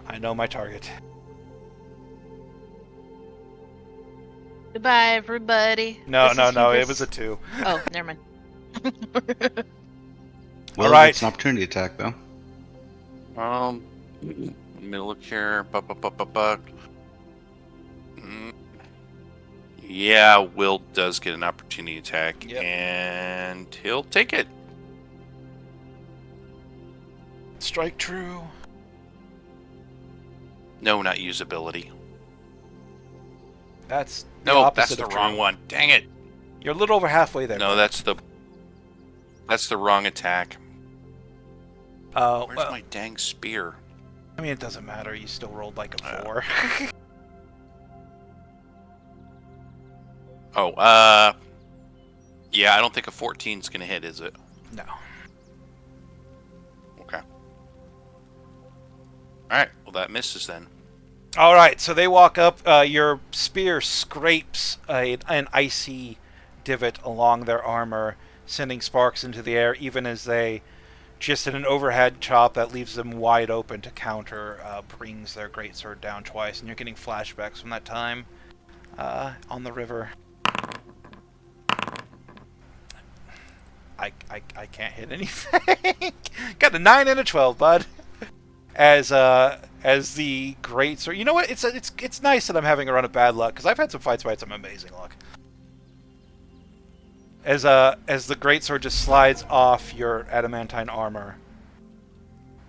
I know my target. Goodbye, everybody. No, This no, is no, it Hubris. was a 2. Oh, never mind. Will Alright. gets an opportunity attack, though. Let me look here. Yeah, Will does get an opportunity attack, Yep. and he'll take it. Strike true. No, not usability. That's the No, opposite that's the of wrong true. one. Dang it. You're a little over halfway there. No, that's the wrong attack. Where's well, my dang spear? I mean, it doesn't matter. You still rolled like a 4. Oh, yeah, I don't think a 14 is going to hit, is it? No. Okay. Alright, well that misses then. Alright, so they walk up. Your spear scrapes an icy divot along their armor, sending sparks into the air, even as they, just in an overhead chop that leaves them wide open to counter, brings their greatsword down twice. And you're getting flashbacks from that time on the river. I can't hit anything. Got a 9 and a 12, bud. As the greatsword, you know what? It's nice that I'm having a run of bad luck because I've had some fights where I had some amazing luck. As the greatsword just slides off your adamantine armor,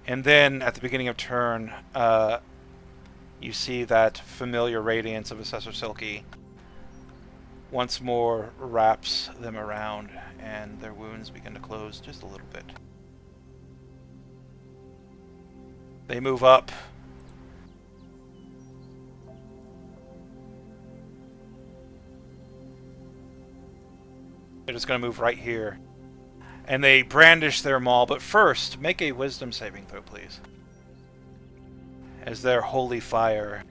and then at the beginning of turn, you see that familiar radiance of Assessor Silky once more wraps them around, and their wounds begin to close just a little bit. They move up. They're just going to move right here. And they brandish their maul, but first, make a wisdom saving throw, please. As their holy fire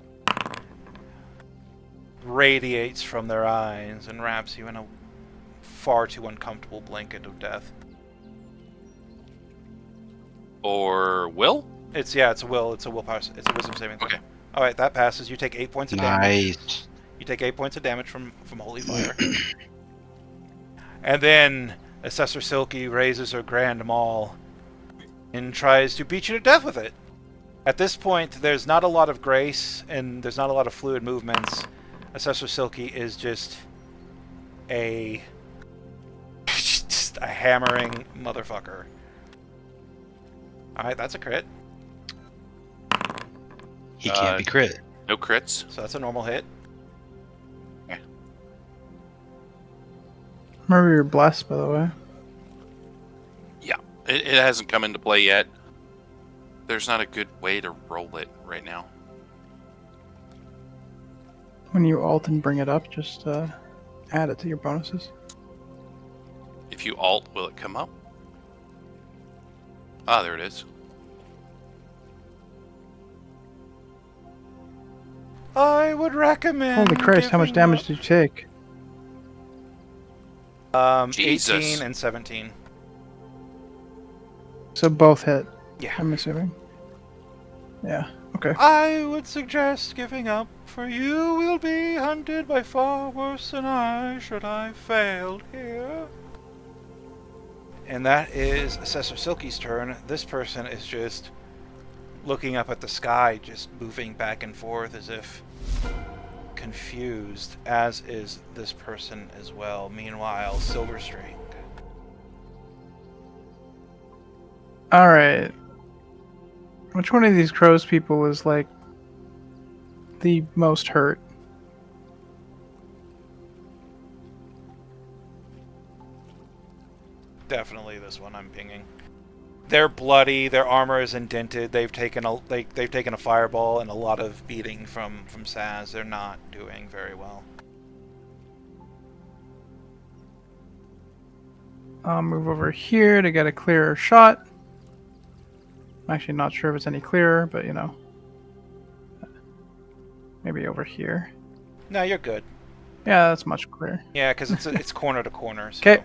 radiates from their eyes and wraps you in a far too uncomfortable blanket of death. Or Will? It's a willpower. It's a wisdom saving throw. Okay. All right, that passes. You take 8 points of damage. Nice. You take 8 points of damage from holy fire. And then Assessor Silky raises her grand maul and tries to beat you to death with it. At this point, there's not a lot of grace and there's not a lot of fluid movements. Assessor Silky is just a hammering motherfucker. All right, that's a crit. He can't be crit. No crits. So that's a normal hit. Remember, you're blessed, by the way. Yeah, it hasn't come into play yet. There's not a good way to roll it right now. When you alt and bring it up, just add it to your bonuses. If you alt, will it come up? Ah, there it is. I would recommend. Holy Christ, how much damage did you take? 18 Jesus. and 17. So both hit, Yeah. I'm assuming. Yeah, okay. I would suggest giving up, for you will be hunted by far worse than I should I failed here. And that is Assessor Silky's turn. This person is just looking up at the sky, just moving back and forth as if confused, as is this person as well. Meanwhile, Silverstring. Alright. Which one of these crows people is, like, the most hurt? Definitely this one I'm pinging. They're bloody. Their armor is indented. They've taken a fireball and a lot of beating from Saz. They're not doing very well. I'll move over here to get a clearer shot. I'm actually not sure if it's any clearer, but you know. Maybe over here. No, you're good. Yeah, that's much clearer. Yeah, because it's corner to corner. So. Okay.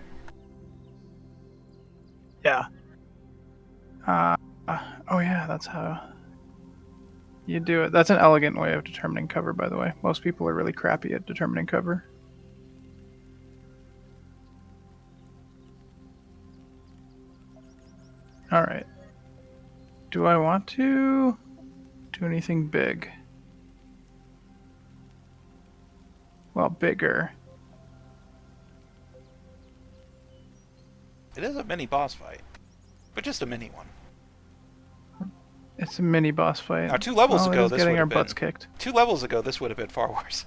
Yeah. Oh yeah, that's how you do it. That's an elegant way of determining cover, by the way. Most people are really crappy at determining cover. Alright. Do I want to do anything big? Well, bigger. It is a mini boss fight, but just a mini one. It's a mini boss fight. Now, 2 levels ago, this getting would our have been butts kicked. 2 levels ago. This would have been far worse.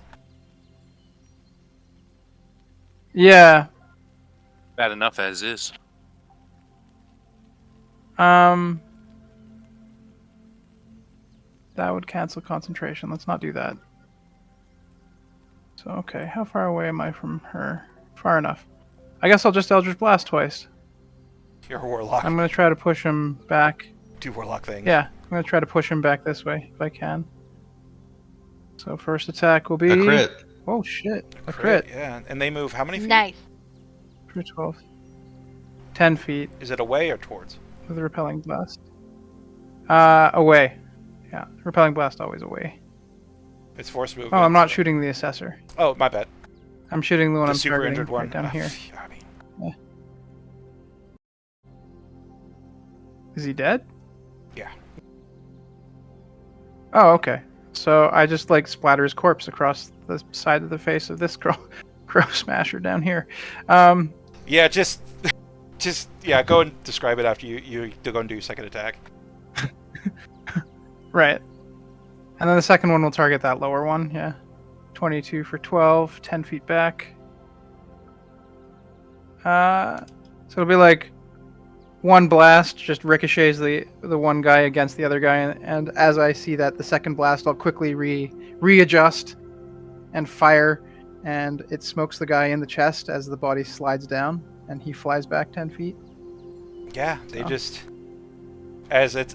Yeah. Bad enough as is. That would cancel concentration. Let's not do that. So, okay, how far away am I from her? Far enough. I guess I'll just Eldritch Blast twice. You're a warlock. I'm going to try to push him back. 2 warlock things. Yeah, I'm going to try to push him back this way, if I can. So, first attack will be... A crit. Oh, shit. A crit. Yeah, and they move how many feet? Nice. For 12. 10 feet Is it away or towards? with a Repelling Blast. Away. Yeah, Repelling Blast always away. It's force movement. Oh, I'm not shooting the Assessor. Oh, my bad. I'm shooting the one The I'm super targeting injured one. right down here. I mean, Is he dead? yeah. Oh, okay. So I just like splatter his corpse across the side of the face of this crow smasher down here. Yeah, just yeah. Go and describe it after you go and do your second attack. Right. And then the second one will target that lower one. Yeah. 22 for 12, 10 feet back. So it'll be like one blast just ricochets the one guy against the other guy, and as I see that, the second blast, I'll quickly readjust and fire, and it smokes the guy in the chest as the body slides down, and he flies back 10 feet. Yeah, they just as this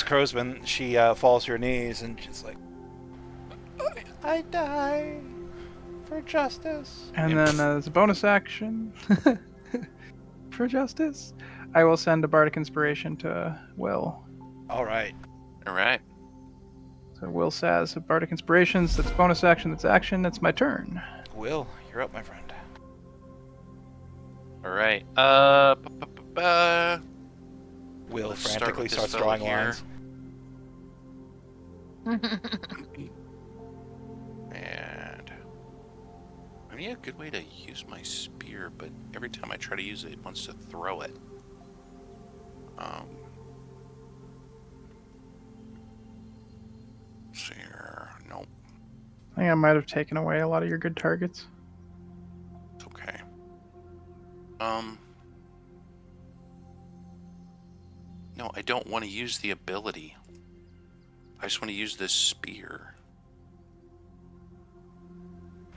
crowsman, she falls to her knees and she's like, I die for justice. And then as a bonus action for justice, I will send a Bardic Inspiration to Will. All right. So Will says, Bardic Inspirations, that's bonus action, that's action, that's my turn. Will, you're up, my friend. All right. Will Let's start frantically with this starts fellow drawing here. lines. And I need a good way to use my spear, but every time I try to use it, it wants to throw it. Let's see here. Nope. I think I might have taken away a lot of your good targets. It's okay. No, I don't want to use the ability. I just want to use this spear.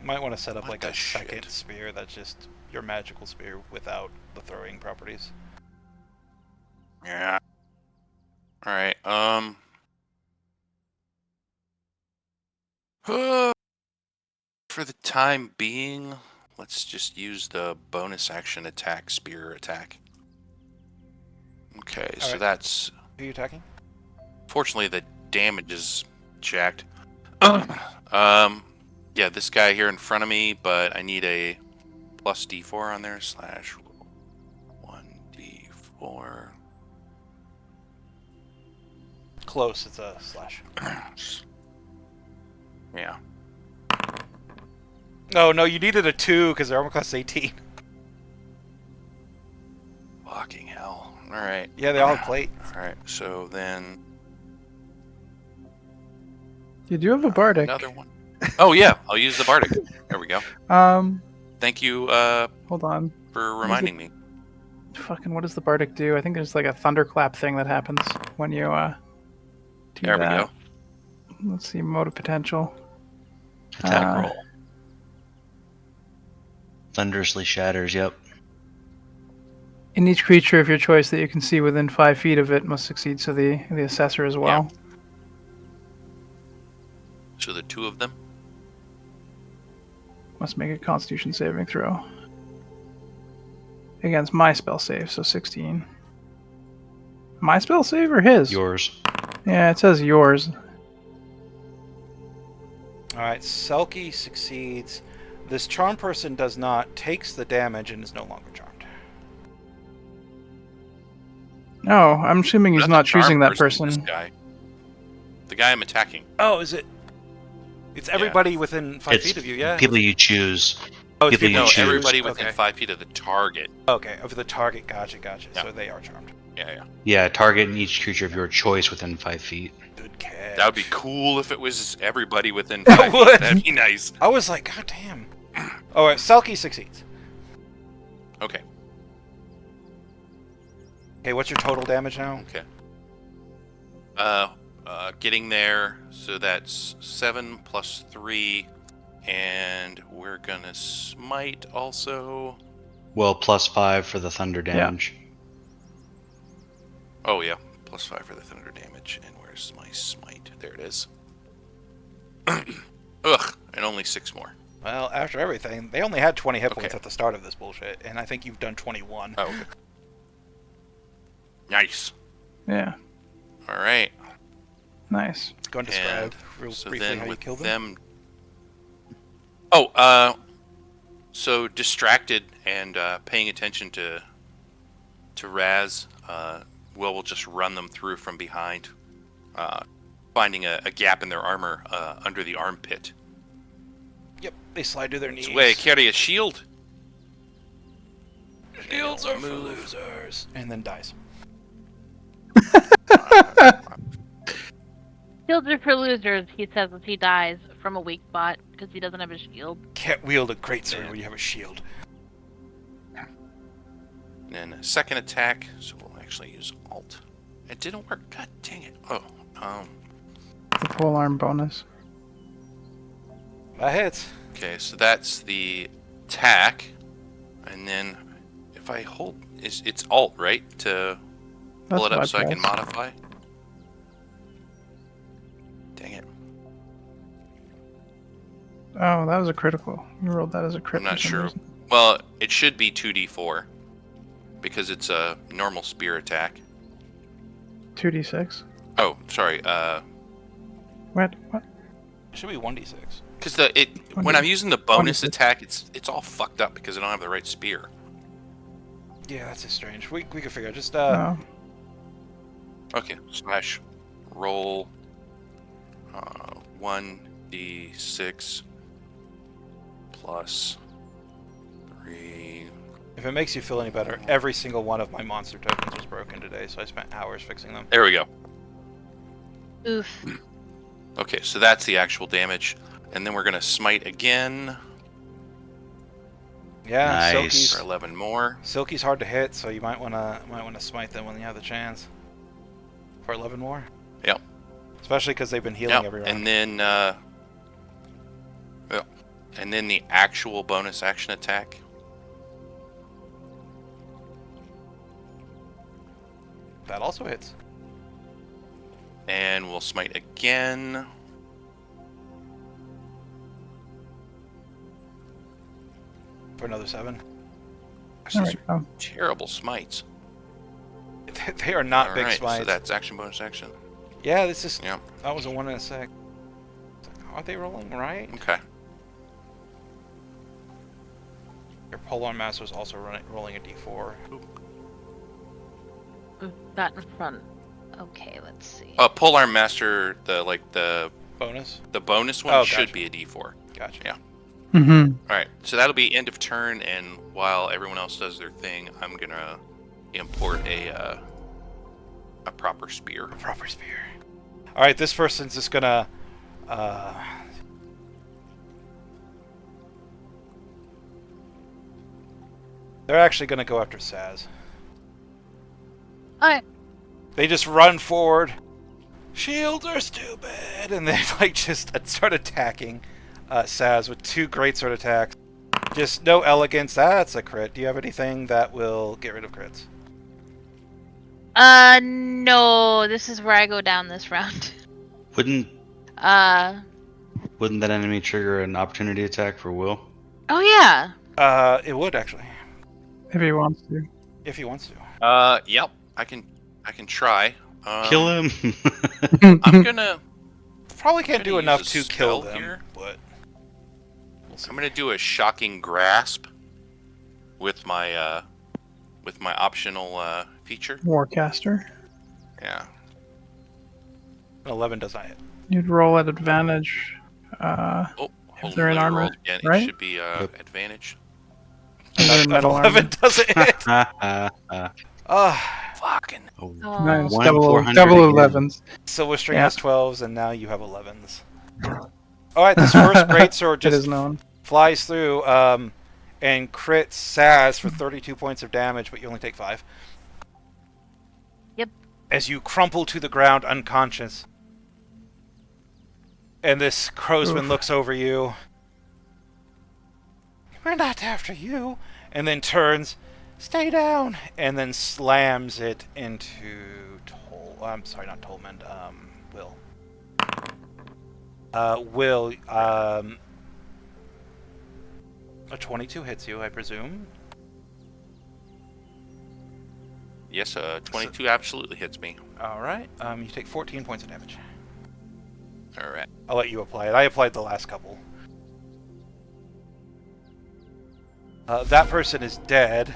Might want to set up What like a the second shit? spear that's just your magical spear without the throwing properties. Yeah. All right. For the time being, let's just use the bonus action attack, spear attack. Okay, so Alright. that's... Who are you attacking? Fortunately, the damage is jacked. Yeah, this guy here in front of me, but I need a plus D4 on there, slash 1D4. Close, it's a slash. Yeah. Oh, no, you needed a 2 because their armor class is 18. Fucking hell. Alright. Yeah, they all have plate. Alright, so then... You do have a bardic. Another one. Oh, yeah, I'll use the bardic. There we go. Thank you Hold on. for reminding me. Fucking, what does the bardic do? I think there's like a thunderclap thing that happens when you do There we that. go. Let's see, mode of potential. Attack roll. Thunderously shatters, yep. In each creature of your choice that you can see within 5 feet of it must succeed, so the assessor as well. Yeah. So the 2 of them? Must make a constitution saving throw. Against my spell save, so 16. My spell save or his? Yours. Yeah, it says yours. Alright, Selkie succeeds. This charm person does not, takes the damage and is no longer charmed. Oh, I'm assuming he's not the charm choosing that This person. guy. The guy I'm attacking. Oh, is it? It's everybody within 5 It's feet of you, yeah? people you choose. Oh, it's people you No, choose. everybody within Okay. 5 feet of the target. Okay, of the target, gotcha. Yeah. So they are charmed. Yeah. Yeah, target each creature of your choice within 5 feet. Good catch. That would be cool if it was everybody within That 5 feet. would. That'd be nice. I was like, god damn. Alright, Selkie succeeds. Okay. Okay, what's your total damage now? Okay. Getting there, so that's 7 plus 3, and we're gonna smite also. Well, +5 for the thunder damage. Oh yeah, plus 5 for the thunder damage. And where's my smite? There it is. Ugh, and only 6 more. Well, after everything, they only had 20 hit points Okay. at the start of this bullshit, and I think you've done 21. Oh, okay. Nice. Yeah, Alright. nice. Go and describe And real so briefly then how you with killed them. So distracted and paying attention to Raz, we'll just run them through from behind, finding a gap in their armor under the armpit. Yep, they slide to their knees. This way, carry a shield. Shields are for losers. And then dies. Shields are for losers, he says as he dies from a weak spot because he doesn't have a shield. Can't wield a greatsword Yeah. when you have a shield. And then a second attack, so we'll actually use Alt. It didn't work. God dang it. Oh, The pole arm bonus. That hits. okay. So that's the attack, and then if I hold, it's Alt, right, to pull it up so I can modify. Dang it. Oh, that was a critical. You rolled that as a crit. I'm not for some sure. reason. Well, it should be 2d4 because it's a normal spear attack. 2d6. Oh, sorry. What? It should be 1d6. Because when I'm using the bonus attack, it's all fucked up because I don't have the right spear. Yeah, that's just strange. We can figure out. Just, Oh. Okay, slash roll 1d6 plus 3. if it makes you feel any better, every single one of my monster tokens was broken today, so I spent hours fixing them. There we go. Oof. Okay, so that's the actual damage. And then we're going to smite again Yeah, Nice. for 11 more. Silky's hard to hit, so you might wanna smite them when you have the chance. For 11 more. Yep. Especially because they've been healing every round. And then And then the actual bonus action attack. That also hits. And we'll smite again. For another 7. Gosh, All these right. are terrible smites. They are not big Alright, smites. so that's action, bonus action. Yeah, this is. Yeah. That was a 1 and a 6. Are they rolling right? Okay. Your Polar Master is also rolling a d4. Got in front. Okay, let's see. Polar Master, the Bonus? bonus one Oh, should gotcha. be a D4. Gotcha. Yeah. Mm-hmm. Alright, so that'll be end of turn, and while everyone else does their thing, I'm gonna import a proper spear. A proper spear. Alright, this person's just gonna. They're actually gonna go after Saz. Alright. They just run forward. Shields are stupid! And they just start attacking Saz with 2 greatsword attacks. Just no elegance. That's a crit. Do you have anything that will get rid of crits? No. This is where I go down this round. Wouldn't Uh. that enemy trigger an opportunity attack for Will? Oh yeah. It would actually, If he wants to. if he wants to. Yep, I can try. Kill him. I'm gonna Probably can't I'm do gonna enough use to a kill spell them, here. but we'll see. I'm gonna do a shocking grasp with my optional feature. Warcaster. Yeah. 11 does not hit. You'd roll at advantage. Oh, hold they're on, in let me roll armor, again. right? It should be advantage. And they're in That metal 11 armor. doesn't hit. Fucking. Oh, Nice. One Double 400 double again. 11s. Silver String Yeah. has 12s, and now you have 11s. Alright, this first greatsword It is just known. flies through and crits Saz for 32 points of damage, but you only take 5. Yep. As you crumple to the ground unconscious. And this crowsman Oof. looks over you. We're not after you. And then turns, stay down, and then slams it into I'm sorry, not Tolmond, Will. Will, a 22 hits you, I presume. Yes, 22 absolutely hits me. Alright, you take 14 points of damage. Alright. I'll let you apply it. I applied the last couple. That person is dead.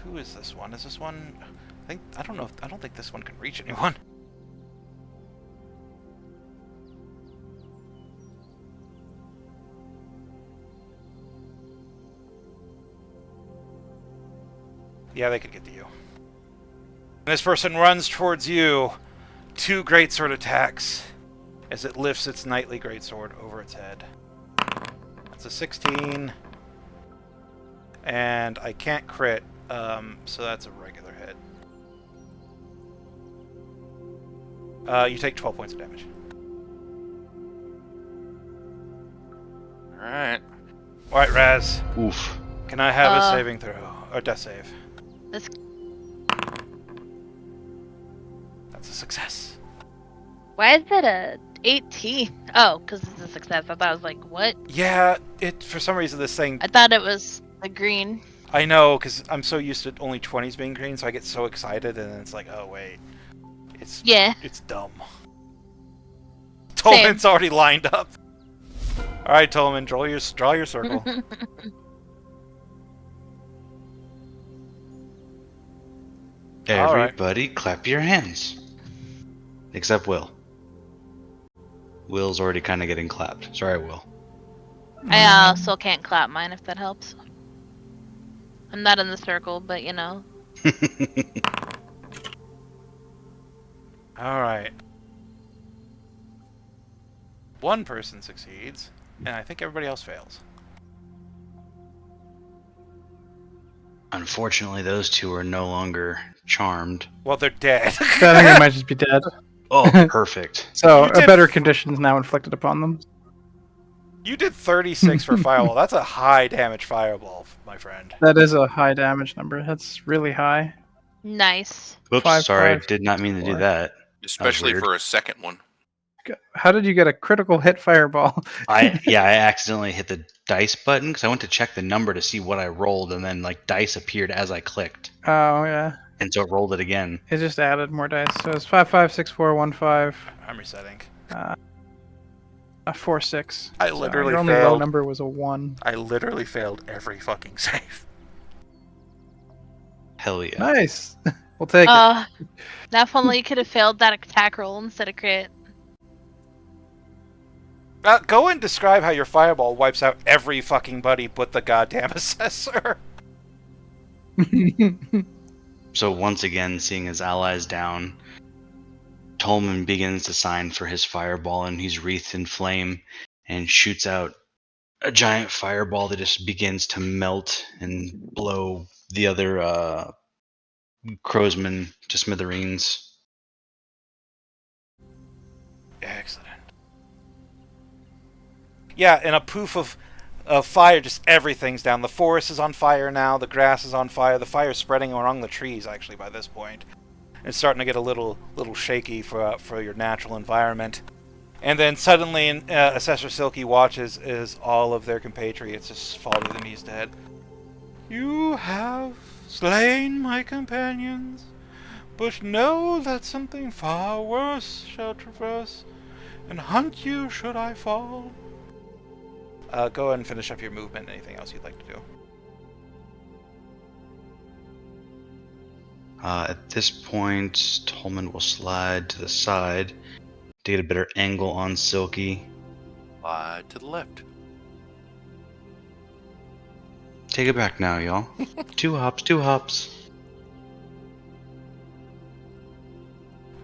Who is this one? Is this one? I don't know. I don't think this one can reach anyone. Yeah, they could get to you. And this person runs towards you. 2 greatsword attacks as it lifts its knightly greatsword over its head. That's a 16. And I can't crit, so that's a regular hit. You take 12 points of damage. Alright. Alright, Raz. Oof. Can I have a saving throw? Or death save? This. That's a success. Why is it a 18? Oh, because it's a success. I thought I was like, what? Yeah, for some reason this thing... I thought it was a green. I know, because I'm so used to only 20s being green, so I get so excited, and then it's like, oh, wait. It's dumb. Tolman's already lined up. Alright, Tolman, draw your circle. Everybody clap your hands. Except Will. Will's already kind of getting clapped. Sorry, Will. I still can't clap mine if that helps. I'm not in the circle, but you know. Alright. One person succeeds, and I think everybody else fails. Unfortunately, those 2 are no longer charmed. Well, they're dead. I think they might just be dead. Oh, perfect. So You did- a better condition is now inflicted upon them. You did 36 for Fireball. That's a high damage Fireball, my friend. That is a high damage number. That's really high. Nice. Whoops, 5, sorry, 5, did not mean to do 4. that. Especially weird. for a second one. How did you get a critical hit Fireball? I accidentally hit the dice button because I went to check the number to see what I rolled, and then like dice appeared as I clicked, Oh yeah. and so it rolled it again. It just added more dice. So it's 5, 5, 6, 4, 1, 5. I'm resetting. 4, 6. I So literally your only low failed. number was a 1. I literally failed every fucking save. Hell yeah. Nice. We'll take it. Now if only you could have failed that attack roll instead of crit. Go and describe how your Fireball wipes out every fucking buddy but the goddamn Assessor. So once again, seeing his allies down, Tolman begins to sign for his fireball, and he's wreathed in flame and shoots out a giant fireball that just begins to melt and blow the other crowsmen to smithereens. Excellent. Yeah, in a poof of fire, just everything's down. The forest is on fire now. The grass is on fire. The fire's spreading among the trees, actually, by this point. It's starting to get a little shaky for your natural environment. And then suddenly, Assessor Silky watches as all of their compatriots just fall to their knees dead. You have slain my companions, but know that something far worse shall traverse, and hunt you should I fall. Go ahead and finish up your movement. Anything else you'd like to do? At this point, Tolman will slide to the side to get a better angle on Silky. To the left. Take it back now, y'all. 2 hops, 2 hops.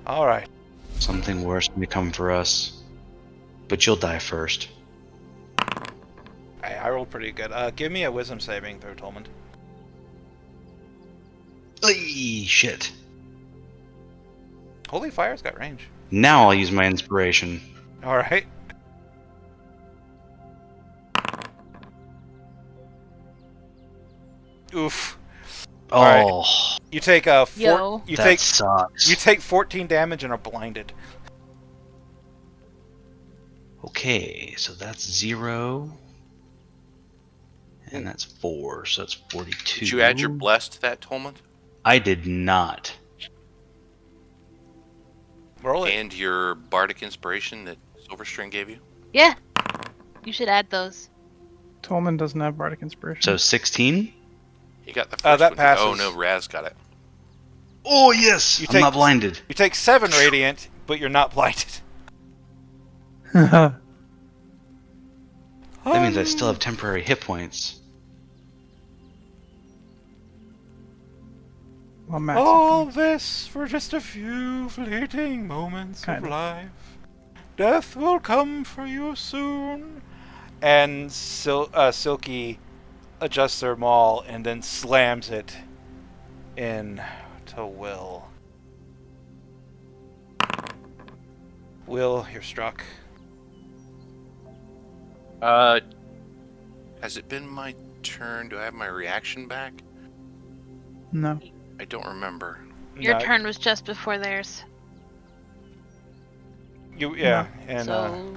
Alright. Something worse may come for us. But you'll die first. I rolled pretty good. Give me a wisdom saving throw, Tolman. Ay, shit. Holy Fire's got range. Now I'll use my inspiration. Alright. Oof. Oh, Alright. You take Yo. that sucks. you take 14 damage and are blinded. Okay, so that's 0. And that's 4, so that's 42. Did you add your bless to that, Tolman? I did not. Roll it. And your bardic inspiration that Silverstring gave you? Yeah. You should add those. Tolman doesn't have Bardic Inspiration. So 16? You got the first that one. passes. Oh no, Raz got it. Oh, yes! You I'm take- not blinded. You take 7 radiant, but you're not blinded. That means I still have temporary hit points. Well, max All this for just a few fleeting moments Kind of of. life. Death will come for you soon. And Silky adjusts her maul and then slams it in to Will. Will, you're struck. Has it been my turn? Do I have my reaction back? No. I don't remember. Your No, turn was just before theirs. and So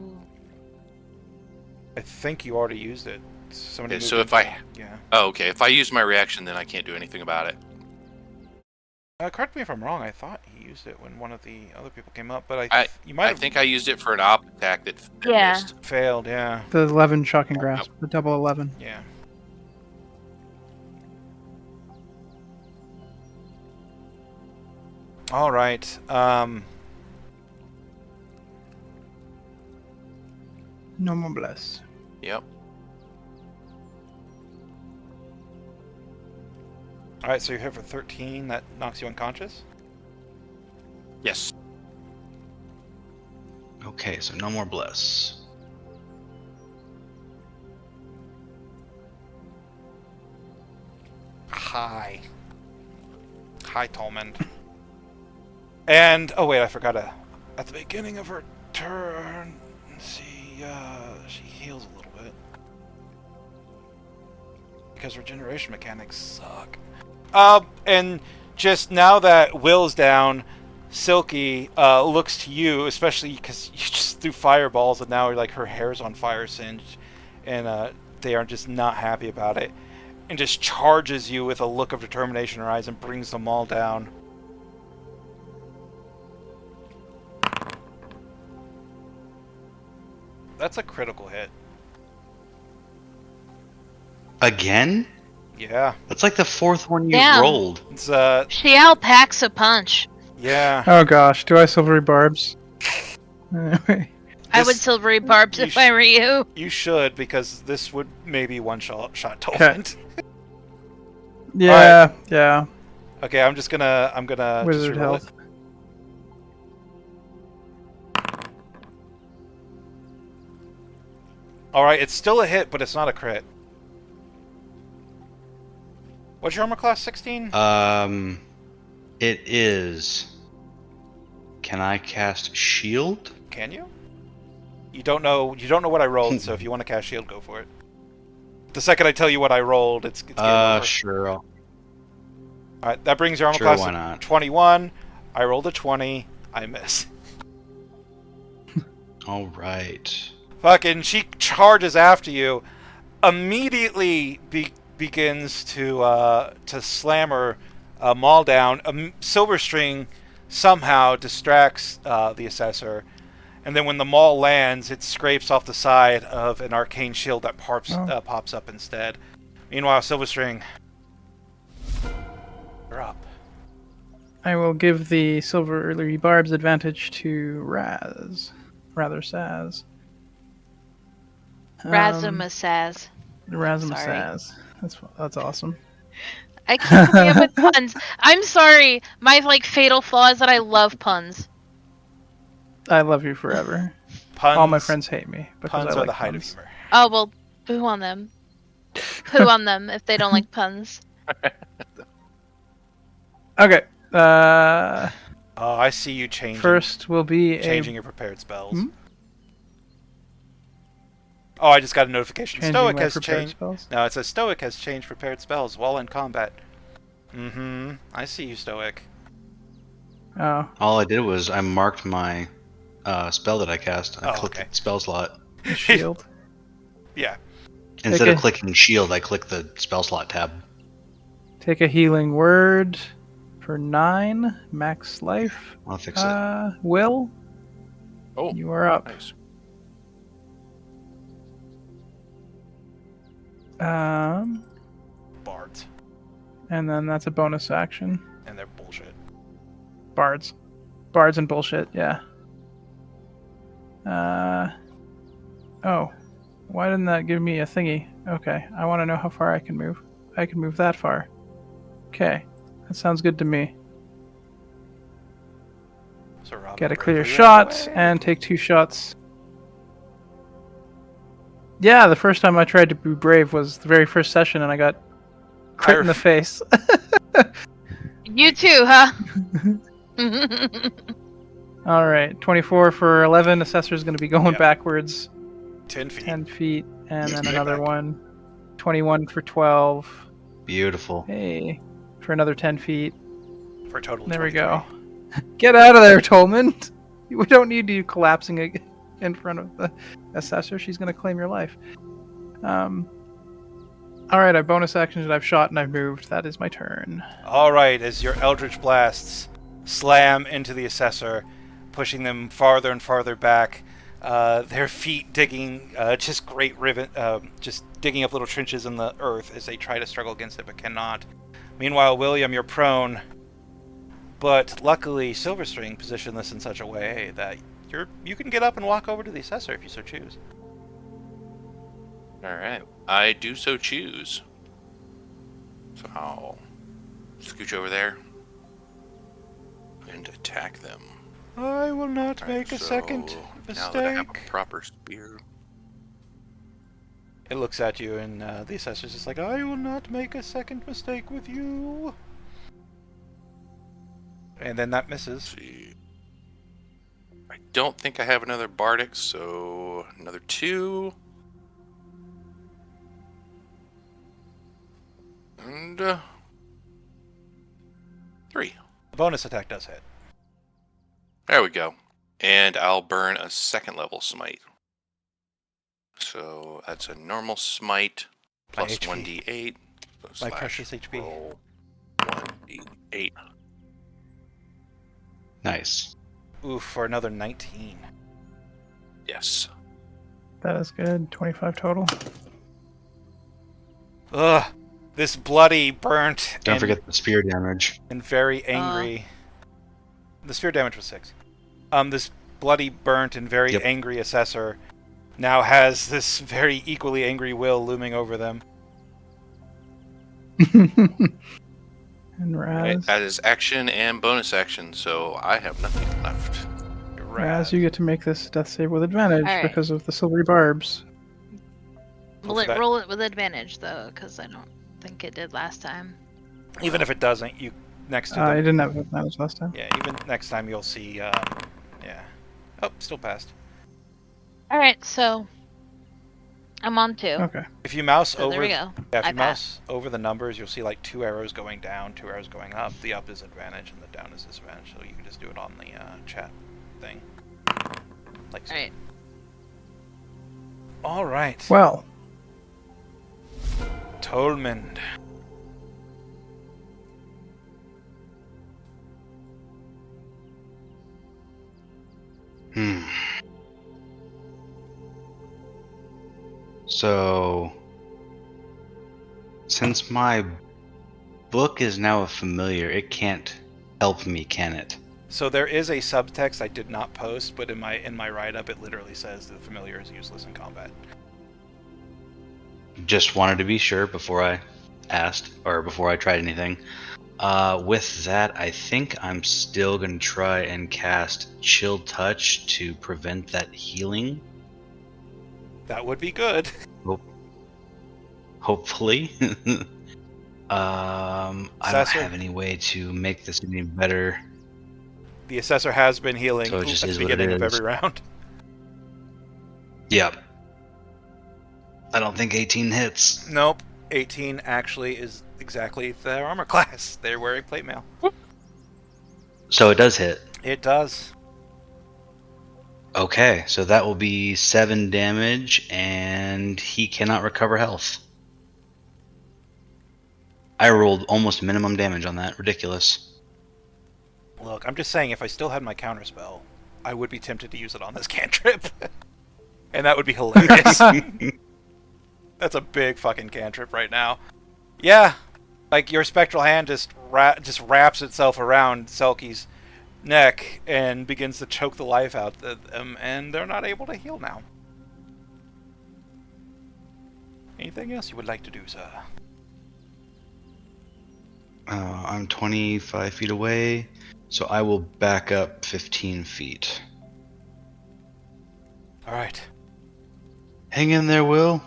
I think you already used it. Somebody Okay, moved so it. if I... Yeah. Oh, okay. If I use my reaction, then I can't do anything about it. Correct me if I'm wrong. I thought he used it when one of the other people came up, but you might I have think I used it for an op attack that Yeah. missed. failed. Yeah. The 11 Shocking Grasp. The double 11. Yeah. All right. No more bless. Yep. All right. So you're hit for 13. That knocks you unconscious. Yes. Okay, so no more bless. Hi, Tolman. And oh wait, I forgot at the beginning of her turn. She heals a little because regeneration mechanics suck. And just now that Will's down, Silky looks to you, especially because you just threw fireballs, and now like her hair's on fire, singed, and they are just not happy about it, and just charges you with a look of determination in her eyes and brings them all down. That's a critical hit. Again? Yeah. That's like the fourth one you've Damn. rolled. It's She outpacks a punch. yeah. Oh gosh, do I silvery barbs? Anyway. I would silvery barbs if I were you. You should, because this would maybe one-shot Tolman. Yeah, yeah. Okay, I'm gonna Wizard just reroll health. it. Alright, it's still a hit, but it's not a crit. What's your armor class, 16? It is. Can I cast shield? Can you? You don't know what I rolled, so if you want to cast shield, go for it. The second I tell you what I rolled, it's game over. Sure. Alright, that brings your armor Sure, class why to not? 21. I rolled a 20. I miss. Alright. Fucking, she charges after you. Immediately begins to slam her maul down. Silver String somehow distracts the assessor, and then when the maul lands, it scrapes off the side of an arcane shield that pops up instead. Meanwhile, Silver String, you're up. I will give the silvery barbs advantage to Saz. Razumasaz. Razumasaz. That's awesome. I keep coming up with puns. I'm sorry. My fatal flaw is that I love puns. I love you forever. Puns. All my friends hate me because Puns I are like the height puns. of humor. Oh well, poo on them. Poo on them if they don't like puns. Okay. Oh, I see you changing. First will be changing your prepared spells. Hmm? Oh, I just got a notification. Changing Stoic my has prepared changed. spells? No, it says Stoic has changed prepared spells while in combat. Mm-hmm. I see you, Stoic. Oh. All I did was I marked my spell that I cast. I clicked okay. the spell slot. Shield. Yeah. Instead of clicking shield, I clicked the spell slot tab. Take a healing word for 9 max life. I'll fix it. Will? Oh, You are up. nice. Bards. And then that's a bonus action. And they're bullshit. Bards and bullshit, yeah. Oh. Why didn't that give me a thingy? Okay, I want to know how far I can move. I can move that far. Okay, that sounds good to me. So Robin Get a clear bravely shot ran away. and take 2 shots. Yeah, the first time I tried to be brave was the very first session and I got crit in the face. You too, huh? Alright, 24 for 11. Assessor's going to be going backwards 10 feet. 10 feet, and then Right another back. one. 21 for 12. Beautiful. Hey, for another 10 feet. For a total of There we 23. go. Get out of there, Tolman! We don't need you collapsing in front of the assessor. She's going to claim your life. Alright, I bonus actions and I've shot and I've moved. That is my turn. Alright, as your Eldritch Blasts slam into the Assessor, pushing them farther and farther back, their feet digging just digging up little trenches in the earth as they try to struggle against it but cannot. Meanwhile, William, you're prone, but luckily Silverstring positioned this in such a way that you can get up and walk over to the Assessor if you so choose. Alright, I do so choose. So I'll scooch over there and attack them. I will not Alright, make a so second now that I have mistake. a proper spear. It looks at you and the Assessor's just like, I will not make a second mistake with you. And then that misses. Let's see. I don't think I have another Bardic, so another 2. And 3. The bonus attack does hit. There we go. And I'll burn a 2nd level smite. So that's a normal smite plus HP. 1d8. So My precious HP. Roll 1d8. Nice. Oof, for another 19. Yes. That is good. 25 total. Ugh. This bloody, burnt, Don't forget the spear damage. and very angry. The spear damage was 6. This bloody, burnt, and very Yep. angry assessor now has this very equally angry will looming over them. And Right, Raz. that is action and bonus action, so I have nothing left. Raz, you get to make this death save with advantage Alright. because of the silvery barbs. Will for it that- roll it with advantage though? Because I don't think it did last time. Even if it doesn't, you next to I them. didn't have advantage last time. Yeah, even next time you'll see. Yeah. Oh, still passed. All right, so I'm on 2. Okay. If you mouse So over, there we go. yeah, if I you mouse over the numbers, you'll see like 2 arrows going down, 2 arrows going up. The up is advantage, and the down is disadvantage. So you can just do it on the chat thing. Like so. All right. All right. Well, Tolmond. So, since my book is now a familiar, it can't help me, can it? So there is a subtext I did not post, but in my write-up it literally says the familiar is useless in combat. Just wanted to be sure before I asked, or before I tried anything. With that, I think I'm still going to try and cast Chill Touch to prevent that healing. That would be good. Hopefully. I don't Assessor? have any way to make this any better. The assessor has been healing So it just at the is what it beginning of is. every round. Yep. I don't think 18 hits. Nope. 18 actually is exactly their armor class. They're wearing plate mail. So it does hit. It does. Okay, so that will be 7 damage, and he cannot recover health. I rolled almost minimum damage on that. Ridiculous. Look, I'm just saying if I still had my counterspell, I would be tempted to use it on this cantrip. And that would be hilarious. That's a big fucking cantrip right now. Yeah, like your spectral hand just wraps itself around Selkie's neck and begins to choke the life out of them, and they're not able to heal now. Anything else you would like to do, sir? I'm 25 feet away, so I will back up 15 feet. All right. Hang in there, Will.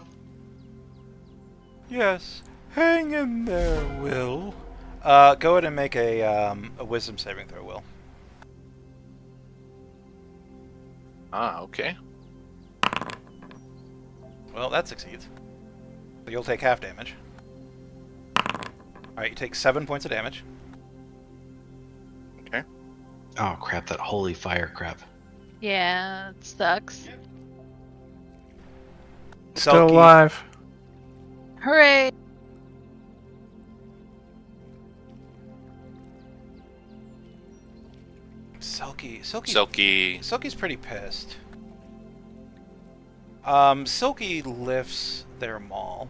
Yes. Hang in there, Will. Go ahead and make a wisdom saving throw, Will. Okay. Well, that succeeds. So you'll take half damage. Alright, you take 7 points of damage. Okay. Oh crap, that holy fire crap. Yeah, it sucks. still Selkie, alive. Hooray! Silky's pretty pissed. Silky lifts their maul.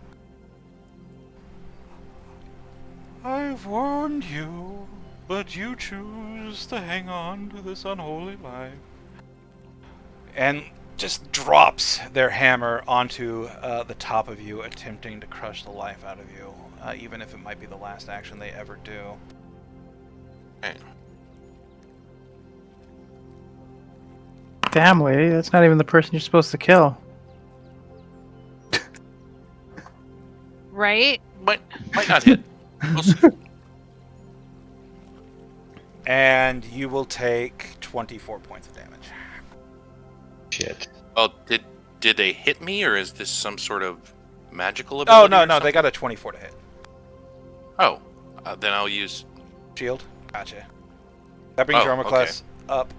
I've warned you, but you choose to hang on to this unholy life. And just drops their hammer onto the top of you, attempting to crush the life out of you, even if it might be the last action they ever do. Okay. Damn, lady, that's not even the person you're supposed to kill. Right? Might not hit. We'll see. And you will take 24 points of damage. Shit. Oh, did they hit me, or is this some sort of magical Oh, ability? no, or no, they something? got a 24 to hit. Oh, then I'll use shield. Gotcha. That brings your armor class up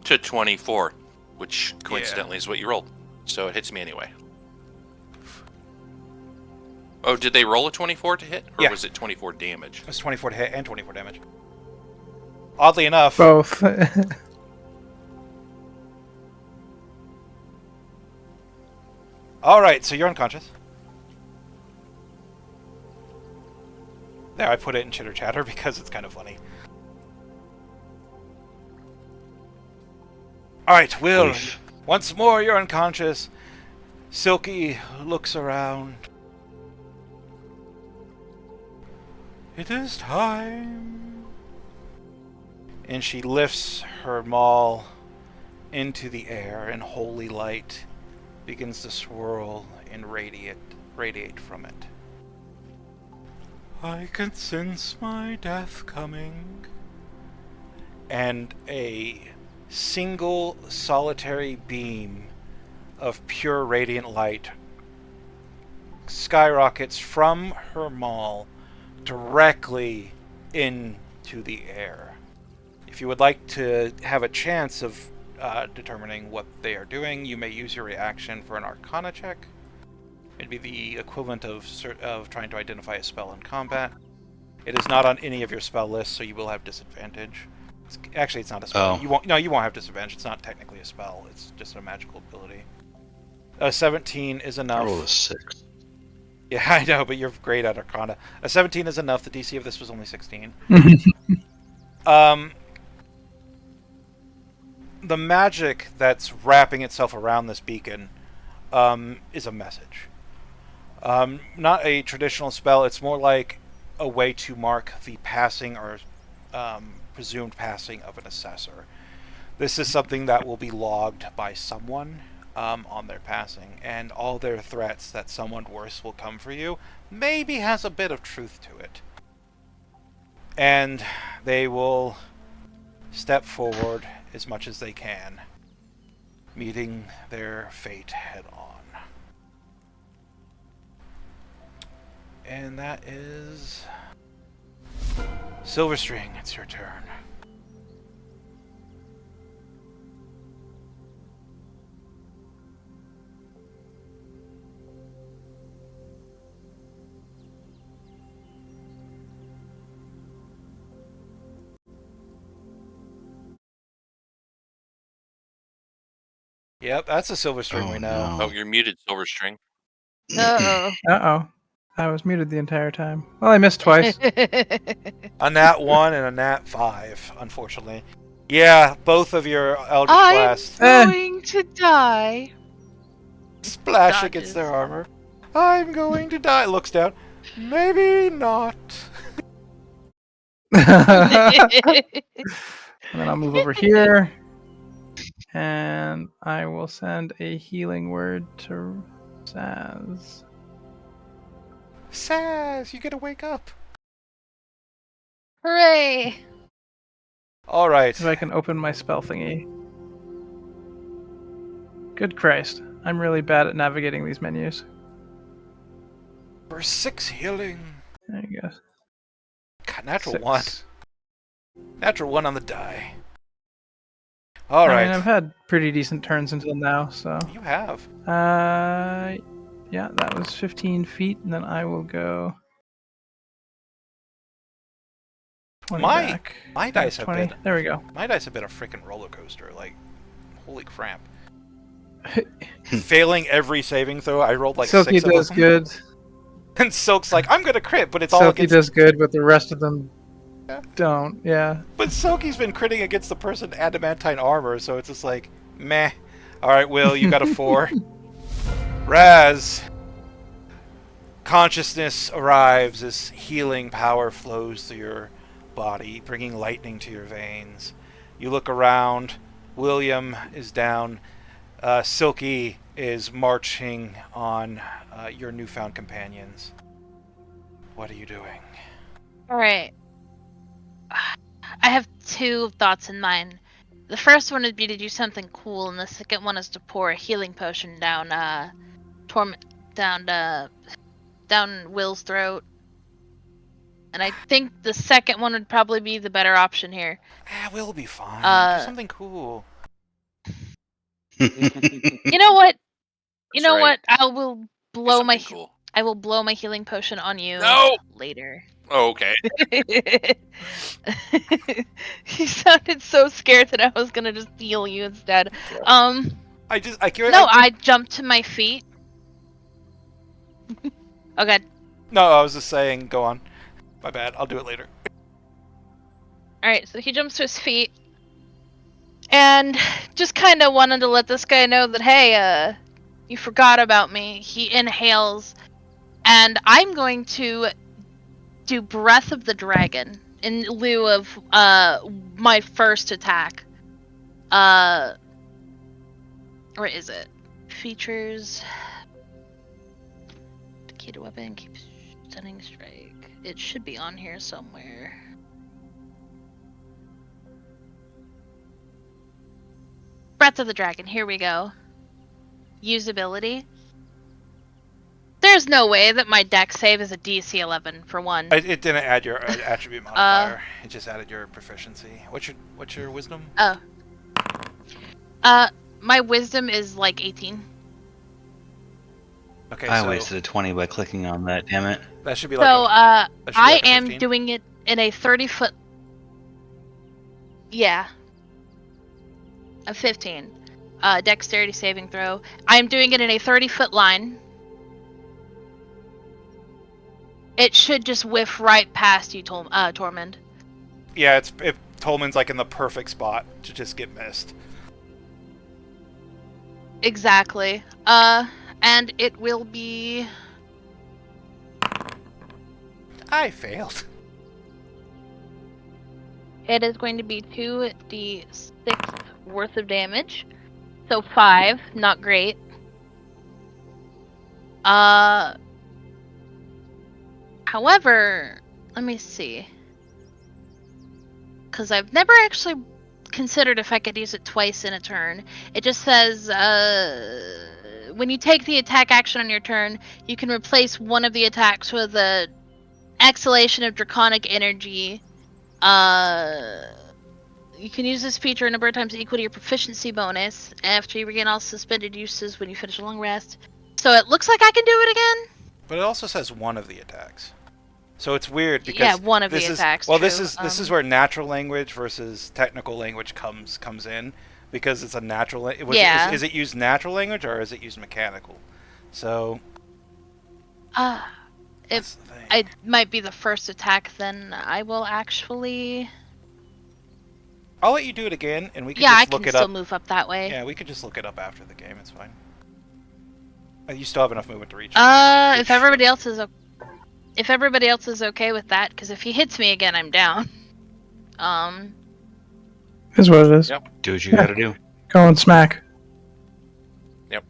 to 24, which coincidentally is what you rolled. So it hits me anyway. Oh, did they roll a 24 to hit? Or was it 24 damage? It was 24 to hit and 24 damage. Oddly enough. Both. Alright, so you're unconscious. There, I put it in chitter chatter because it's kind of funny. Alright, Will, once more you're unconscious. Silky looks around. It is time. And she lifts her maul into the air, and holy light begins to swirl and radiate from it. I can sense my death coming. And a single solitary beam of pure radiant light skyrockets from her maul directly into the air. If you would like to have a chance of determining what they are doing, you may use your reaction for an Arcana check. It'd be the equivalent of trying to identify a spell in combat. It is not on any of your spell lists, so you will have disadvantage. Actually, it's not a spell. Oh. You won't have disadvantage. It's not technically a spell. It's just a magical ability. 17 is enough. I rolled a 6. Yeah, I know, but you're great at Arcana. A 17 is enough. The DC of this was only 16. The magic that's wrapping itself around this beacon is a message. Not a traditional spell. It's more like a way to mark the passing or presumed passing of an assessor. This is something that will be logged by someone on their passing, and all their threats that someone worse will come for you maybe has a bit of truth to it. And they will step forward as much as they can, meeting their fate head on. And that is Silverstring, it's your turn. Yep, that's a Silverstring we know. No. Oh, you're muted, Silverstring. Uh-oh. Uh-oh. I was muted the entire time. Well, I missed twice. A nat 1 and a nat 5, unfortunately. Yeah, both of your Eldritch I'm Blast going to die. splash Dodges. against their armor. I'm going to die. Looks down. Maybe not. And then I'll move over here. And I will send a healing word to Saz. Saz, you gotta wake up. Hooray! Alright. If I can open my spell thingy. Good Christ. I'm really bad at navigating these menus. For 6 healing. There you go. God, natural 6. 1. Natural 1 on the die. I Alright. mean, I've had pretty decent turns until now, so. You have. Yeah, that was 15 feet, and then I will go 20 back. My dice have 20. been. There we go. My dice have been a freaking roller coaster. Like, holy crap. Failing every saving throw, I rolled like Silky 6 of does them. good. And Silk's like, I'm gonna crit, but it's all Silky against. does good, but the rest of them Yeah. don't. Yeah. But Silky's been critting against the person adamantine armor, so it's just like, meh. Alright, Will, you got a 4. Raz. Consciousness arrives as healing power flows through your body, bringing lightning to your veins. You look around. William is down. Silky is marching on your newfound companions. What are you doing? Alright. I have 2 thoughts in mind. The first one would be to do something cool, and the second one is to pour a healing potion down down Will's throat. And I think the second one would probably be the better option here. We'll be fine. Do something cool. You know what? You know what? I will Do blow my something cool. I will blow my healing potion on you later. Oh, okay. He sounded so scared that I was gonna just heal you instead. I jumped to my feet. Okay. No, I was just saying, go on. My bad. I'll do it later. Alright, so he jumps to his feet. And just kind of wanted to let this guy know that, hey, you forgot about me. He inhales. And I'm going to do Breath of the Dragon in lieu of my first attack. Where is it? Features. Key to weapon keeps stunning strike. It should be on here somewhere. Breath of the Dragon, here we go. Usability. There's no way that my dex save is a DC 11 for one. It didn't add your attribute modifier. It just added your proficiency. What's your wisdom? Oh. My wisdom is like 18. Okay, I wasted a 20 by clicking on that, damn it. That should be like I am doing it in a 30-foot... Yeah. A 15. Dexterity saving throw. I'm doing it in a 30-foot line. It should just whiff right past you, Tormund. Yeah, Tolman's like in the perfect spot to just get missed. Exactly. And it will be... I failed. It is going to be 2d6 worth of damage. So 5, not great. However, let me see. Because I've never actually considered if I could use it twice in a turn. It just says, when you take the attack action on your turn, you can replace one of the attacks with a exhalation of draconic energy. You can use this feature a number of times equal to your proficiency bonus after you regain all suspended uses when you finish a long rest. So it looks like I can do it again. But it also says one of the attacks. So it's weird because one of the attacks. Well, this is where natural language versus technical language comes in, because it's a natural. Is it used natural language or is it used mechanical? So. If it might be the first attack, then I will actually. I'll let you do it again, and we can just look it up. Yeah, I can still move up that way. Yeah, we could just look it up after the game. It's fine. You still have enough movement to reach. If everybody else is okay with that, because if he hits me again, I'm down. Is what it is. Yep. Do what you gotta do. Go and smack. Yep.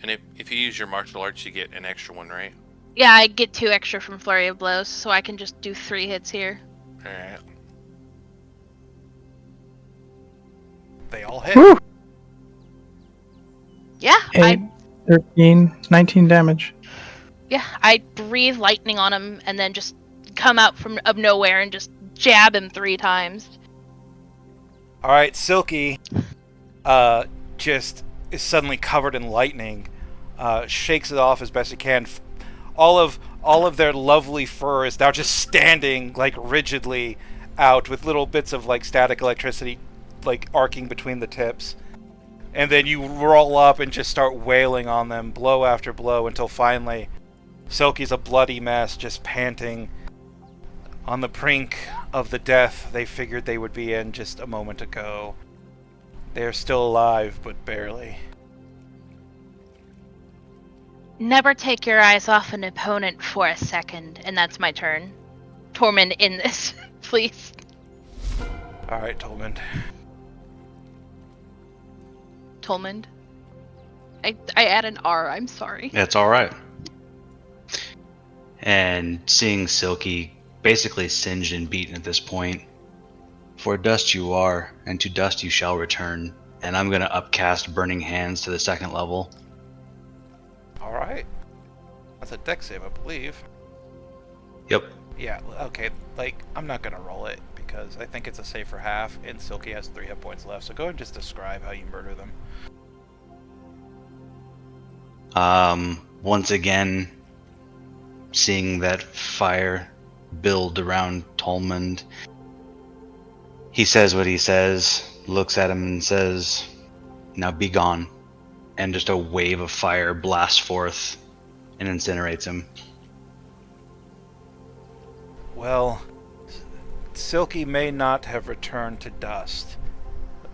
And if you use your martial arts, you get an extra one, right? Yeah, I get 2 extra from Flurry of Blows, so I can just do 3 hits here. Alright. They all hit. Woo! Yeah, 8, 13, 19 damage. Yeah, I breathe lightning on him and then just come out from nowhere and just jab him 3 times. Alright, Silky just is suddenly covered in lightning, shakes it off as best he can. All of their lovely fur is now just standing like rigidly out with little bits of like static electricity like arcing between the tips. And then you roll up and just start wailing on them, blow after blow, until finally Silky's a bloody mess, just panting on the brink of the death they figured they would be in just a moment ago. They're still alive, but barely. Never take your eyes off an opponent for a second, and that's my turn. Tormund in this, please. Alright, Tormund. Tormund? I add an R, I'm sorry. That's alright. And seeing Silky basically singed and beaten at this point, for dust you are, and to dust you shall return. And I'm going to upcast Burning Hands to the 2nd level. Alright. That's a dex save, I believe. Yep. Yeah, okay, like, I'm not gonna roll it, because I think it's a save for half, and Silky has 3 hit points left, so go ahead and just describe how you murder them. Once again, seeing that fire build around Tolmond, he says what he says, looks at him and says, "Now be gone." And just a wave of fire blasts forth and incinerates him. Well, Silky may not have returned to dust,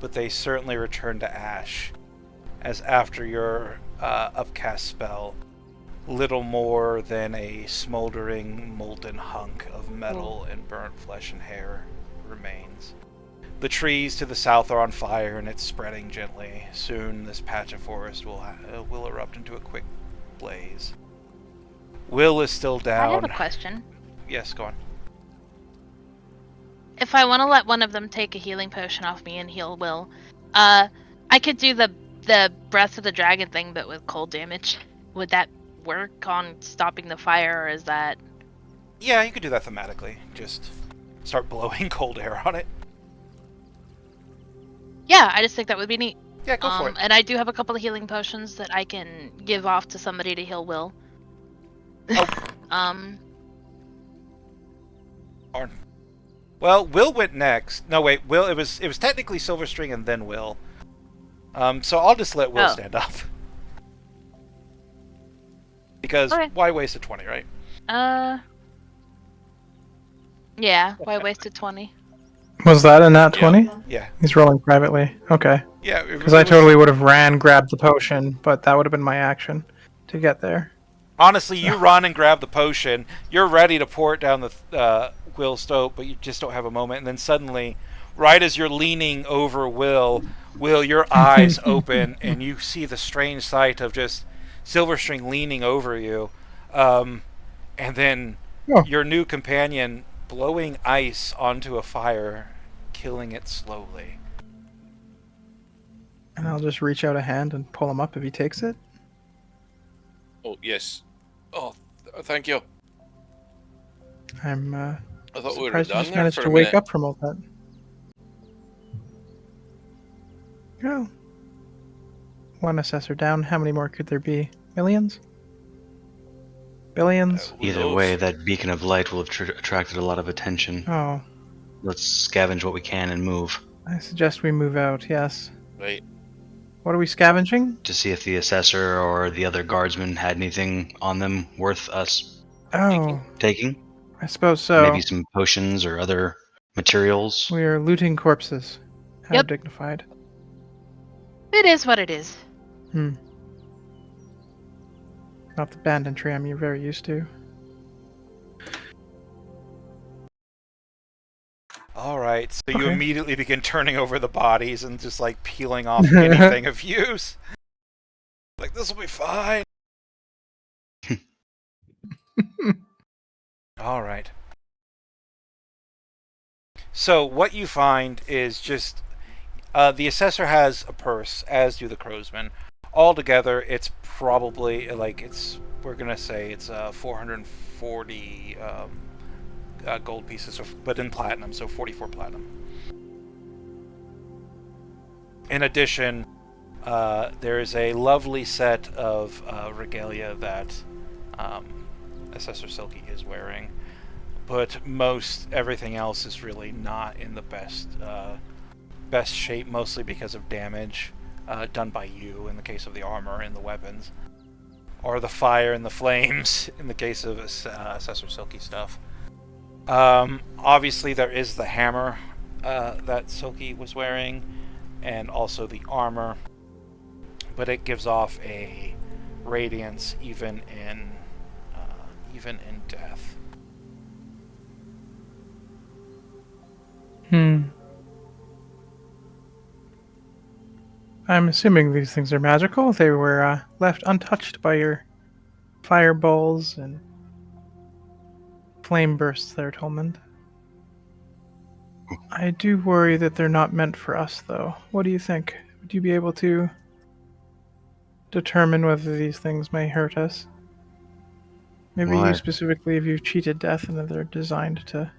but they certainly returned to ash, as after your upcast spell, little more than a smoldering, molten hunk of metal and burnt flesh and hair remains. The trees to the south are on fire, and it's spreading gently. Soon, this patch of forest will erupt into a quick blaze. Will is still down. I have a question. Yes, go on. If I want to let one of them take a healing potion off me and heal Will, I could do the Breath of the Dragon thing, but with cold damage. Would that work on stopping the fire, or is that... Yeah, you could do that thematically. Just start blowing cold air on it. Yeah, I just think that would be neat. Yeah, go for it. And I do have a couple of healing potions that I can give off to somebody to heal Will. Oh. Darn. Well, Will went next. No, wait, Will. It was technically Silverstring and then Will. So I'll just let Will stand up. Because why waste a 20, right? Yeah, why waste a 20? Was that a nat 20? Yeah. He's rolling privately. Okay. Yeah. Because I totally would have grabbed the potion, but that would have been my action to get there. Honestly, you run and grab the potion. You're ready to pour it down the Will's throat, but you just don't have a moment. And then suddenly, right as you're leaning over Will, your eyes open, and you see the strange sight of just Silverstring leaning over you. And then your new companion blowing ice onto a fire, killing it slowly. And I'll just reach out a hand and pull him up if he takes it. Oh, yes. Oh, thank you. I'm I thought we were surprised you done just there managed for to a wake minute. up from all that. Oh. One assessor down. How many more could there be? Millions? Billions? Either way, that beacon of light will have attracted a lot of attention. Oh. Let's scavenge what we can and move. I suggest we move out, yes. Right. What are we scavenging? To see if the assessor or the other guardsmen had anything on them worth us taking. I suppose so. Maybe some potions or other materials. We are looting corpses. How dignified. It is what it is. Not the banditry I'm very used to. Alright, so you immediately begin turning over the bodies and just like peeling off anything of use. Like, this will be fine. Alright. So what you find is just the assessor has a purse, as do the crowsmen. Altogether, it's probably like we're gonna say it's 440 gold pieces, but in platinum, so 44 platinum. In addition, there is a lovely set of regalia that Assessor Silky is wearing, but everything else is really not in the best shape, mostly because of damage done by you in the case of the armor and the weapons, or the fire and the flames in the case of Assessor Silky stuff. Obviously there is the hammer that Silky was wearing, and also the armor, but it gives off a radiance even in death. I'm assuming these things are magical. They were left untouched by your fireballs and flame bursts there, Tolmond. I do worry that they're not meant for us, though. What do you think? Would you be able to determine whether these things may hurt us? Maybe Well, you specifically, if you've cheated death and they're designed to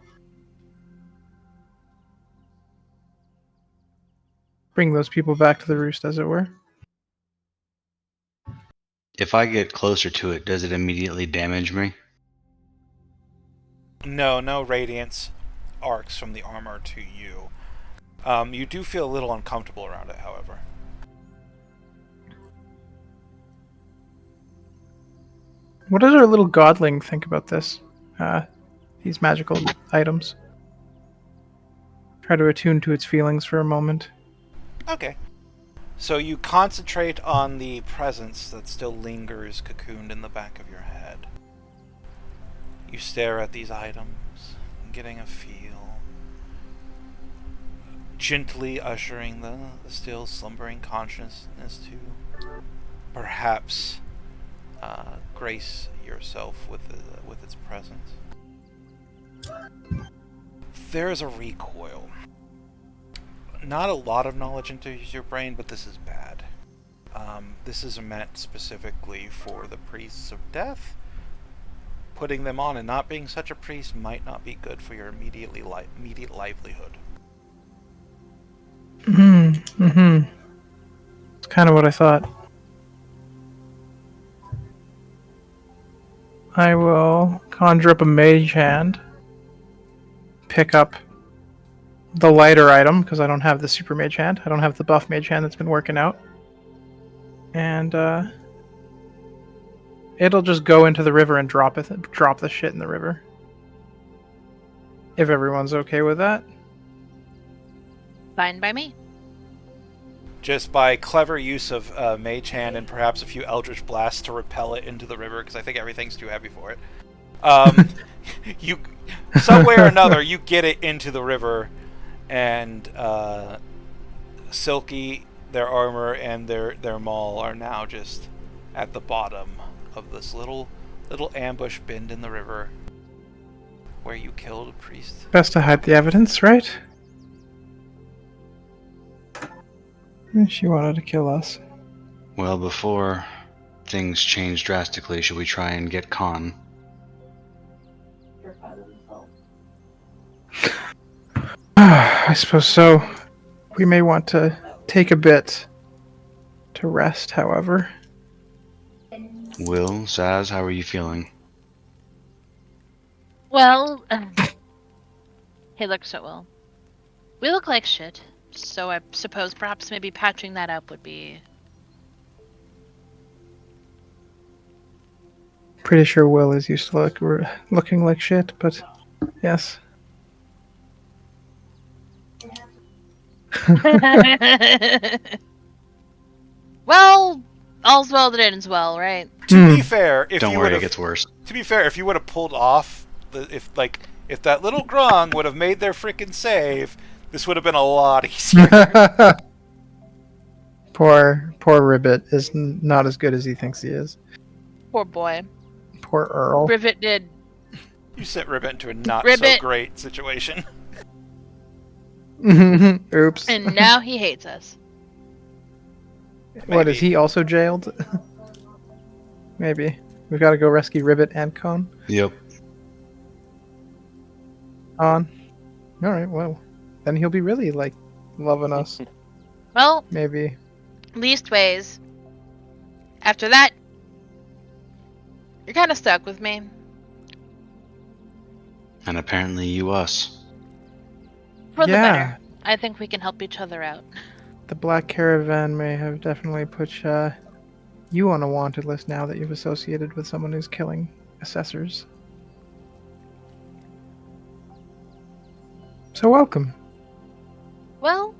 bring those people back to the roost, as it were. if I get closer to it, does it immediately damage me? No radiance arcs from the armor to you. You do feel a little uncomfortable around it, however. What does our little godling think about this? These magical items. Try to attune to its feelings for a moment. Okay. So you concentrate on the presence that still lingers cocooned in the back of your head. You stare at these items, getting a feel, gently ushering the still slumbering consciousness to perhaps grace yourself with its presence. There's a recoil. Not a lot of knowledge enters your brain, but this is bad. This is meant specifically for the priests of death. Putting them on and not being such a priest might not be good for your immediate livelihood. It's kind of what I thought. I will conjure up a mage hand. Pick up the lighter item, because I don't have the super mage hand. I don't have the buff mage hand that's been working out. And, it'll just go into the river and drop the shit in the river. If everyone's okay with that. Fine by me. Just by clever use of Mage Hand and perhaps a few Eldritch Blasts to repel it into the river, because I think everything's too heavy for it. You, some way or another, you get it into the river, and Silky, their armor, and their maul are now just at the bottom of this little ambush bend in the river where you killed a priest. Best to hide the evidence, right? She wanted to kill us. Well, before things change drastically, should we try and get Khan? I suppose so. We may want to take a bit to rest, however. Will, Saz, how are you feeling? Well, hey, look so well. We look like shit, so I suppose perhaps maybe patching that up would be... Pretty sure Will is used to looking like shit, but yes. Well, all's well that ends well, right? To be fair, if Don't you worry, it would've, gets worse. to be fair, if you would have pulled off if that little grung would have made their frickin' save, this would have been a lot easier. Poor Ribbit is not as good as he thinks he is. Poor boy. Poor Earl. Rivet did. You sent Ribbit into a not so Ribbit. great situation. Oops. And now he hates us. What, is he also jailed? Maybe. We've got to go rescue Ribbit and Cone. Yep. On. Alright, well. Then he'll be really, loving us. Well, Maybe. leastways. After that, you're kind of stuck with me. And apparently you us. For the Yeah. better. I think we can help each other out. The Black Caravan may have definitely put you on a wanted list now that you've associated with someone who's killing assessors. So welcome. Well,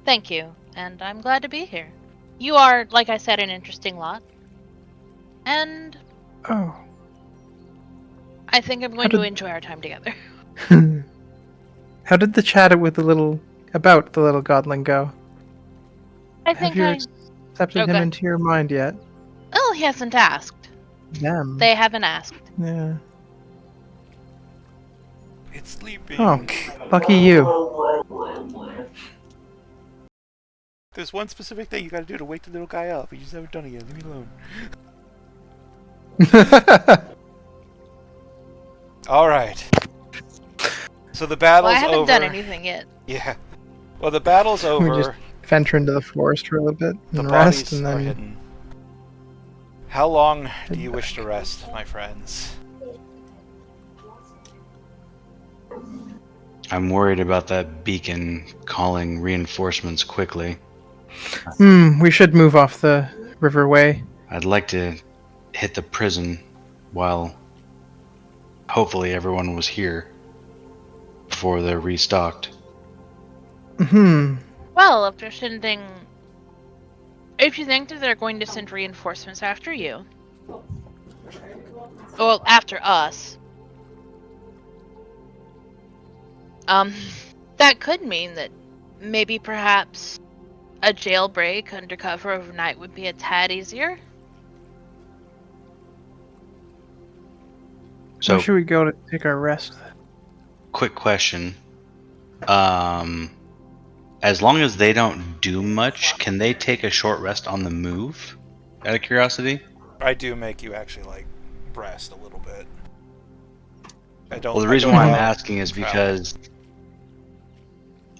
thank you, and I'm glad to be here. You are, like I said, an interesting lot. And Oh. I think I'm going to enjoy our time together. How did the chat about the little godling go? I think Have you accepted him into your mind yet? Oh, he hasn't asked. Them. They haven't asked. Yeah. It's sleeping. Oh, lucky you. There's one specific thing you gotta do to wake the little guy up. You just haven't done it yet. Leave me alone. All right. So the Well, battle's I haven't over. done anything yet. Yeah. Well, the battle's We over. just venture into the forest for a little bit The and rest, bodies and are then hidden. How long do head you wish to back. rest, my friends? I'm worried about that beacon calling reinforcements quickly. We should move off the riverway. I'd like to hit the prison while hopefully everyone was here before they're restocked. Well, if they're sending... If you think that they're going to send reinforcements after you... Well, after us... that could mean that maybe perhaps a jailbreak under cover of night would be a tad easier. Where So, should we go to take our rest? quick question. As long as they don't do much, can they take a short rest on the move? Out of curiosity? I do make you actually like rest a little bit. I don't. Well, the I reason don't why I'm allow asking is travel. because...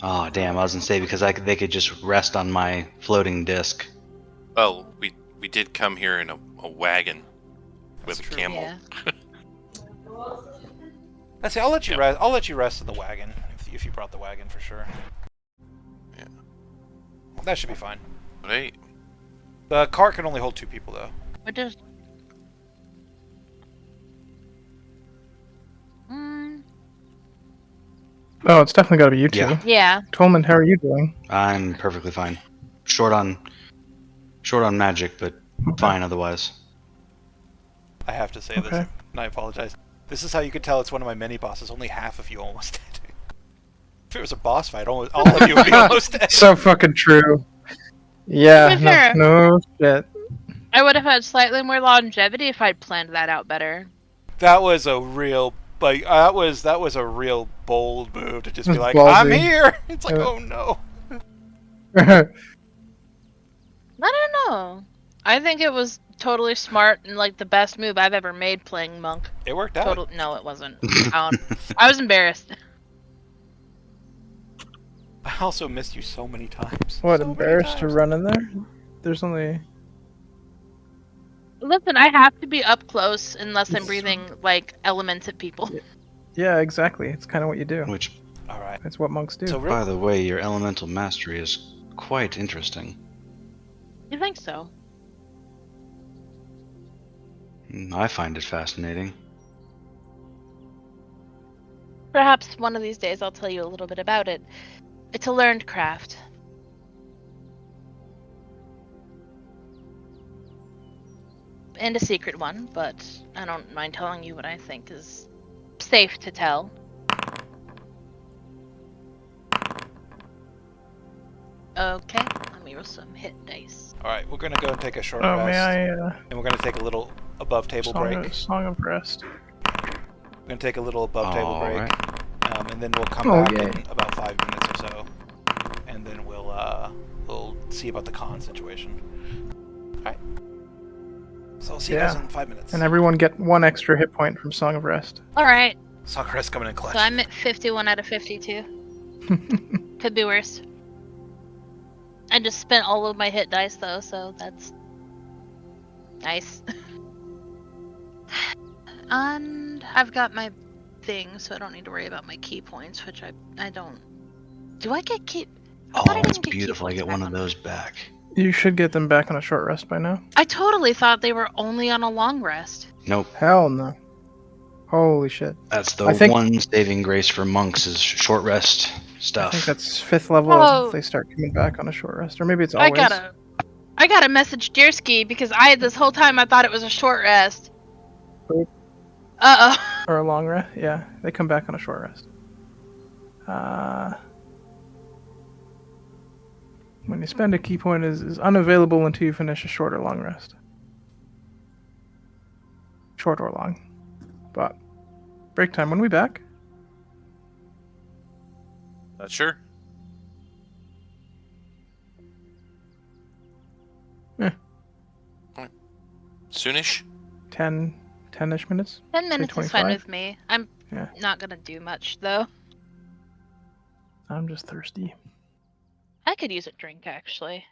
Oh, damn, I was going to say because they could just rest on my floating disc. Well, we did come here in a wagon That's with a true. camel. Yeah. Let's see. I'll let you Yep. rest. I'll let you rest in the wagon if you brought the wagon for sure. Yeah. That should be fine. But hey, The cart can only hold 2 people though. But just... Mm, Oh, it's definitely got to be you two. Yeah. yeah. Tolman, how are you doing? I'm perfectly fine. Short on magic, but fine otherwise. I have to say Okay. this, and I apologize. This is how you could tell it's one of my mini bosses. Only half of you almost dead. If it was a boss fight, all of you would be almost dead. So fucking true. Yeah, To be fair. no shit. I would have had slightly more longevity if I'd planned that out better. That was a real that was a real bold move to just be It was like, ballsy. I'm here. It's like, Yeah. oh no. I don't know. I think it was totally smart and like the best move I've ever made playing monk. It worked out. Total. No, it wasn't. I was embarrassed. I also missed you so many times. What, So many embarrassed to times. run in there? There's only... Listen, I have to be up close unless I'm It's- breathing like elements at people. Yeah, exactly. It's kind of what you do. Which, All right. It's what monks do. So real by the way, your elemental mastery is quite interesting. You think so? I find it fascinating. Perhaps one of these days I'll tell you a little bit about it. It's a learned craft. And a secret one, but I don't mind telling you what I think is safe to tell. Okay, let me roll some hit dice. All right, we're gonna go and take a short Oh, rest, may I... and we're gonna take a little above table break. Song of Rest. We're gonna take a little above table break, Alright. and then we'll come Oh, back yay. in about 5 minutes or so, and then we'll see about the con situation. All right. So I'll see you guys Yeah. in 5 minutes. And everyone get 1 extra hit point from Song of Rest. Alright, Sakura's coming in clutch. so I'm at 51 out of 52. Could be worse. I just spent all of my hit dice though, so that's nice. And I've got my thing, so I don't need to worry about my key points, which I don't. Do I get key? I thought I Oh, it's didn't get key beautiful. I points get back one of on- those back. You should get them back on a short rest by now. I totally thought they were only on a long rest. Nope. Hell no. Holy shit. That's the I think- one saving grace for monks is short rest stuff. I think that's 5th level Oh. if they start coming back on a short rest. Or maybe it's I always. gotta message Deersky because this whole time I thought it was a short rest. Oop. Uh-oh. Or a long rest. Yeah, they come back on a short rest. When you spend a key point is unavailable until you finish a short or long rest. Short or long. But break time. When we back? Sure. Yeah. Soonish. 10-ish minutes? 10 Say minutes is fine 25? with me. I'm Yeah. not gonna do much, though. I'm just thirsty. I could use a drink, actually.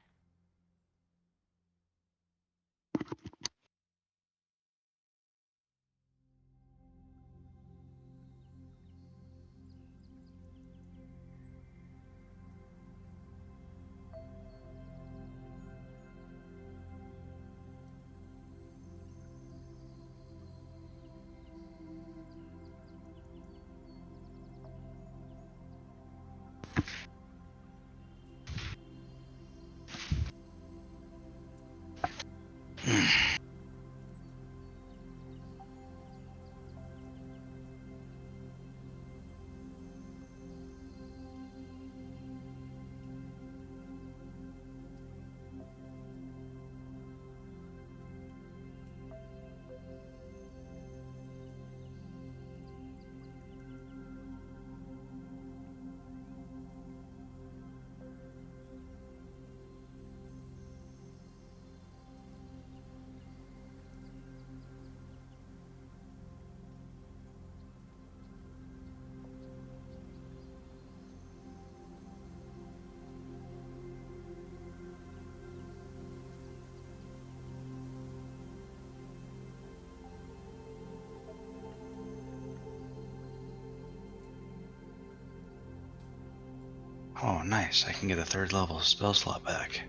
Oh, nice. I can get a 3rd level spell slot back.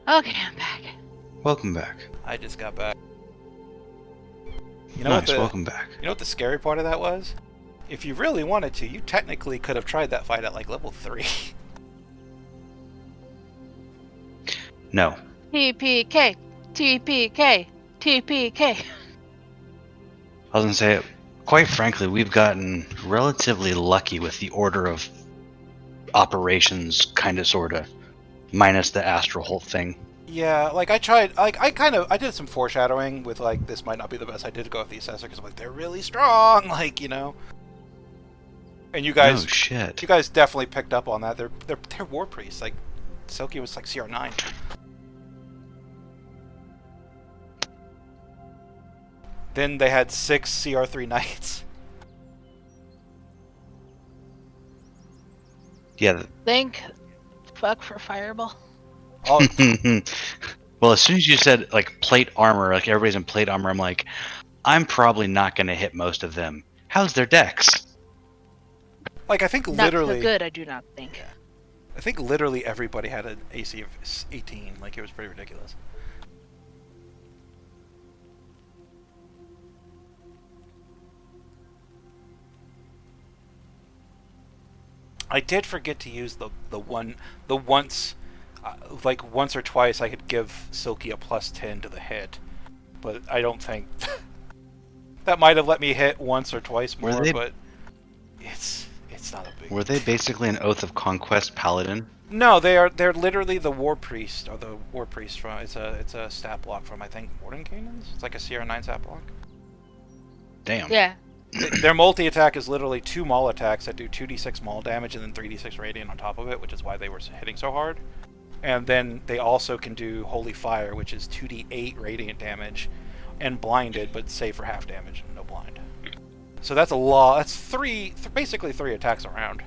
Okay, I'm back. Welcome back. I just got back. You know Nice, what welcome back. You know what the scary part of that was? If you really wanted to, you technically could have tried that fight at like level 3. No. TPK, TPK, TPK. I was gonna say, quite frankly, we've gotten relatively lucky with the order of operations, kinda sorta. Minus the astral whole thing. Yeah, like I tried, like I did some foreshadowing with like, this might not be the best idea to go with the assessor because I'm like, they're really strong, like, you know. And you guys, No shit. you guys definitely picked up on that. They're war priests. Like, Silky was like CR9. Then they had 6 CR3 knights. Yeah. Thank fuck for Fireball. Oh, Well, as soon as you said like plate armor, like everybody's in plate armor, I'm like, I'm probably not gonna hit most of them. How's their dex? like I think Not literally, so good, I do not think. Yeah. I think literally everybody had an AC of 18. Like, it was pretty ridiculous. I did forget to use the once, like once or twice I could give Silky a +10 to the hit, but I don't think that might have let me hit once or twice more. But it's not a big. Were they basically an Oath of Conquest paladin? No, they're literally the war priest, or the war priest from it's a stat block from, I think, Mordenkainen's. It's like a CR9 stat block. Damn. Yeah. Their multi-attack is literally 2 maul attacks that do 2d6 maul damage and then 3d6 radiant on top of it, which is why they were hitting so hard. And then they also can do Holy Fire, which is 2d8 radiant damage and blinded, but save for half damage and no blind. So that's a lot. That's basically 3 attacks around.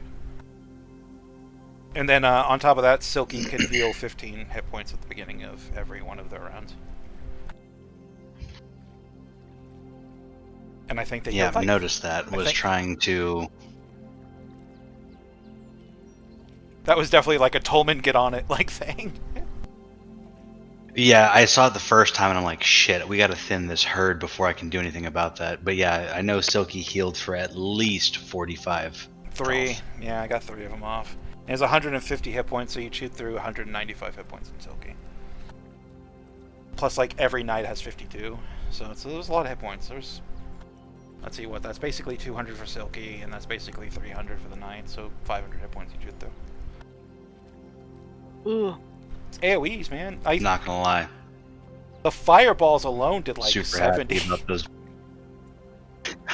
And then on top of that, Silky can heal 15 hit points at the beginning of every one of their rounds. And I think they Yeah, healed, like, I've noticed that. Was trying to. That was definitely like a Tolman get on it like thing. Yeah, I saw it the first time and I'm like, shit, we gotta thin this herd before I can do anything about that. But yeah, I know Silky healed for at least 45. 3. health. Yeah, I got 3 of them off. And it's 150 hit points, so you shoot through 195 hit points in Silky. Plus, like, every knight has 52. So there's a lot of hit points. Let's see what, that's basically 200 for Silky, and that's basically 300 for the knight, so 500 hit points you shoot through. Ooh. It's AoEs, man. Not gonna lie. The fireballs alone did like Super 70. happy about those.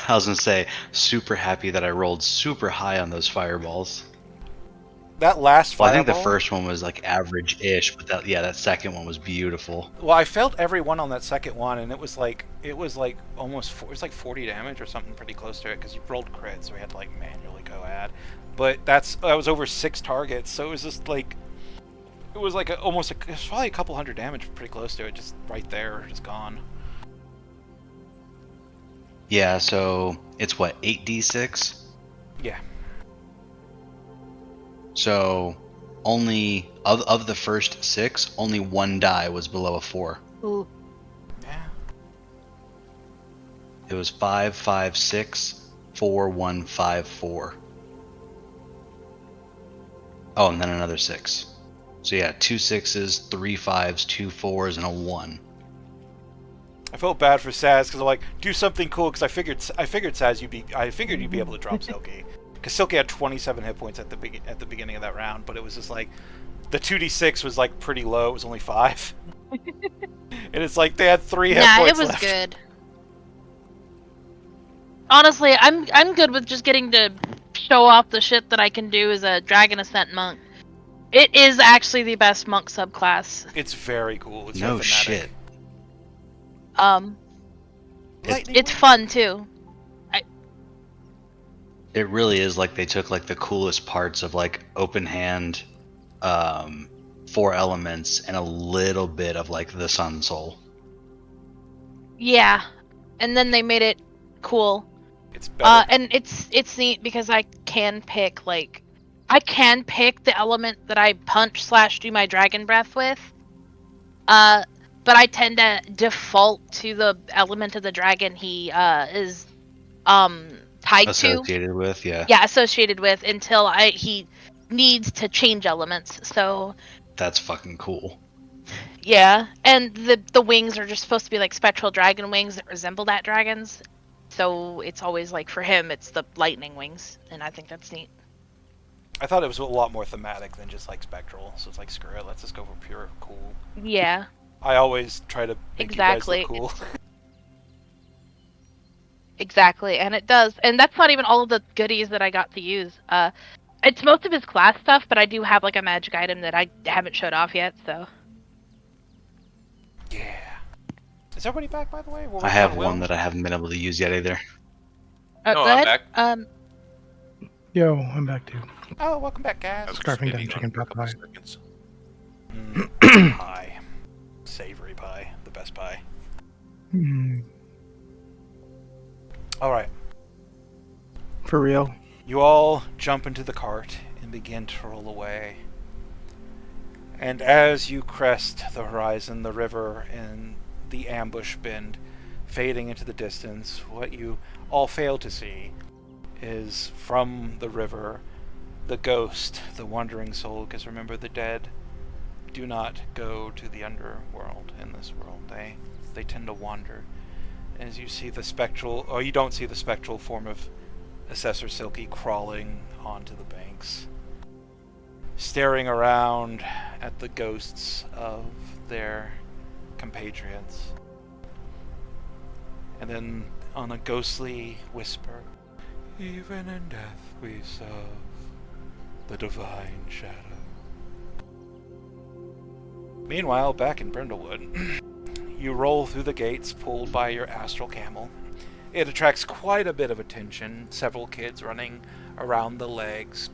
I was gonna say, super happy that I rolled super high on those fireballs. That last Well, fireball. I think the first one was like average-ish, but that second one was beautiful. Well, I felt every one on that second one, and it was like almost it was like 40 damage or something pretty close to it because you rolled crit, so we had to like manually go add. But that was over 6 targets, so it was just like it was like it was probably a couple hundred damage, pretty close to it, just right there, just gone. Yeah, so it's what, 8d6? Yeah. So only of the first 6, only 1 die was below a 4. Ooh. Yeah. It was 5, 5, 6, 4, 1, 5, 4. Oh, and then another 6. So yeah, 2 6s, 3 5s, 2 4s, and a 1. I felt bad for Saz because I'm like, do something cool because I figured Saz you'd be able to drop Silky because Silky had 27 hit points at the beginning of that round, but it was just like the 2d6 was like pretty low. It was only 5, and it's like they had 3 hit points it was left. good. Honestly, I'm good with just getting to show off the shit that I can do as a Dragon Ascent monk. It is actually the best monk subclass. It's very cool. It's No very thematic. shit. It's fun too. It really is like they took like the coolest parts of like open hand, 4 elements, and a little bit of like the Sun Soul. Yeah, and then they made it cool. It's better. And it's neat because I can pick the element that I punch / do my dragon breath with. But I tend to default to the element of the dragon he is tied associated with, yeah. Yeah, associated with until he needs to change elements. So That's fucking cool. yeah, and the wings are just supposed to be like spectral dragon wings that resemble that dragon's. So it's always like for him it's the lightning wings, and I think that's neat. I thought it was a lot more thematic than just like spectral, so it's like screw it, let's just go for pure cool. Yeah. I always try to make Exactly. you guys look cool. Exactly, and it does. And that's not even all of the goodies that I got to use. It's most of his class stuff, but I do have like a magic item that I haven't showed off yet, so. Yeah. Is everybody back, by the way? I have one that I haven't been able to use yet either. No, Go I'm ahead. back. Yo, I'm back too. Oh, welcome back, guys. I was Scarfing down spinning chicken on for a pot couple pie. seconds. Pie. Savory pie. The best pie. Alright. For real. You all jump into the cart and begin to roll away. And as you crest the horizon, the river and the ambush bend fading into the distance, what you all fail to see is from the river the ghost, the wandering soul, because remember, the dead do not go to the underworld in this world. They tend to wander. As you see the spectral, or you don't see the spectral form of Assessor Silky crawling onto the banks, staring around at the ghosts of their compatriots. And then on a ghostly whisper, even in death we serve the divine shadow. Meanwhile, back in Brindlewood, you roll through the gates pulled by your astral camel. It attracts quite a bit of attention. Several kids running around the legs,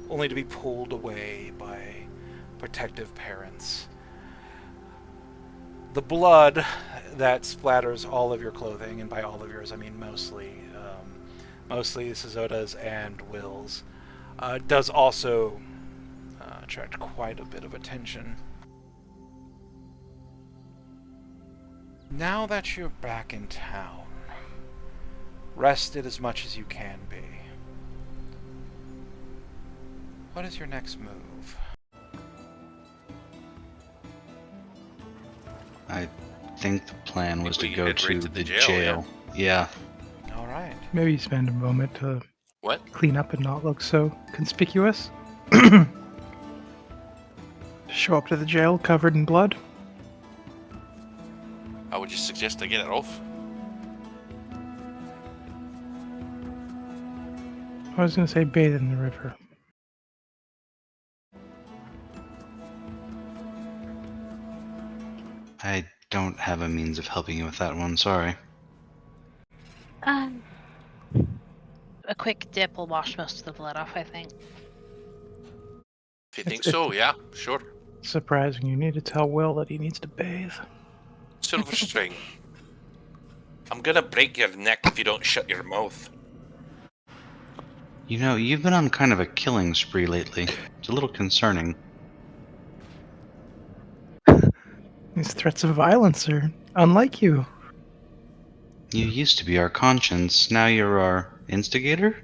only to be pulled away by protective parents. The blood that splatters all of your clothing, and by all of yours I mean mostly Suzota's and Will's, does also attract quite a bit of attention. Now that you're back in town, rested as much as you can be, what is your next move? I think the plan was to we go head to right to the the jail, jail. Yeah. Alright. Maybe spend a moment to What? clean up and not look so conspicuous. Show up to the jail covered in blood. I would just suggest I get it off. I was gonna say bathe in the river. I don't have a means of helping you with that one, sorry. A quick dip will wash most of the blood off, I think. If you think It's so, yeah, sure. surprising. You need to tell Will that he needs to bathe. Silverstring. I'm gonna break your neck if you don't shut your mouth. You know, you've been on kind of a killing spree lately. It's a little concerning. These threats of violence are unlike you. You used to be our conscience, now you're our instigator?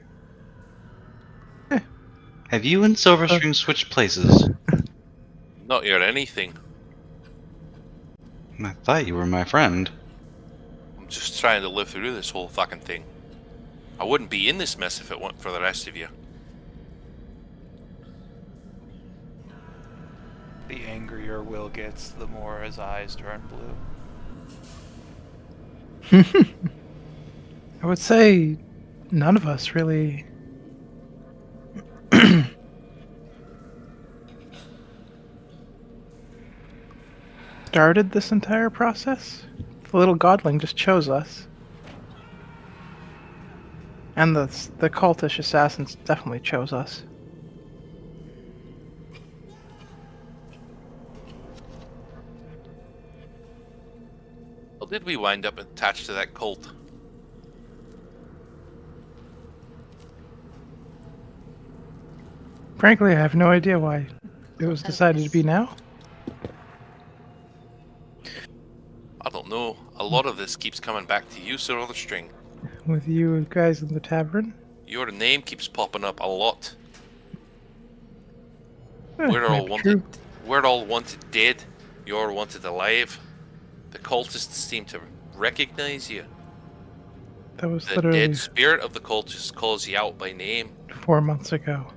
Eh. Have you and Silverstring switched places? Not your anything. I thought you were my friend. I'm just trying to live through this whole fucking thing. I wouldn't be in this mess if it weren't for the rest of you. The angrier Will gets, the more his eyes turn blue. I would say none of us really started this entire process. The little godling just chose us. And the cultish assassins definitely chose us. How did we wind up attached to that cult? Frankly, I have no idea why it was decided to be now. I don't know. A lot of this keeps coming back to you, Silverstring. With you guys in the tavern. Your name keeps popping up a lot. Eh, We're all maybe wanted. true. We're all wanted dead. You're wanted alive. The cultists seem to recognize you. That was The literally dead spirit of the cultist calls you out by name. 4 months ago.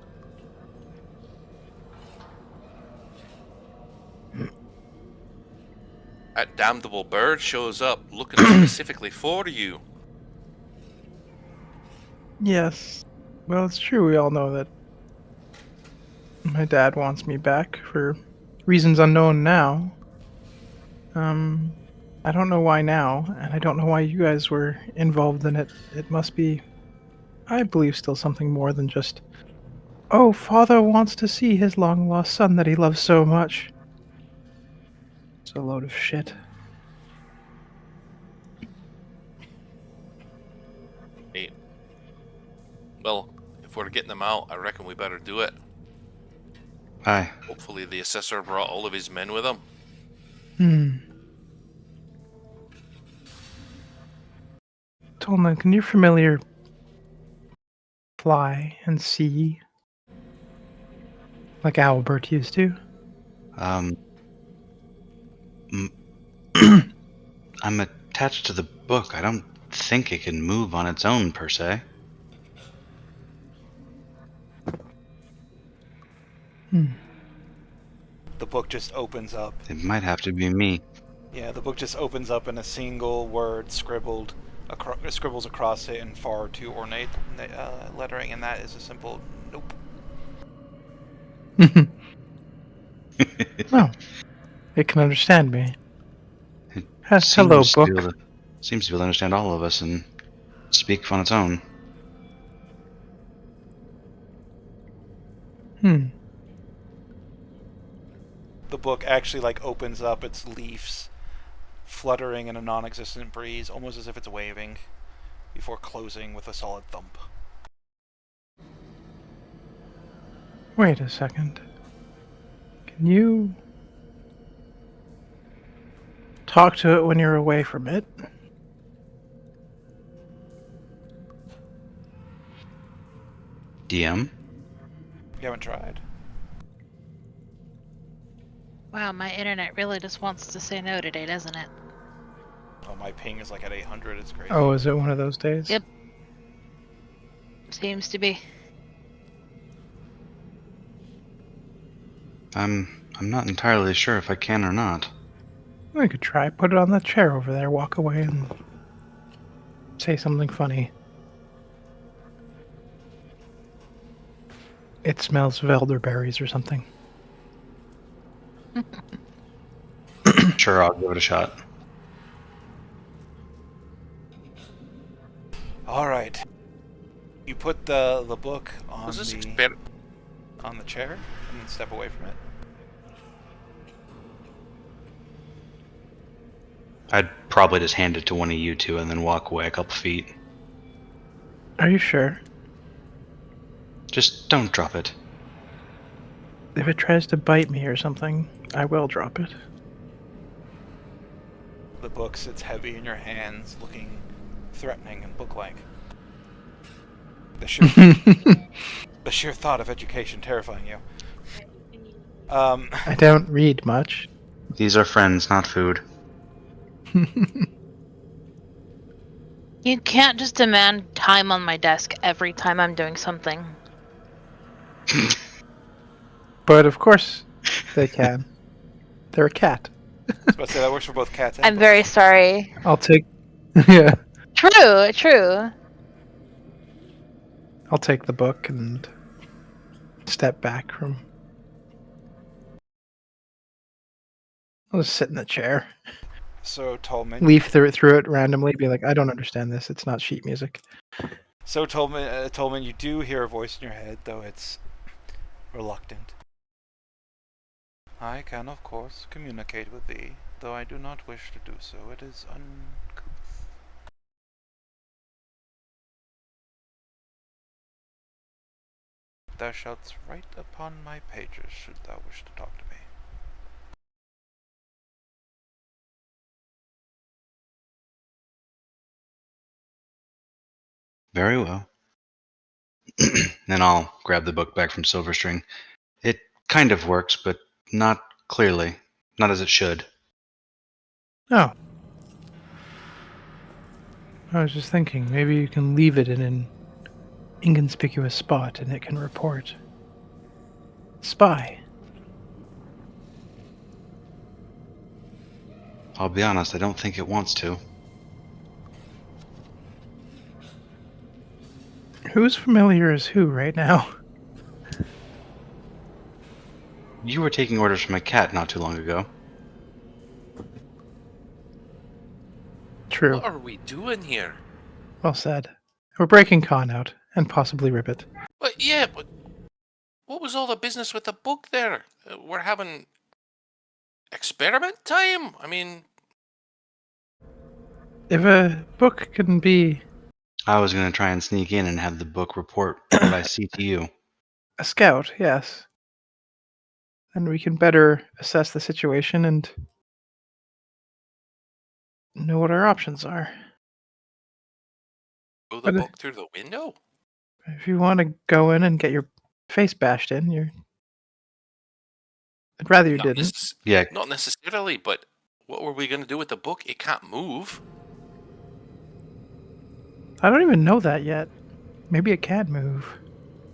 That damnable bird shows up looking specifically for you. Yes. Well, it's true. We all know that my dad wants me back for reasons unknown now. I don't know why now, and I don't know why you guys were involved in it. It must be, I believe, still something more than just, oh, father wants to see his long lost son that he loves so much. It's a load of shit. Hey. Well, if we're getting them out, I reckon we better do it. Aye. Hopefully the assessor brought all of his men with him. Tolman, can your familiar fly and see like Albert used to? I'm attached to the book. I don't think it can move on its own, per se. The book just opens up. It might have to be me. Yeah, the book just opens up and a single word scribbles across it in far too ornate lettering, and that is a simple nope. No. It can understand me. It Hello, seems book. seems to be able to understand all of us and speak on its own. The book actually opens up, its leaves fluttering in a non-existent breeze, almost as if it's waving, before closing with a solid thump. Wait a second. Can you talk to it when you're away from it? DM? You haven't tried? Wow, my internet really just wants to say no today, doesn't it? Oh, my ping is at 800, it's crazy. Oh, is it one of those days? Yep. Seems to be. I'm not entirely sure if I can or not. We could try. Put it on that chair over there, walk away, and say something funny. It smells of elderberries or something. Sure, I'll give it a shot. All right. You put the book on Was this on the chair and then step away from it. I'd probably just hand it to one of you two and then walk away a couple feet. Are you sure? Just don't drop it. If it tries to bite me or something, I will drop it. The book sits heavy in your hands, looking threatening and book-like. The sheer thought of education terrifying you. I don't read much. These are friends, not food. You can't just demand time on my desk every time I'm doing something. But of course they can. They're a cat. I was about to say that works for both cats and I'm books. very sorry. I'll take... yeah. True. I'll take the book and step back from... I'll just sit in the chair. So Tolman, Leaf through it randomly, be like, I don't understand this. It's not sheet music. So Tolman, you do hear a voice in your head, though it's reluctant. I can, of course, communicate with thee, though I do not wish to do so. It is uncouth. Thou shalt write upon my pages, should thou wish to talk to me. Very well. Then I'll grab the book back from Silverstring. It kind of works, but not clearly. Not as it should. Oh. I was just thinking, maybe you can leave it in an inconspicuous spot and it can report. Spy. I'll be honest, I don't think it wants to. Who's familiar as who right now? You were taking orders from a cat not too long ago. True. What are we doing here? Well said. We're breaking Khan out, and possibly Ribbit. But what was all the business with the book there? We're having experiment time? I mean... If a book can be I was going to try and sneak in and have the book report what I see to you. a scout, yes, then we can better assess the situation and know what our options are. Throw the But book through the window? if you want to go in and get your face bashed in, I'd rather you Not didn't. Yeah, Not necessarily, but what were we going to do with the book? It can't move. I don't even know that yet. Maybe it can move.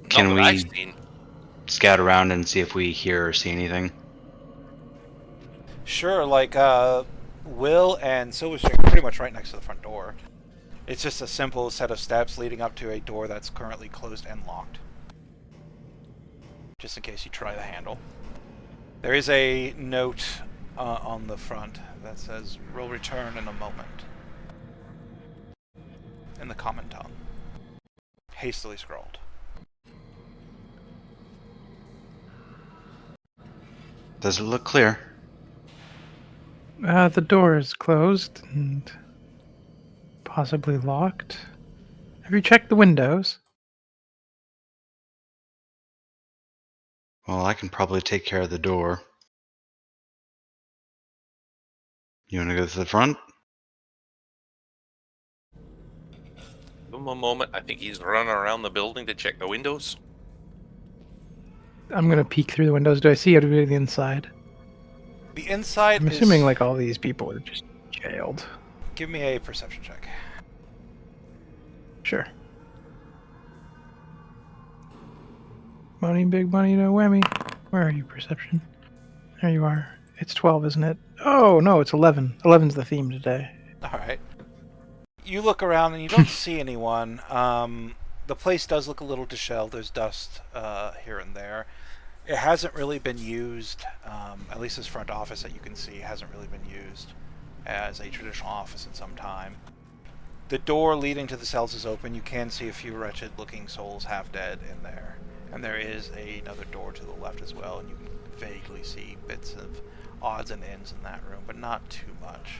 Can Not that we- I've seen. scout around and see if we hear or see anything. Sure, like, Will and Silverstring are pretty much right next to the front door. It's just a simple set of steps leading up to a door that's currently closed and locked. Just in case you try the handle. There is a note on the front that says, "Will return in a moment." In the common tongue. Hastily scrawled. Does it look clear? The door is closed and possibly locked. Have you checked the windows? Well, I can probably take care of the door. You want to go to the front? Give him a moment. I think he's running around the building to check the windows. I'm gonna peek through the windows. Do I see anybody on the inside? The inside I'm is... assuming like all these people are just jailed. Give me a perception check. Sure. Money, big money, no whammy. Where are you, perception? There you are. It's 12, isn't it? Oh, no, it's 11. 11's the theme today. Alright. You look around and you don't see anyone. The place does look a little disheveled. There's dust here and there. It hasn't really been used, at least this front office that you can see hasn't really been used as a traditional office in some time. The door leading to the cells is open. You can see a few wretched-looking souls half dead in there. And there is another door to the left as well, and you can vaguely see bits of odds and ends in that room, but not too much.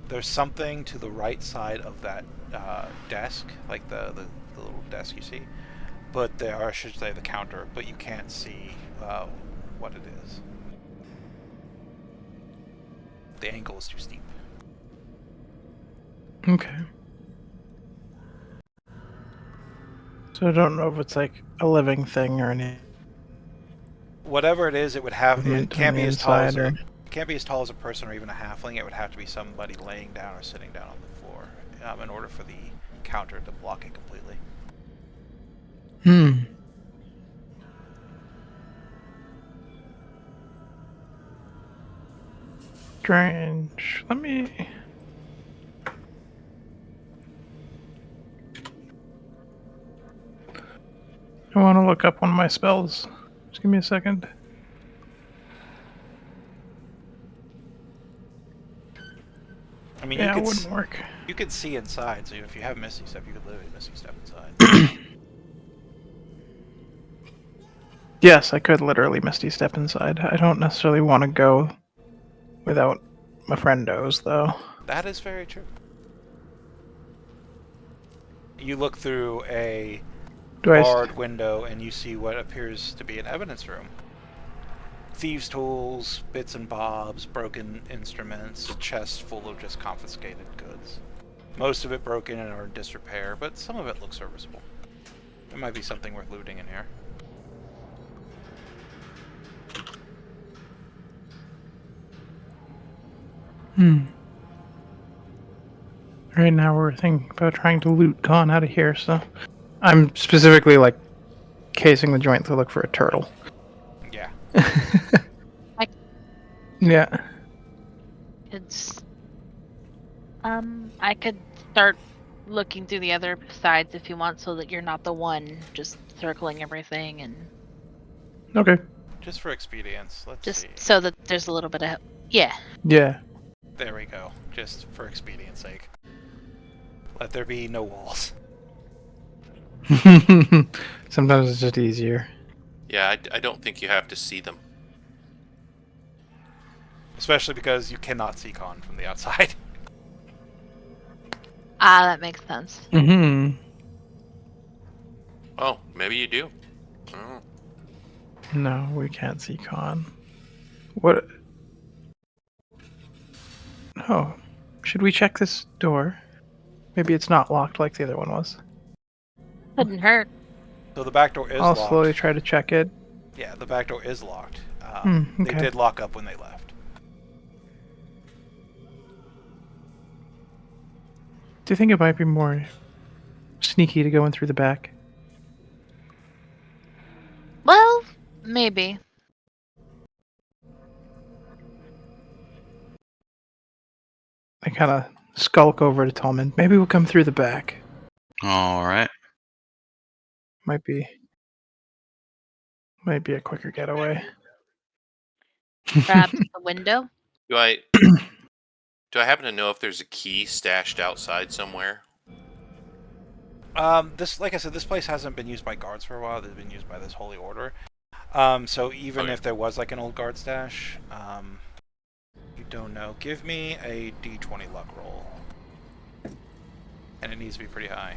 There's something to the right side of that desk, like the little desk you see. But there are, I should say, the counter, but you can't see what it is. The angle is too steep. Okay. So I don't know if it's like a living thing or anything. Whatever it is, it would have. It can't be as tall as or... it can't be as tall as a person or even a halfling. It would have to be somebody laying down or sitting down on the floor in order for the counter to block it completely. Strange. Let me... I want to look up one of my spells. Just give me a second. I mean, yeah, it wouldn't work. You could see inside, so if you have Misty Step, you could literally Misty Step inside. Yes, I could literally Misty Step inside. I don't necessarily want to go without my friendos, though. That is very true. You look through a barred window and you see what appears to be an evidence room. Thieves' tools, bits and bobs, broken instruments, chests full of just confiscated goods. Most of it broken and are in disrepair, but some of it looks serviceable. There might be something worth looting in here. Right now we're thinking about trying to loot Khan out of here, so... I'm specifically, like, casing the joint to look for a turtle. Yeah. Yeah. I could start looking through the other sides if you want, so that you're not the one just circling everything and... Okay. Just for expedience, let's see. Just so that there's a little bit of... Yeah. Yeah. There we go. Just for expedience sake. Let there be no walls. Sometimes it's just easier. Yeah, I don't think you have to see them. Especially because you cannot see Khan from the outside. Ah, that makes sense. Oh, maybe you do. Oh. No, we can't see Khan. What? Oh, should we check this door? Maybe it's not locked like the other one was. Couldn't hurt. So the back door is I'll locked. slowly try to check it. Yeah, the back door is locked. Okay. They did lock up when they left. Do you think it might be more sneaky to go in through the back? Well, maybe. I kind of skulk over to Tallman. Maybe we'll come through the back. All right. Might be a quicker getaway. Perhaps the window? Do I happen to know if there's a key stashed outside somewhere? This, like I said, this place hasn't been used by guards for a while. They've been used by this holy order. So even if there was like an old guard stash, you don't know. Give me a d20 luck roll, and it needs to be pretty high.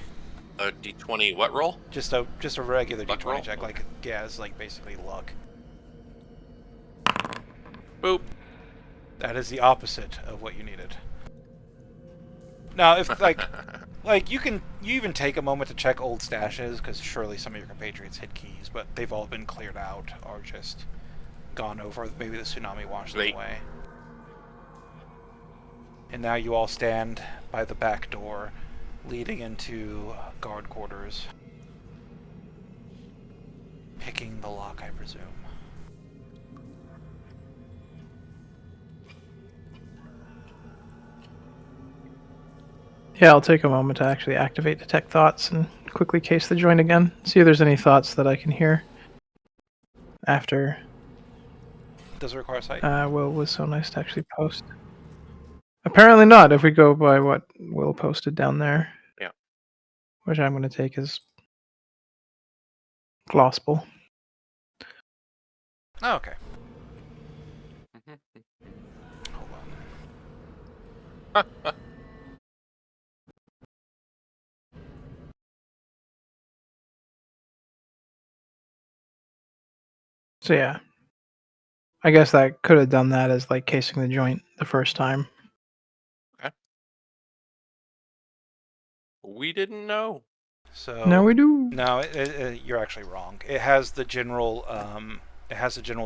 A d20 what roll? Just a regular Luck d20 roll? check. Like, yeah, it's like basically luck. Boop. That is the opposite of what you needed. Now, if like you even take a moment to check old stashes, because surely some of your compatriots hid keys, but they've all been cleared out or just gone over. Maybe the tsunami washed them away. And now you all stand by the back door, leading into guard quarters, picking the lock, I presume. Yeah, I'll take a moment to actually activate Detect Thoughts and quickly case the joint again. See if there's any thoughts that I can hear. After. Does it require sight? Will was so nice to actually post. Apparently not, if we go by what Will posted down there. Yeah. Which I'm going to take as gospel. Oh, okay. Mhm. Hold on. So yeah. I guess I could have done that as like casing the joint the first time. We didn't know. So Now we do. No, you're actually wrong. It has the general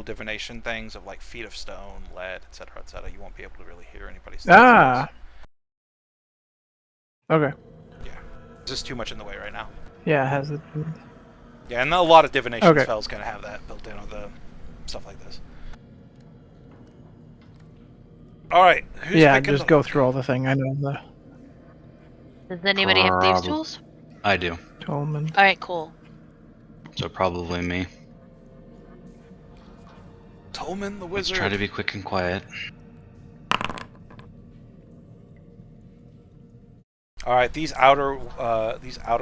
divination things of like feet of stone, lead, etc., etc. You won't be able to really hear anybody's thoughts. Okay. Yeah. There's just too much in the way right now. Yeah, it has it. Yeah, and a lot of divination Okay. spells kind of have that built in with the stuff like this. All right. Who's Yeah, picking just the go lock? through all the thing. I know the Does anybody have thieves' Prob- tools? I do. Tolman. All right, cool. So probably me. Tolman the Let's wizard. try to be quick and quiet. All right, these outer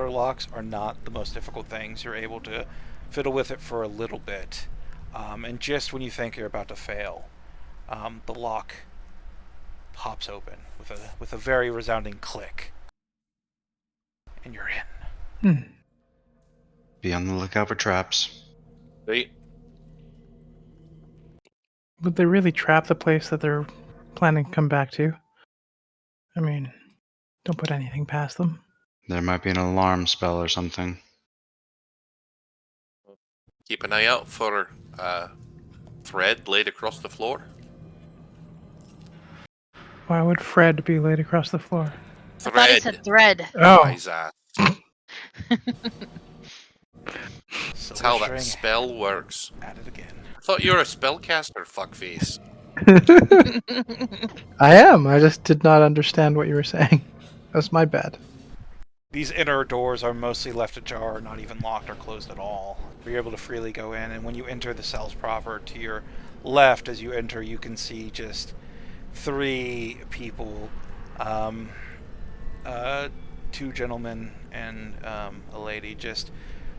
locks are not the most difficult things. You're able to fiddle with it for a little bit, and just when you think you're about to fail, the lock pops open with a very resounding click, and you're in. Be on the lookout for traps. They Would they really trap the place that they're planning to come back to? I mean, don't put anything past them. There might be an alarm spell or something. keep an eye out for thread laid across the floor. Why would Fred be laid across the floor? I thought he Thread. said thread. Oh, Wise ass. That's how that spell works. At it again. I thought you were a spellcaster, fuckface. I am. I just did not understand what you were saying. That's my bad. These inner doors are mostly left ajar, not even locked or closed at all. You're able to freely go in, and when you enter the cells proper, to your left as you enter, you can see just 3 people, 2 gentlemen and a lady, just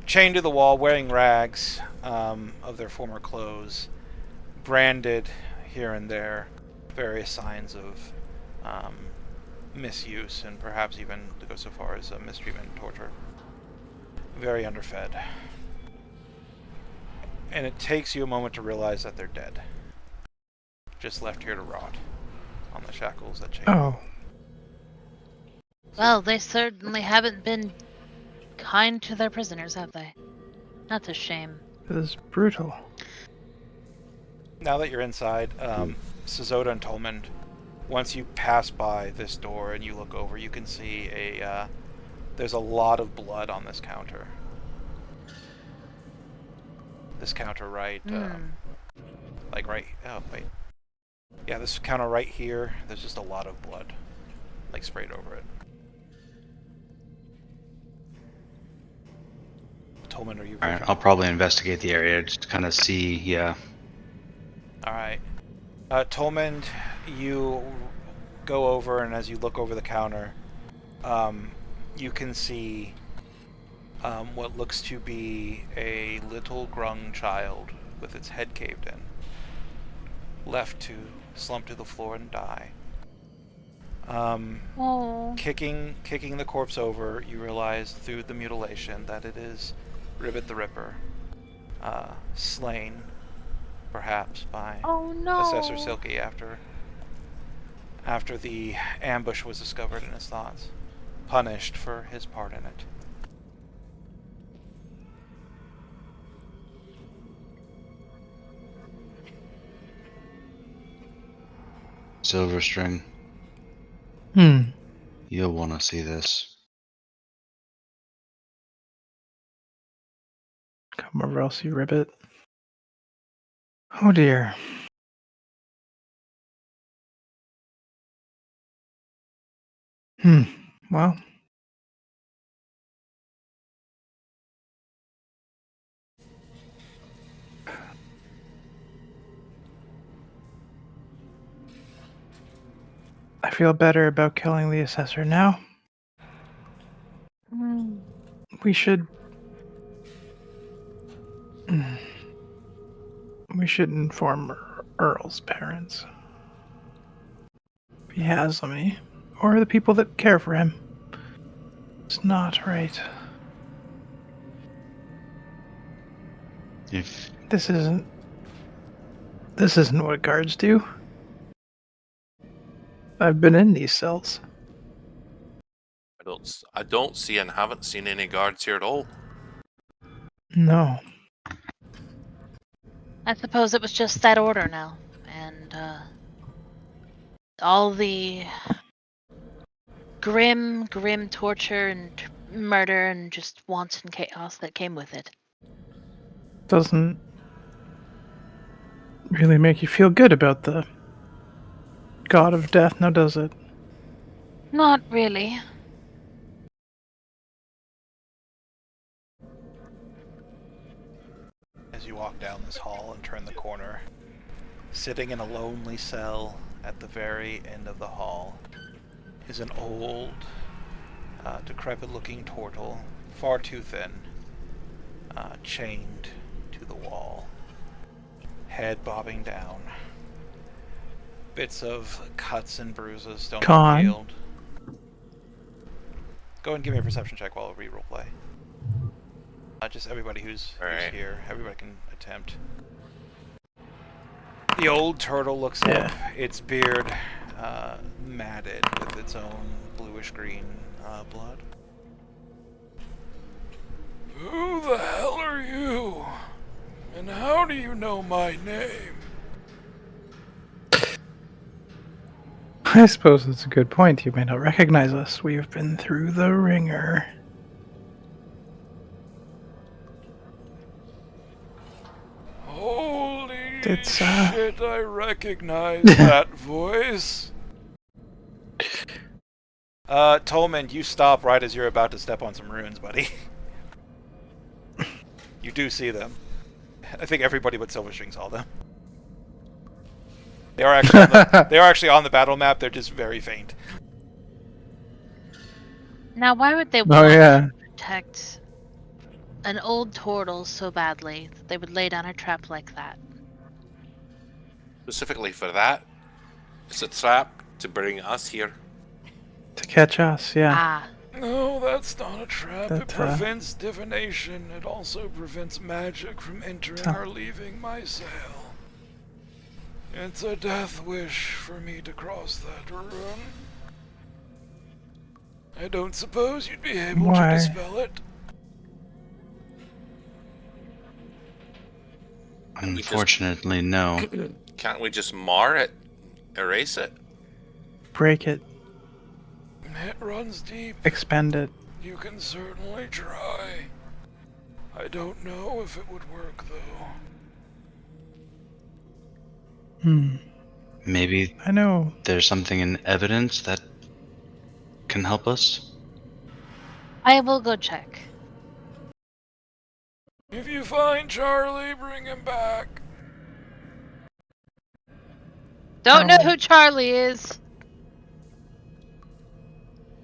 chained to the wall, wearing rags of their former clothes, branded here and there, various signs of misuse, and perhaps even to go so far as mistreatment and torture. Very underfed. And it takes you a moment to realize that they're dead. Just left here to rot on the shackles that chain them. Oh, Well, they certainly haven't been kind to their prisoners, have they? That's a shame. this is brutal. Now that you're inside, Sazota and Tolman, once you pass by this door and you look over, you can see there's a lot of blood on this counter. This counter right, like right, oh wait. Yeah, this counter right here, there's just a lot of blood, like sprayed over it. Tolman, are you ready? Alright, I'll probably investigate the area just to kind of see, yeah. Alright. Tolman, you go over, and as you look over the counter, you can see what looks to be a little grung child with its head caved in, left to slump to the floor and die. Oh. Kicking the corpse over, you realize through the mutilation that it is Ribbit the Ripper, slain, perhaps, by Oh no. Assessor Silky after the ambush was discovered in his thoughts, punished for his part in it. Silver string. Hmm. You'll want to see this. Come over, else you ribbit. Oh dear. Well, I feel better about killing the assessor now. We should... We should inform Earl's parents. If he has any. Or the people that care for him. It's not right. If This isn't what guards do. I've been in these cells. I don't see and haven't seen any guards here at all. No. I suppose it was just that order now, and all the grim torture and murder and just wanton chaos that came with it. Doesn't really make you feel good about the god of death, now does it? Not really. As you walk down this hall and turn the corner, sitting in a lonely cell at the very end of the hall is an old, decrepit-looking turtle, far too thin, chained to the wall, head bobbing down. Bits of cuts and bruises don't look healed. Go and give me a perception check while we roleplay. Just everybody who's here. Everybody can attempt. The old turtle looks up, its beard matted with its own bluish-green blood. Who the hell are you? And how do you know my name? I suppose that's a good point. You may not recognize us. We have been through the ringer. Holy shit, I recognize that voice. Tolman, you stop right as you're about to step on some runes, buddy. You do see them. I think everybody but Silverstring saw them. They are actually on the battle map, they're just very faint. Now, why would they want to protect an old turtle so badly that they would lay down a trap like that? Specifically for that? It's a trap to bring us here. To catch us, yeah. Ah. No, that's not a trap. It prevents divination. It also prevents magic from entering or leaving my cell. It's a death wish for me to cross that room. I don't suppose you'd be able to dispel it? Unfortunately, no. Can't we just mar it? Erase it? Break it. It runs deep. Expend it. You can certainly try. I don't know if it would work, though. Maybe I know there's something in evidence that can help us? I will go check. If you find Charlie, bring him back. Don't know who Charlie is.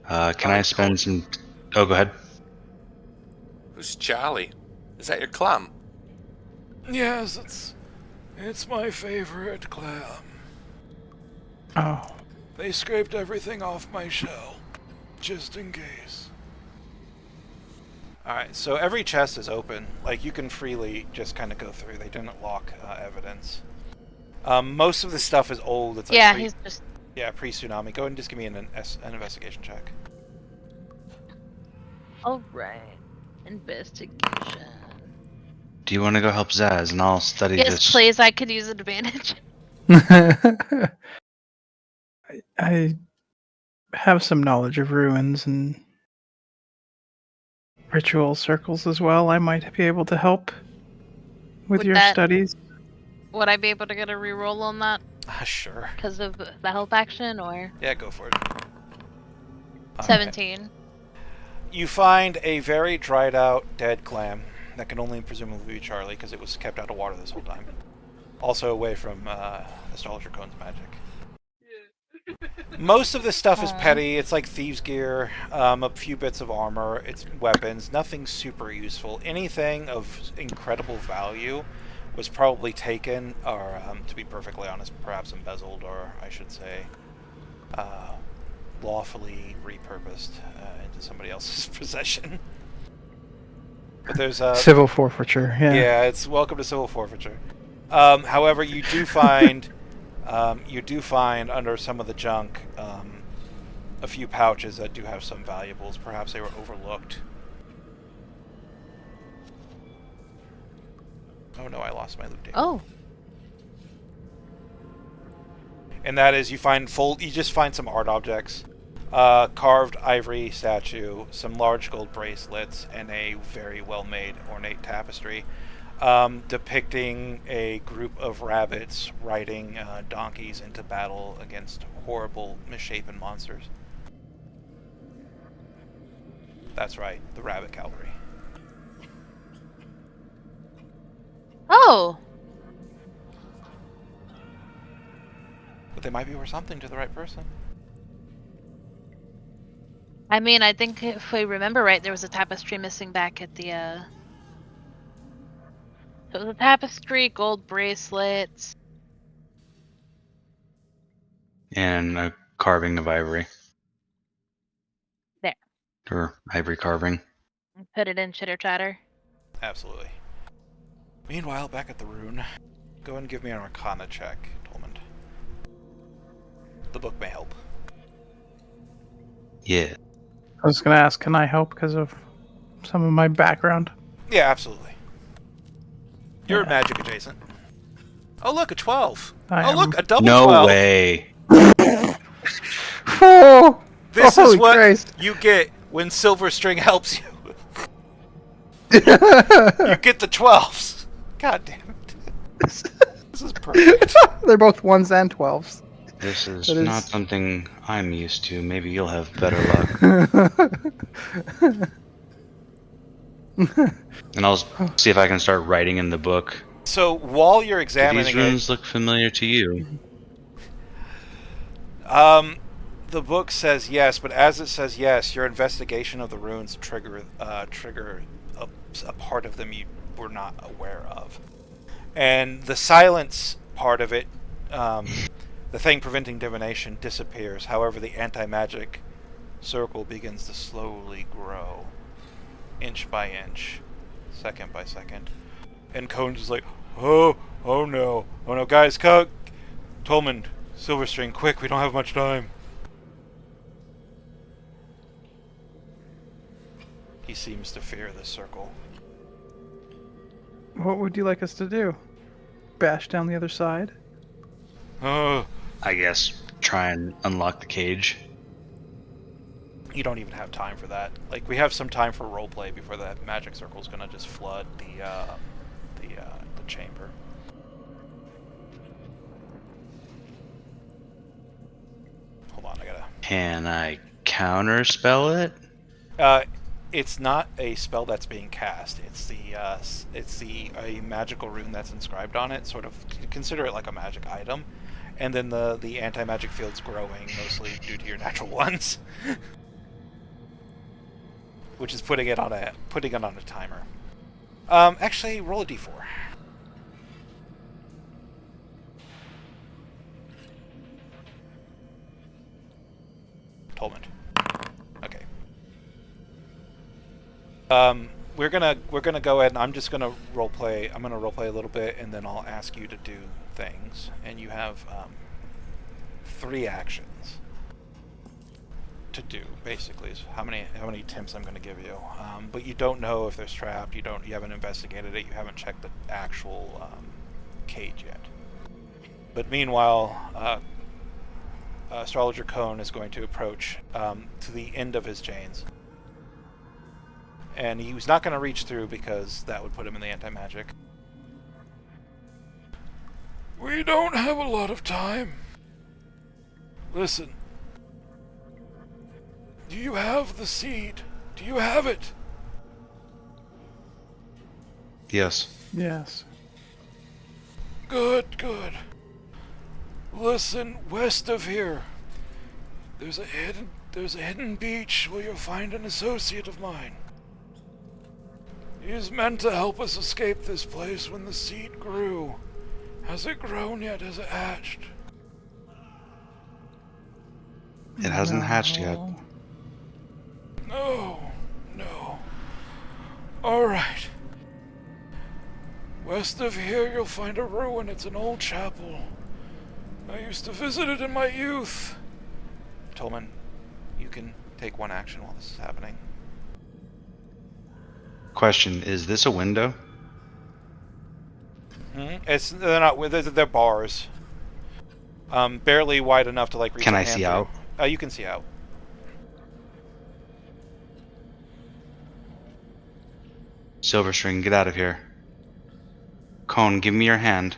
Can I spend some... Oh, go ahead. Who's Charlie? Is that your clam? Yes, it's my favorite clam. Oh. They scraped everything off my shell, just in case. Alright, so every chest is open. Like, you can freely just kind of go through. They didn't lock evidence. Most of the stuff is old. It's like he's just... Yeah, pre-tsunami. Go ahead and just give me an investigation check. Alright. Investigation. Do you want to go help Zaz and I'll study this? Yes, please. I could use advantage. I have some knowledge of ruins and ritual circles as well. I might be able to help with your studies. Would I be able to get a reroll on that? Sure. Because of the help action, or? Yeah, go for it. 17. You find a very dried out dead clam that can only presumably be Charlie because it was kept out of water this whole time. Also away from Astrologer Cone's magic. Most of this stuff is petty. It's like thieves' gear, a few bits of armor, it's weapons, nothing super useful. Anything of incredible value was probably taken, or to be perfectly honest, perhaps embezzled, or I should say, lawfully repurposed into somebody else's possession. But there's a civil forfeiture. Yeah. Yeah, it's welcome to civil forfeiture. However, you do find under some of the junk a few pouches that do have some valuables. Perhaps they were overlooked. Oh no, I lost my loot table. Oh. And that is, you just find some art objects. Carved ivory statue, some large gold bracelets, and a very well-made ornate tapestry depicting a group of rabbits riding donkeys into battle against horrible, misshapen monsters. That's right, the rabbit cavalry. Oh. But they might be worth something to the right person. I mean, I think if we remember right, there was a tapestry missing back at the, So it was a tapestry, gold bracelets. And a carving of ivory. There. Or ivory carving. Put it in chitter chatter. Absolutely. Meanwhile, back at the rune, go and give me an Arcana check, Tolmond. The book may help. Yeah. I was going to ask, can I help because of some of my background? Yeah, absolutely. You're magic adjacent. Oh look, a 12. Look, a double 12. No way. Oh, This is what Christ. you get when Silver String helps you. You get the 12s. God damn it. This is perfect. They're both 1s and 12s. This is That is- not something I'm used to. Maybe you'll have better luck. And I'll see if I can start writing in the book. So while you're Do examining these runes look familiar to you? the book says yes, but as it says yes, your investigation of the runes trigger a part of them you were not aware of. And the silence part of it, the thing preventing divination, disappears. However, the anti-magic circle begins to slowly grow, inch by inch, second by second. And Cone's just like, oh no, guys, Tolman, Silverstring, quick, we don't have much time. He seems to fear the circle. What would you like us to do? Bash down the other side? Oh, I guess try and unlock the cage. you don't even have time for that. Like, we have some time for roleplay before that magic circle's gonna just flood the chamber. Hold on, I gotta... Can I counterspell it? It's not a spell that's being cast. It's a magical rune that's inscribed on it. Sort of consider it like a magic item, and then the anti-magic field's growing mostly due to your natural ones, which is putting it on a timer. Actually, roll a d4. Tolman. Okay. We're gonna go ahead and I'm just gonna roleplay. I'm gonna roleplay a little bit, and then I'll ask you to do things. And you have 3 actions to do. Basically, is how many attempts I'm gonna give you. But you don't know if there's trapped. You haven't investigated it. You haven't checked the actual cage yet. But meanwhile, Astrologer Cone is going to approach to the end of his chains. And he was not going to reach through because that would put him in the anti-magic. We don't have a lot of time. Listen. Do you have the seed? Do you have it? Yes. Yes. Good. Listen, west of here, There's a hidden beach where you'll find an associate of mine. He is meant to help us escape this place when the seed grew. Has it grown yet? Has it hatched? It hasn't hatched yet. No. Alright. West of here you'll find a ruin. It's an old chapel. I used to visit it in my youth. Tolman, you can take one action while this is happening. Question, is this a window? They're bars. Barely wide enough to like reach. Can a I hand see through. out? You can see out. Silverstring, get out of here. Cone, give me your hand.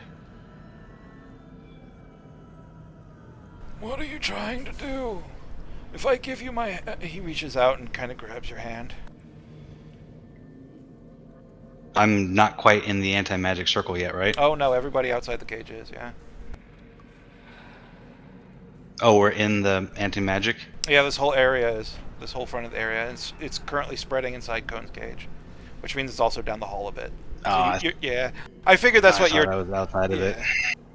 What are you trying to do? If I give you my... He reaches out and kind of grabs your hand. I'm not quite in the anti-magic circle yet, right? Oh no, everybody outside the cage is, yeah. Oh, we're in the anti-magic? Yeah, this whole area is. This whole front of the area. It's currently spreading inside Cone's cage. Which means it's also down the hall a bit. So yeah. I figured that's what you're... I was outside of it.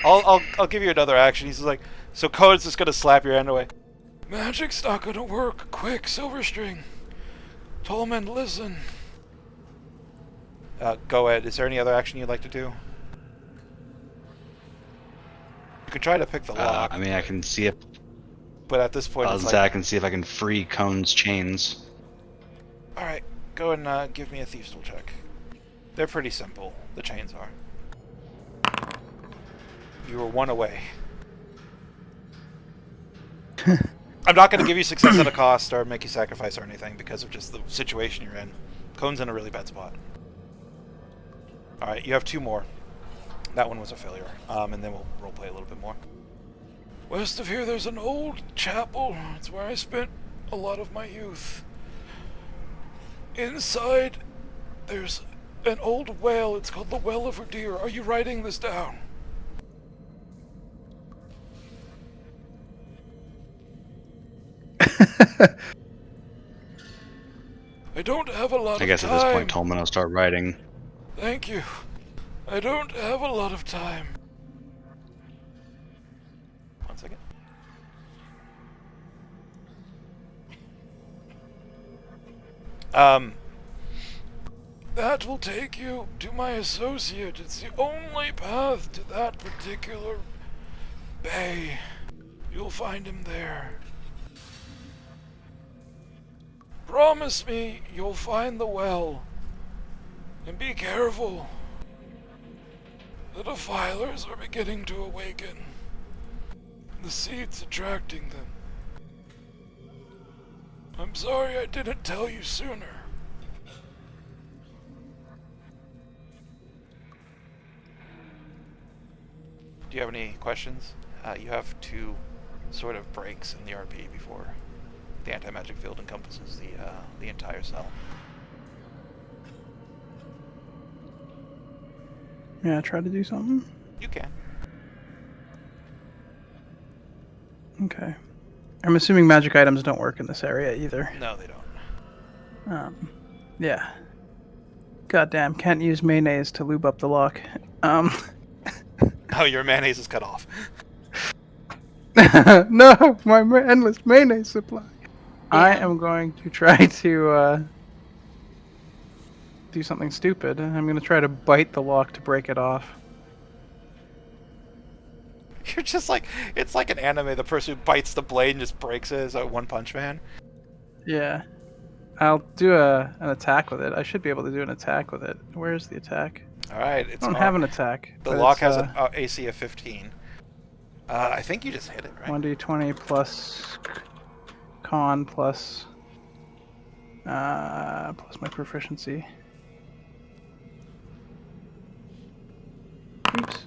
I'll give you another action. He's like... So Cone's just gonna slap your hand away. Magic's not gonna work. Quick, Silverstring. Tolman, listen. Go ahead. Is there any other action you'd like to do? You can try to pick the lock. I mean, I can see if... But at this point, it's like... I can see if I can free Cone's chains. Alright, go and give me a Thieves' Tool check. They're pretty simple. The chains are. You were one away. I'm not going to give you success at a cost or make you sacrifice or anything because of just the situation you're in. Cone's in a really bad spot. Alright, you have two more. That one was a failure. And then we'll roleplay a little bit more. West of here, there's an old chapel. It's where I spent a lot of my youth. Inside, there's an old well. It's called the Well of Radiance. Are you writing this down? I don't have a lot of time. I guess at this point, Tolman will start writing. Thank you. I don't have a lot of time. One second. That will take you to my associate. It's the only path to that particular bay. You'll find him there. Promise me you'll find the well. And be careful. The defilers are beginning to awaken. The seed's attracting them. I'm sorry I didn't tell you sooner. Do you have any questions? You have two sort of breaks in the RP before the anti-magic field encompasses the entire cell. Yeah, try to do something? You can. Okay. I'm assuming magic items don't work in this area either. No, they don't. Yeah. Goddamn, can't use mayonnaise to lube up the lock. Oh, your mayonnaise is cut off. No, my endless mayonnaise supply. Yeah. I am going to try to do something stupid. I'm going to try to bite the lock to break it off. You're just like, it's like an anime, the person who bites the blade and just breaks it is a One Punch Man. Yeah. I'll do an attack with it. I should be able to do an attack with it. Where's the attack? Alright, I don't have an attack. The lock has an AC of 15. I think you just hit it, right? 1d20 plus con plus my proficiency. Oops.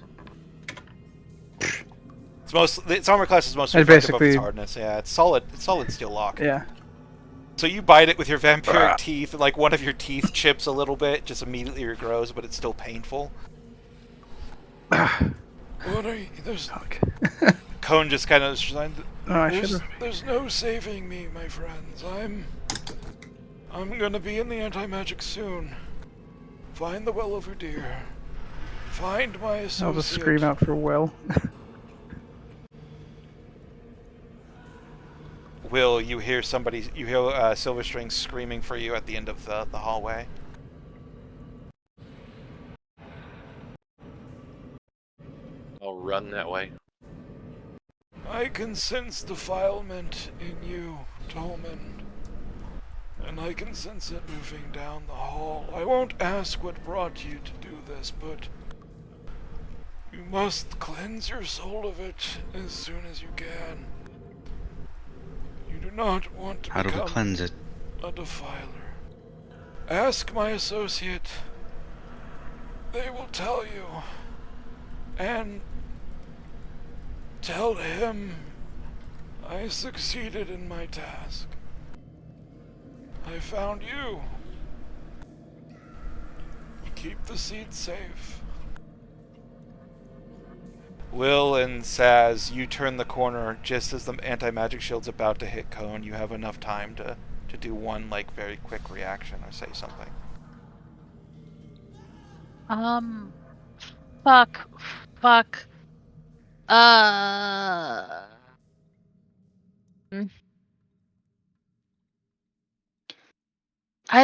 Its armor class is mostly reflective of its hardness. Yeah, it's solid steel lock. Yeah. So you bite it with your vampiric teeth, like one of your teeth chips a little bit, just immediately regrows, but it's still painful. What are you? There's Cone just kind of. Oh, I should have. There's no saving me, my friends. I'm gonna be in the anti-magic soon. Find the Well Over Deer. Find my associate. I'll just scream out for Will. Will, you hear somebody? You hear Silverstring screaming for you at the end of the hallway. I'll run that way. I can sense defilement in you, Tolman. And I can sense it moving down the hall. I won't ask what brought you to do this, but you must cleanse your soul of it as soon as you can. You do not want to How do we become cleanse it? a defiler. Ask my associate. They will tell you. And tell him I succeeded in my task. I found you. Keep the seed safe. Will and Saz, you turn the corner just as the anti-magic shield's about to hit Cone. You have enough time to do one, like, very quick reaction or say something. Fuck. I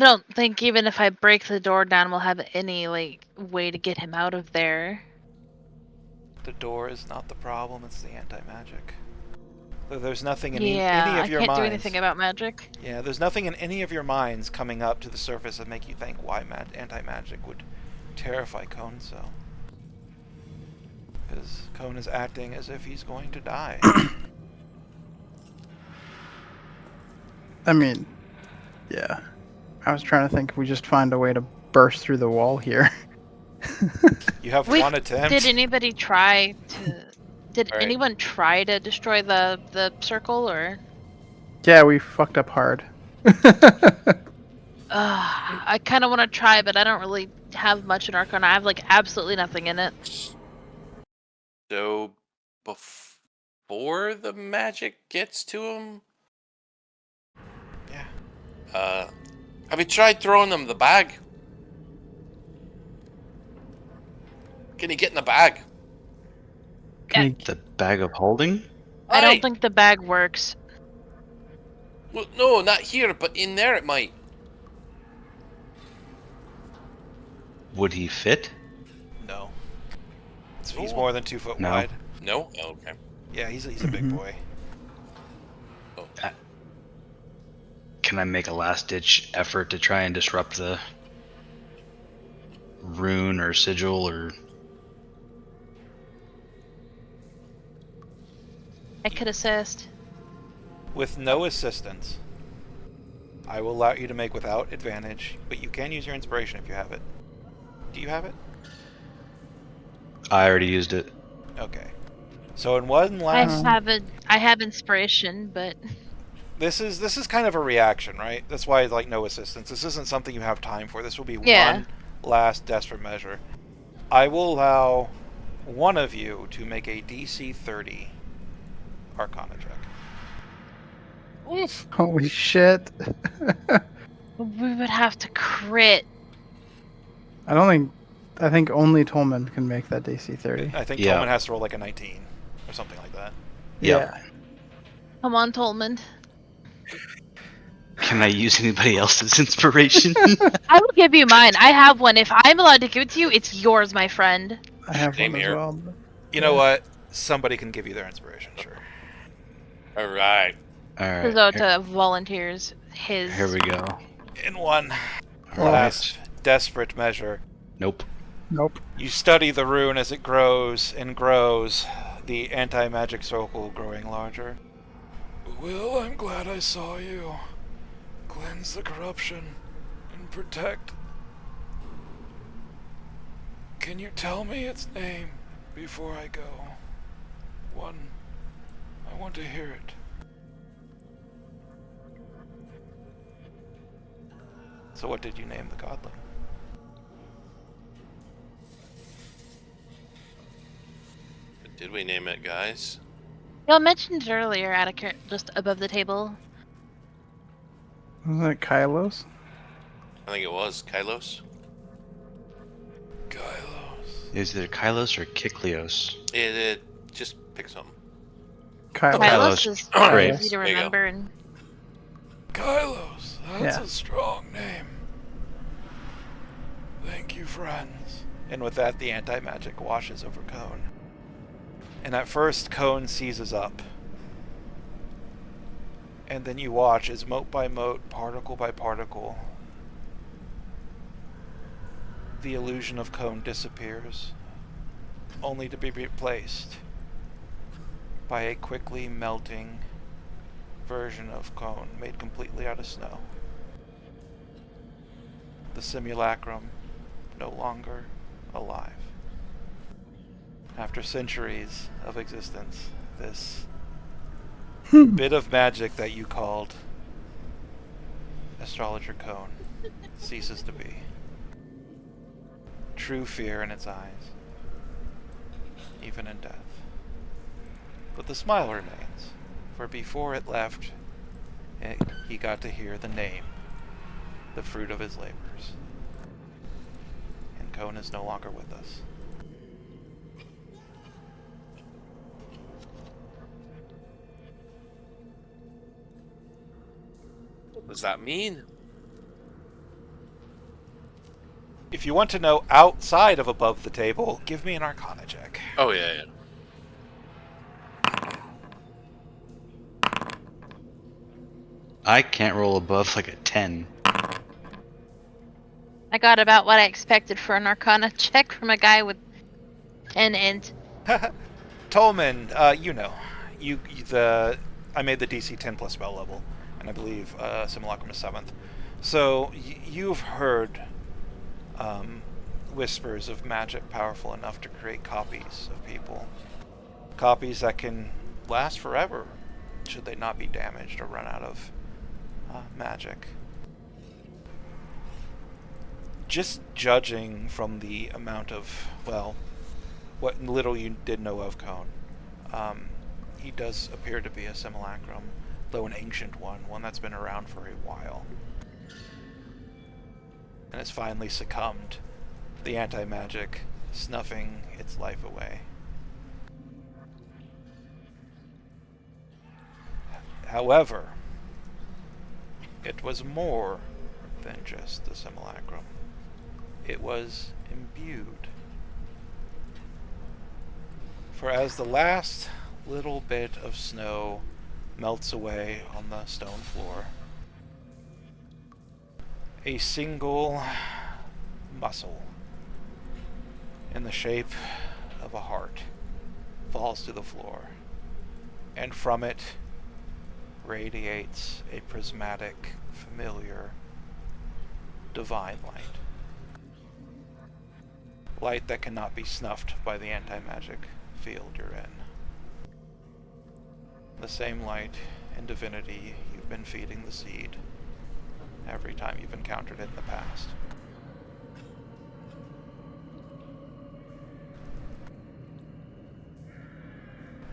don't think even if I break the door down, we'll have any, like, way to get him out of there. The door is not the problem, it's the anti-magic. There's nothing in Yeah, any of I your can't minds. do anything about magic. Yeah, there's nothing in any of your minds coming up to the surface that make you think why anti-magic would terrify Cone so. Because Cone is acting as if he's going to die. I mean, yeah. I was trying to think if we just find a way to burst through the wall here. You have one attempt. Did anybody try to... Did All right. anyone try to destroy the circle, or...? Yeah, we fucked up hard. I kind of want to try, but I don't really have much in Arcana. I have, like, absolutely nothing in it. So, before the magic gets to him, Yeah. have you tried throwing them the bag? Can he get in the bag? Can you- The bag of holding? I don't Aye. think the bag works. Well, no, not here, but in there it might. Would he fit? No. He's Oh. more than 2 foot No. wide. No? Oh, okay. Yeah, he's a big boy. Oh. Can I make a last-ditch effort to try and disrupt the rune or sigil or... I could assist. With no assistance, I will allow you to make without advantage, but you can use your inspiration if you have it. Do you have it? I already used it. Okay. So in one last... I have inspiration, but... This is kind of a reaction, right? That's why, like, no assistance. This isn't something you have time for. This will be one last desperate measure. I will allow one of you to make a DC 30 Arcana check. Oof. Holy shit. We would have to crit. I think only Tolman can make that DC 30. I think Yeah. Tolman has to roll like a 19 or something like that. Yeah. Come on, Tolman. Can I use anybody else's inspiration? I will give you mine. I have one. If I'm allowed to give it to you, it's yours, my friend. I have Same one as here. well. You know what? Somebody can give you their inspiration, sure. All right. Alright. Zota volunteers his. Here we go. In one Alright. last desperate measure, Nope. Nope. you study the rune as it grows and grows, the anti-magic circle growing larger. Will, I'm glad I saw you. Cleanse the corruption and protect. Can you tell me its name before I go? One. I want to hear it. So what did you name the godling? Did we name it, guys? Y'all mentioned earlier, just above the table. Wasn't it Kylos? I think it was Kylos. Kylos. Is it Kylos or Kiklios? It just pick something. Kylos. Kylos is Great. easy to There you go. remember, and Kylos. That's Yeah. a strong name. Thank you, friends. And with that, the anti-magic washes over Cone. And at first, Cone seizes up. And then you watch as mote by mote, particle by particle, the illusion of Cone disappears, only to be replaced by a quickly melting version of Cone made completely out of snow. The simulacrum no longer alive. After centuries of existence, this bit of magic that you called Astrologer Cone ceases to be. True fear in its eyes, even in death. But the smile remains, for before it left, he got to hear the name, the fruit of his labors. And Cone is no longer with us. What does that mean? If you want to know outside of above the table, give me an Arcana check. Oh, yeah. I can't roll above like a 10. I got about what I expected for an Arcana check from a guy with 10 int. Tolman, you know, I made the DC 10 plus spell level, and I believe Simulacrum is 7th. So you've heard whispers of magic powerful enough to create copies of people. Copies that can last forever, should they not be damaged or run out of magic. Just judging from the amount of, well, what little you did know of Cone, he does appear to be a simulacrum, though an ancient one that's been around for a while. And has finally succumbed, the anti-magic snuffing its life away. However, it was more than just a simulacrum. It was imbued. For as the last little bit of snow melts away on the stone floor, a single muscle in the shape of a heart falls to the floor, and from it radiates a prismatic, familiar, divine light. Light that cannot be snuffed by the anti-magic field you're in. The same light and divinity you've been feeding the seed every time you've encountered it in the past.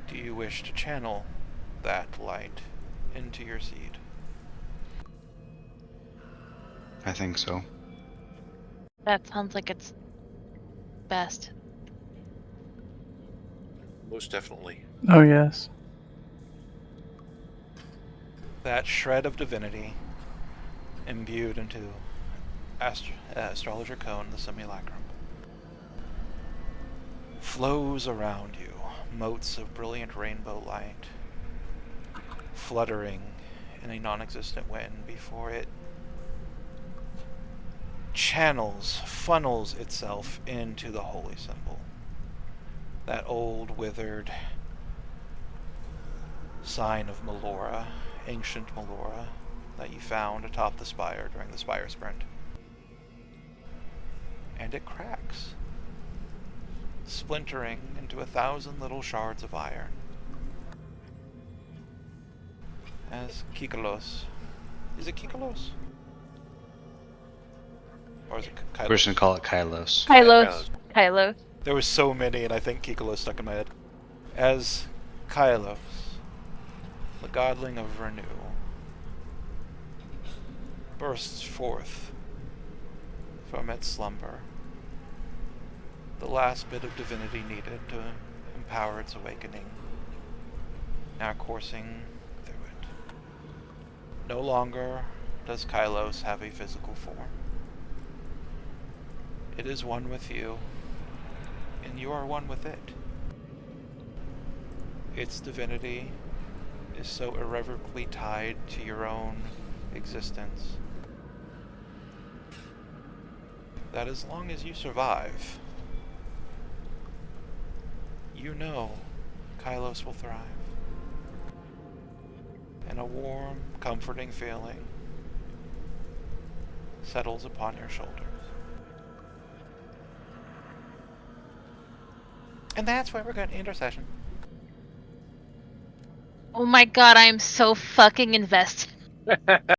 Do you wish to channel that light into your seed? I think so. That sounds like it's best. Most definitely. Oh, yes. That shred of divinity imbued into Astrologer Cone, the simulacrum, flows around you, motes of brilliant rainbow light, fluttering in a non-existent wind before it funnels itself into the holy symbol. That old, withered sign of Melora, ancient Melora, that you found atop the spire during the spire sprint. And it cracks, splintering into 1,000 little shards of iron. As Kikolos... Is it Kikolos? Or is it Kylos? We're just gonna call it Kylos. Kylos. There was so many, and I think Kikolos stuck in my head. As Kylos the godling of renewal, bursts forth from its slumber, the last bit of divinity needed to empower its awakening, now coursing through it. No longer does Kylos have a physical form. It is one with you, and you are one with it. Its divinity is so irrevocably tied to your own existence that as long as you survive, you know Kylos will thrive. And a warm, comforting feeling settles upon your shoulders. And that's where we're going to end our session. Oh my god, I'm so fucking invested.